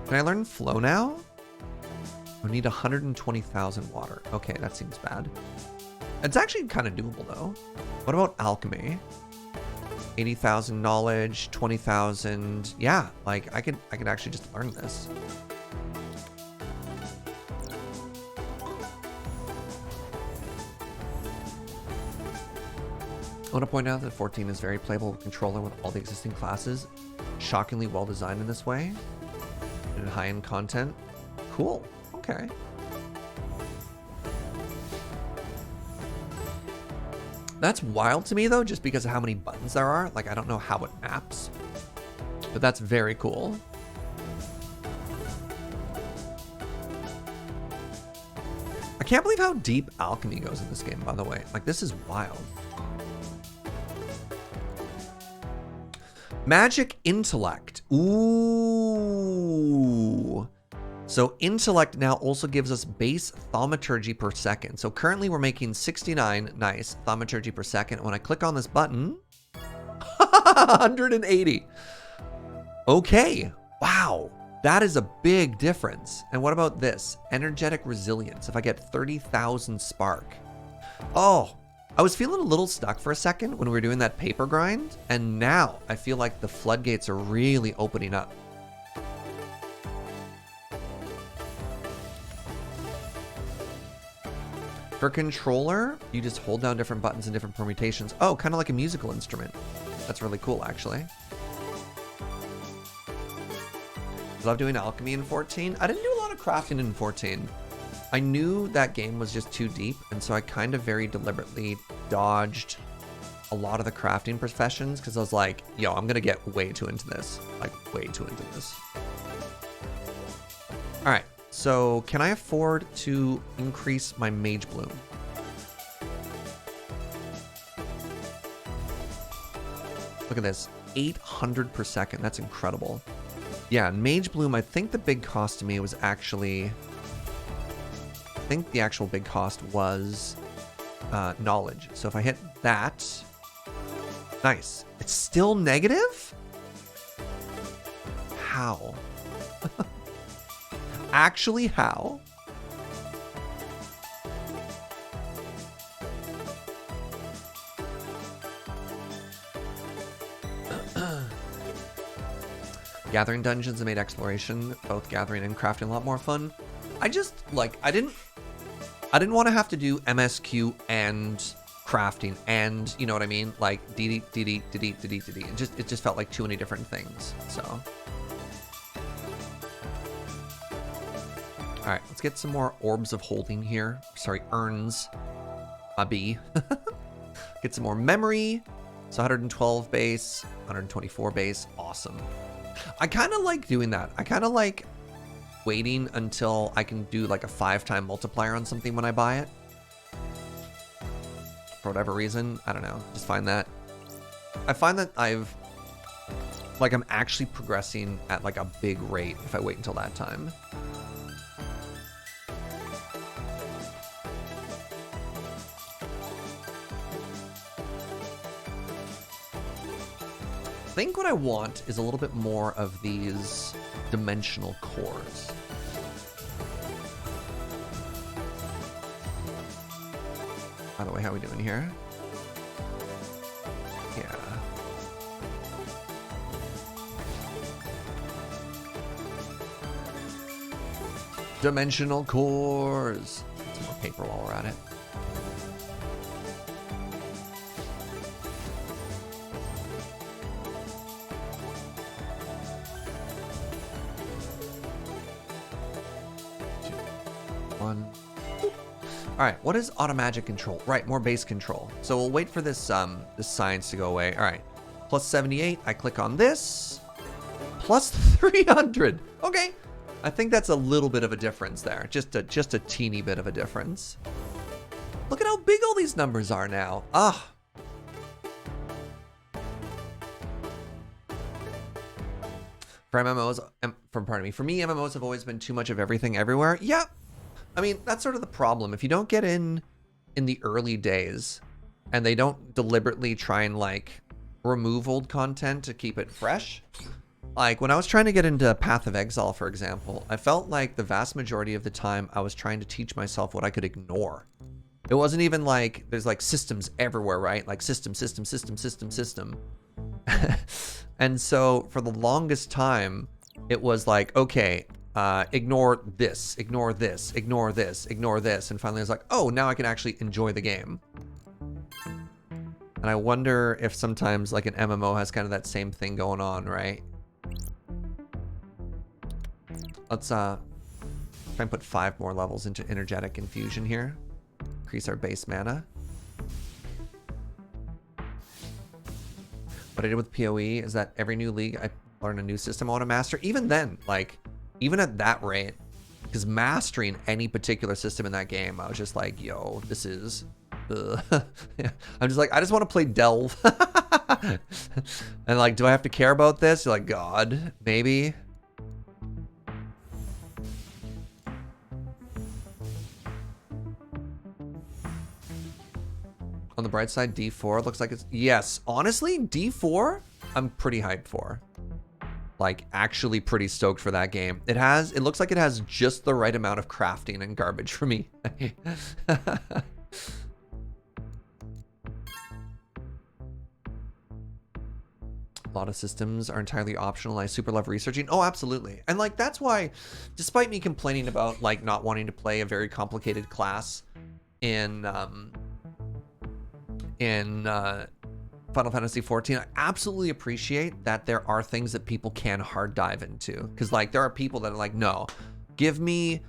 Can I learn flow now? I need 120,000 water. Okay, that seems bad. It's actually kind of doable though. What about alchemy? 80,000 knowledge, 20,000. Yeah, like I could actually just learn this. I want to point out that 14 is very playable with controller with all the existing classes. Shockingly well designed in this way. And high-end content. Cool. Okay. That's wild to me though, just because of how many buttons there are. Like, I don't know how it maps, but that's very cool. I can't believe how deep alchemy goes in this game, by the way. Like, this is wild. Magic intellect. Ooh. So intellect now also gives us base thaumaturgy per second. So currently we're making 69, nice, thaumaturgy per second. When I click on this button, 180. Okay. Wow. That is a big difference. And what about this? Energetic resilience. If I get 30,000 spark. Oh, I was feeling a little stuck for a second when we were doing that paper grind. And now I feel like the floodgates are really opening up. For controller, you just hold down different buttons and different permutations. Oh, kind of like a musical instrument. That's really cool, actually. Love doing alchemy in 14. I didn't do a lot of crafting in 14. I knew that game was just too deep, and so I kind of very deliberately dodged a lot of the crafting professions because I was like, yo, I'm gonna get way too into this. Like, way too into this. All right. So can I afford to increase my Mage Bloom? Look at this, 800 per second. That's incredible. Yeah, Mage Bloom, I think the big cost to me was actually, I think the actual big cost was knowledge. So if I hit that, nice. It's still negative? How? Actually, how? Gathering dungeons that made exploration, both gathering and crafting, a lot more fun. I just like I didn't want to have to do MSQ and crafting and, you know what I mean, like DD. It just felt like too many different things. So all right, let's get some more orbs of holding here. Sorry, urns. A B. Get some more memory. So 112 base, 124 base. Awesome. I kind of like doing that. I kind of like waiting until I can do like a 5-time multiplier on something when I buy it. For whatever reason, I don't know. Just find that. I find that I'm actually progressing at like a big rate if I wait until that time. I think what I want is a little bit more of these dimensional cores. By the way, how are we doing here? Yeah. Dimensional cores. Get some more paper while we're at it. All right, what is automagic control? Right, more base control. So we'll wait for this this science to go away. All right, plus 78. I click on this. Plus 300. Okay, I think that's a little bit of a difference there. Just a teeny bit of a difference. Look at how big all these numbers are now. Ah. For MMOs, for me, MMOs have always been too much of everything everywhere. Yeah. I mean, that's sort of the problem. If you don't get in the early days and they don't deliberately try and like remove old content to keep it fresh. Like when I was trying to get into Path of Exile, for example, I felt like the vast majority of the time I was trying to teach myself what I could ignore. It wasn't even like there's like systems everywhere, right? Like system. And so for the longest time, it was like, okay, ignore this. And finally I was like, oh, now I can actually enjoy the game. And I wonder if sometimes like an MMO has kind of that same thing going on, right? Let's try and put 5 more levels into energetic infusion here. Increase our base mana. What I did with PoE is that every new league I learn a new system I want to master. Even then, like, even at that rate, because mastering any particular system in that game, I was just like, yo, this is... yeah. I'm just like, I just want to play Delve. And like, do I have to care about this? You're like, God, maybe. On the bright side, D4 looks like it's... Yes, honestly, D4 I'm pretty hyped for. Like, actually pretty stoked for that game. It looks like it has just the right amount of crafting and garbage for me. A lot of systems are entirely optional. I super love researching. Oh, absolutely. And like, that's why, despite me complaining about like not wanting to play a very complicated class in Final Fantasy XIV, I absolutely appreciate that there are things that people can hard dive into. Because like, there are people that are like, no, give me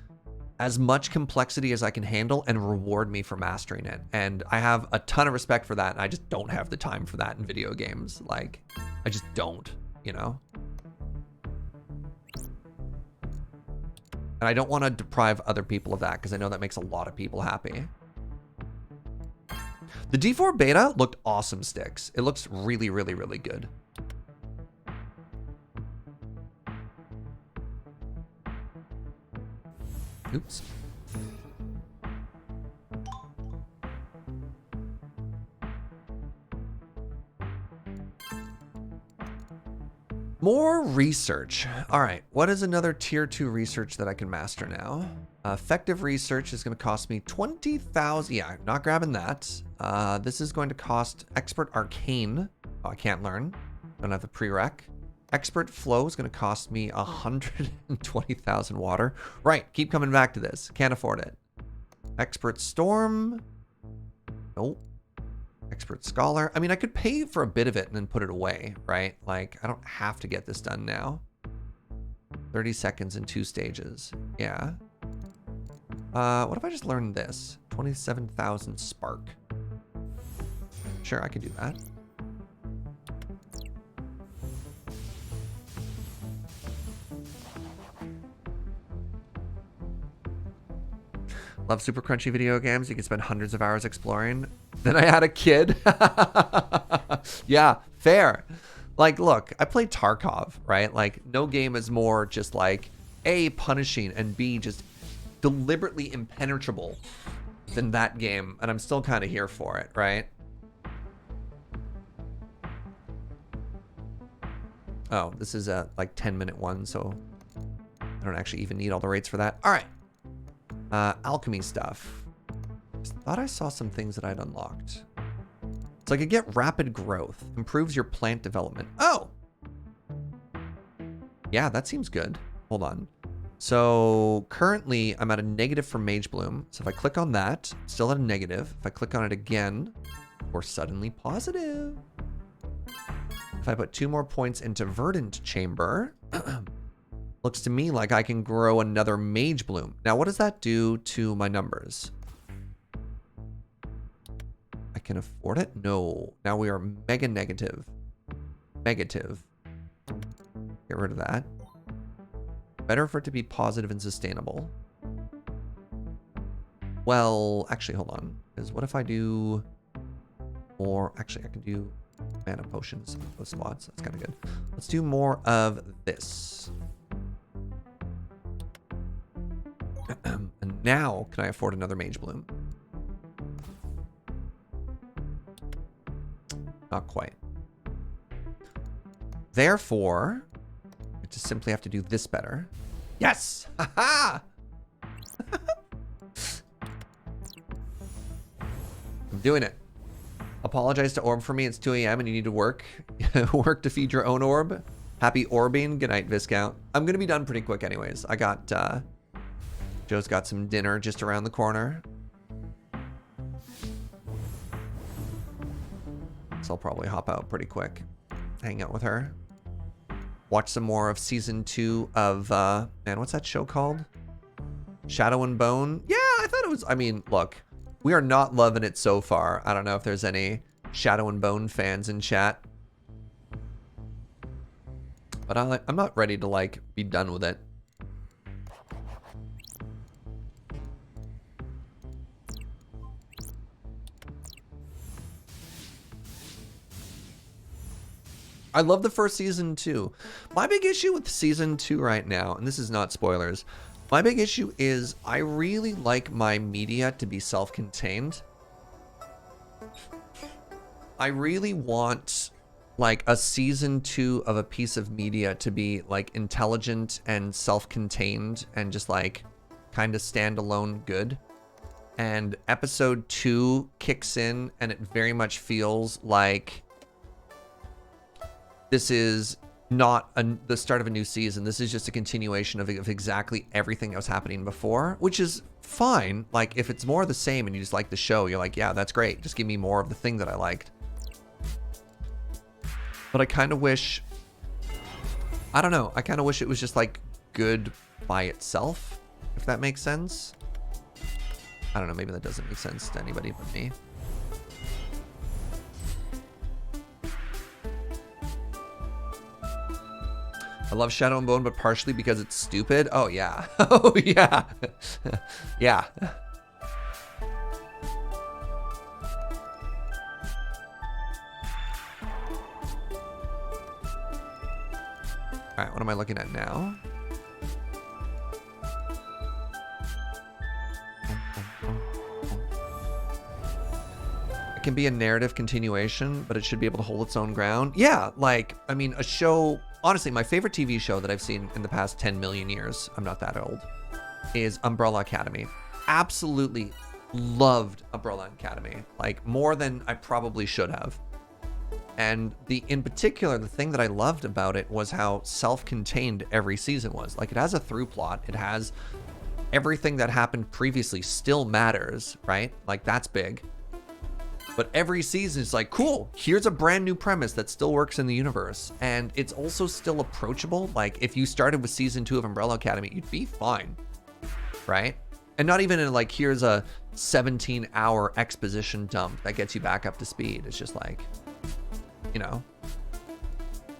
as much complexity as I can handle and reward me for mastering it. And I have a ton of respect for that. And I just don't have the time for that in video games. Like, I just don't, you know? And I don't want to deprive other people of that because I know that makes a lot of people happy. The D4 beta looked awesome, Sticks. It looks really, really, really good. Oops. More research. All right, what is another tier 2 research that I can master now? Effective research is going to cost me 20,000. Yeah, I'm not grabbing that. This is going to cost expert arcane. Oh, I can't learn. Don't have the prereq. Expert flow is going to cost me 120,000 water. Right, keep coming back to this. Can't afford it. Expert storm. Nope. Expert scholar. I mean, I could pay for a bit of it and then put it away, right? Like, I don't have to get this done now. 30 seconds in 2 stages. Yeah. What if I just learned this? 27,000 spark. Sure, I could do that. Love super crunchy video games. You can spend hundreds of hours exploring. Then I had a kid. Yeah, fair. Like, look, I played Tarkov, right? Like, no game is more just like A, punishing, and B, just deliberately impenetrable than that game. And I'm still kind of here for it, right? Oh, this is a like 10-minute one, so I don't actually even need all the rates for that. All right. Alchemy stuff. Just thought I saw some things that I'd unlocked. So I could get rapid growth. Improves your plant development. Oh! Yeah, that seems good. Hold on. So currently I'm at a negative for Mage Bloom. So if I click on that, still at a negative. If I click on it again, we're suddenly positive. If I put 2 more points into Verdant Chamber, looks to me like I can grow another Mage Bloom. Now, what does that do to my numbers? I can afford it? No. Now we are mega negative. Negative. Get rid of that. Better for it to be positive and sustainable. Well, actually, hold on. Because what if I do more? Actually, I can do mana potions in those spots. That's kind of good. Let's do more of this. And now, can I afford another Mage Bloom? Not quite. Therefore, I just simply have to do this better. Yes! Ha-ha! I'm doing it. Apologize to Orb for me. It's 2 a.m. and you need to work. Work to feed your own orb. Happy Orbing. Good night, Viscount. I'm going to be done pretty quick anyways. I got... Joe's got some dinner just around the corner. So I'll probably hop out pretty quick. Hang out with her. Watch some more of season 2 of, man, what's that show called? Shadow and Bone? Yeah, I thought it was, I mean, look, we are not loving it so far. I don't know if there's any Shadow and Bone fans in chat. But I'm not ready to, like, be done with it. I love the first season too. My big issue with season 2 right now, and this is not spoilers, my big issue is I really like my media to be self-contained. I really want like a season 2 of a piece of media to be like intelligent and self-contained and just like kind of standalone good. And episode 2 kicks in and it very much feels like this is not the start of a new season. This is just a continuation of exactly everything that was happening before, which is fine. Like, if it's more of the same and you just like the show, you're like, yeah, that's great. Just give me more of the thing that I liked. But I kind of wish, I don't know, I kind of wish it was just like good by itself, if that makes sense. I don't know, maybe that doesn't make sense to anybody but me. I love Shadow and Bone, but partially because it's stupid. Oh, yeah. Oh, yeah. Yeah. All right, what am I looking at now? It can be a narrative continuation, but it should be able to hold its own ground. Yeah, like, I mean, a show... Honestly, my favorite TV show that I've seen in the past 10 million years, I'm not that old, is Umbrella Academy. Absolutely loved Umbrella Academy, like more than I probably should have. And in particular, the thing that I loved about it was how self-contained every season was. Like, it has a through plot. It has everything that happened previously still matters, right? Like, that's big. But every season is like, cool, here's a brand new premise that still works in the universe. And it's also still approachable. Like, if you started with season 2 of Umbrella Academy, you'd be fine, right? And not even in like, here's a 17-hour exposition dump that gets you back up to speed. It's just like, you know,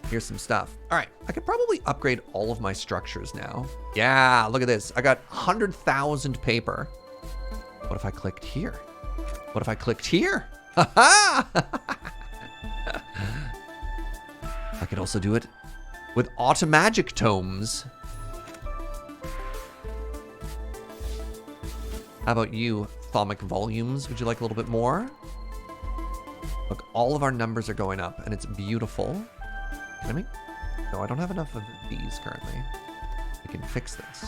here's some stuff. All right, I could probably upgrade all of my structures now. Yeah, look at this. I got 100,000 paper. What if I clicked here? What if I clicked here? I could also do it with automagic tomes. How about you, Thomic Volumes? Would you like a little bit more? Look, all of our numbers are going up, and it's beautiful. Can I make... No, I don't have enough of these currently. We can fix this.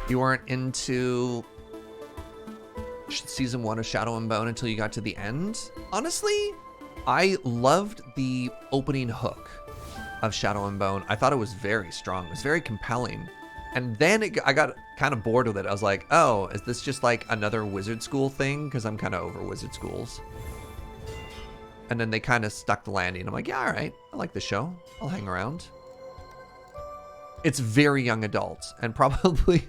You weren't into season 1 of Shadow and Bone until you got to the end? Honestly, I loved the opening hook of Shadow and Bone. I thought it was very strong. It was very compelling. And then I got kind of bored with it. I was like, oh, is this just like another wizard school thing? Because I'm kind of over wizard schools. And then they kind of stuck the landing. I'm like, yeah, all right. I like the show. I'll hang around. It's very young adult, and probably...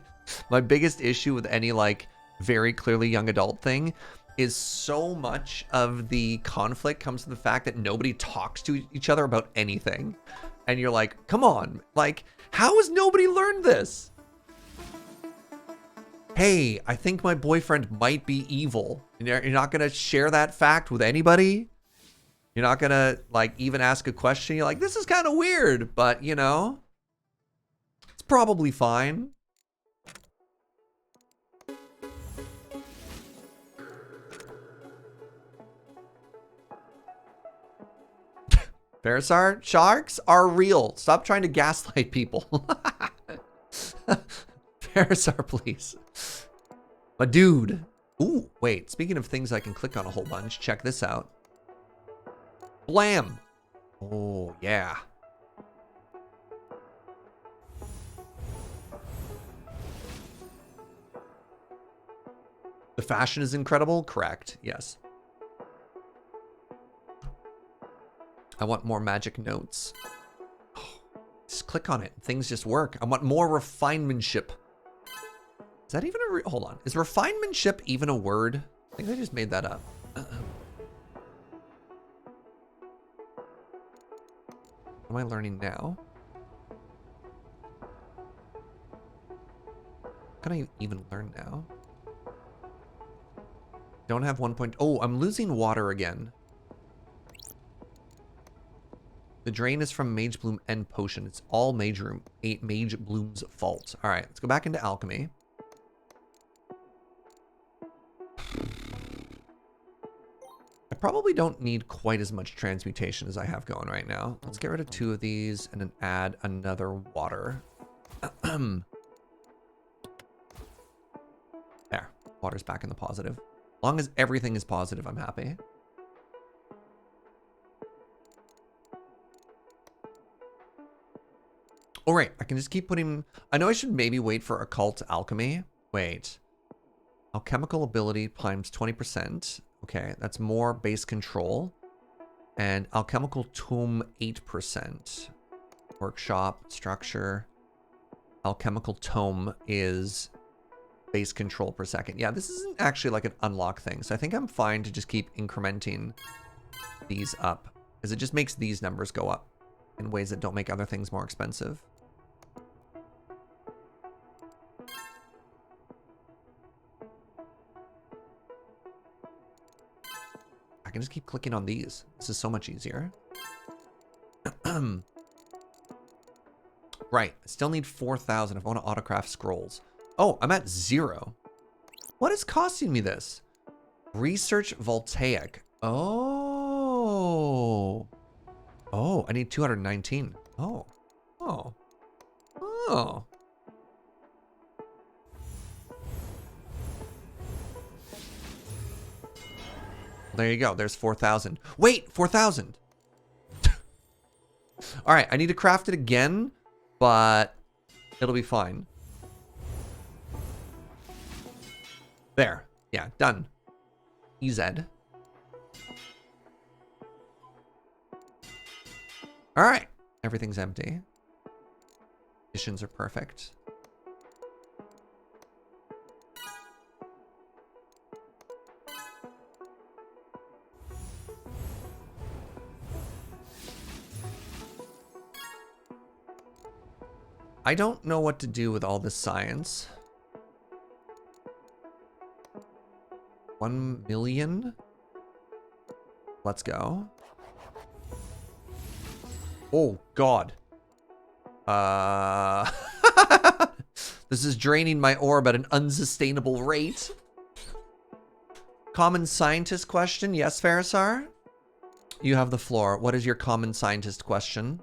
My biggest issue with any like very clearly young adult thing is so much of the conflict comes from the fact that nobody talks to each other about anything. And you're like, come on, like, how has nobody learned this? Hey, I think my boyfriend might be evil. You're not going to share that fact with anybody? You're not going to like even ask a question? You're like, this is kind of weird, but you know, it's probably fine. Verisar, sharks are real. Stop trying to gaslight people. Verisar, please. My dude. Ooh, wait. Speaking of things I can click on a whole bunch, check this out. Blam. Oh, yeah. The fashion is incredible? Correct. Yes. I want more magic notes. Oh, just click on it. Things just work. I want more refinementship. Is that even a... Hold on. Is refinementship even a word? I think I just made that up. What am I learning now? can I even learn now? Don't have 1 point. Oh, I'm losing water again. The drain is from Mage Bloom and Potion. It's all Mage Bloom's fault. All right, let's go back into Alchemy. I probably don't need quite as much transmutation as I have going right now. Let's get rid of 2 of these and then add another water. There, water's back in the positive. As long as everything is positive, I'm happy. All right, I can just keep putting... I know I should maybe wait for Occult Alchemy. Wait. Alchemical ability times 20%. Okay, that's more base control. And Alchemical Tome 8%. Workshop, structure. Alchemical Tome is base control per second. Yeah, this isn't actually like an unlock thing. So I think I'm fine to just keep incrementing these up. Because it just makes these numbers go up in ways that don't make other things more expensive. I can just keep clicking on these. This is so much easier. Right, I still need 4,000 if I want to autocraft scrolls. Oh, I'm at 0. What is costing me this? Research Voltaic. Oh. Oh, I need 219. Oh. Oh. Oh. There you go. There's 4,000. Wait, 4,000. All right, I need to craft it again, but it'll be fine. There. Yeah, done. EZ. All right. Everything's empty. Conditions are perfect. I don't know what to do with all this science. 1 million. Let's go. Oh, God. This is draining my orb at an unsustainable rate. Common scientist question. Yes, Farisar? You have the floor. What is your common scientist question?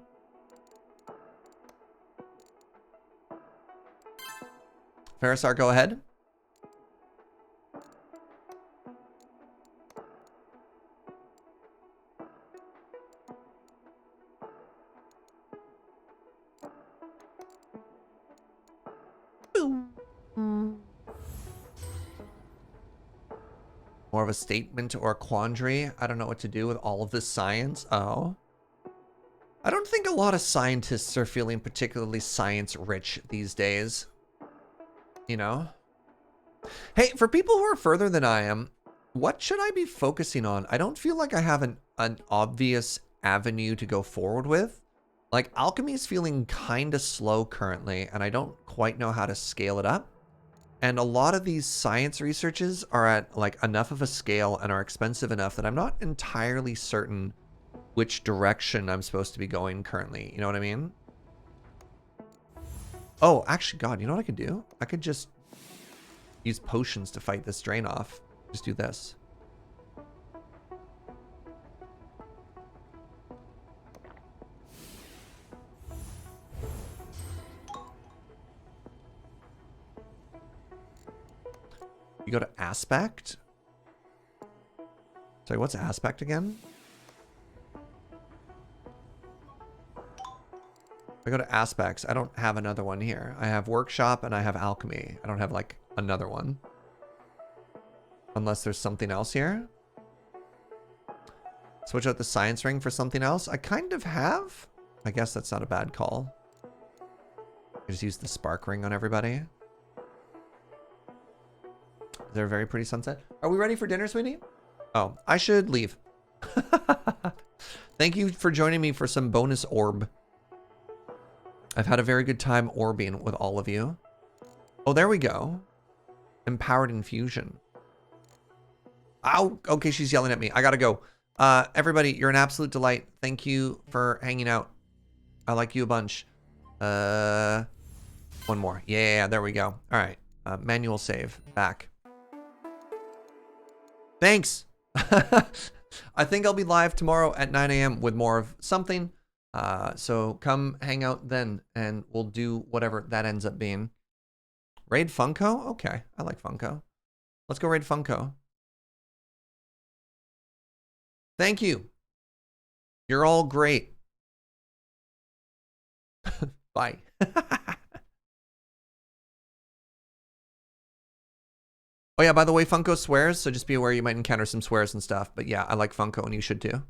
Farisar, go ahead. More of a statement or a quandary. I don't know what to do with all of this science. Oh. I don't think a lot of scientists are feeling particularly science rich these days. You know? Hey, for people who are further than I am, what should I be focusing on? I don't feel like I have an obvious avenue to go forward with. Like, alchemy is feeling kind of slow currently, and I don't quite know how to scale it up. And a lot of these science researches are at like enough of a scale and are expensive enough that I'm not entirely certain which direction I'm supposed to be going currently. You know what I mean? Oh, actually, God, you know what I could do? I could just use potions to fight this drain off. Just do this. You go to aspect. Sorry, what's aspect again? I go to aspects. I don't have another one here. I have workshop and I have alchemy. I don't have like another one. Unless there's something else here. Switch out the science ring for something else. I kind of have. I guess that's not a bad call. I just use the spark ring on everybody. Is there a very pretty sunset? Are we ready for dinner, sweetie? Oh, I should leave. Thank you for joining me for some bonus orb. I've had a very good time orbing with all of you. Oh, there we go. Empowered infusion. Ow. Okay, she's yelling at me. I gotta go. Everybody, you're an absolute delight. Thank you for hanging out. I like you a bunch. One more. Yeah, there we go. All right. Manual save. Back. Thanks. I think I'll be live tomorrow at 9 a.m. with more of something. So come hang out then, and we'll do whatever that ends up being. Raid Funko? Okay, I like Funko. Let's go raid Funko. Thank you. You're all great. Bye. Oh yeah, by the way, Funko swears, so just be aware you might encounter some swears and stuff. But yeah, I like Funko and you should too.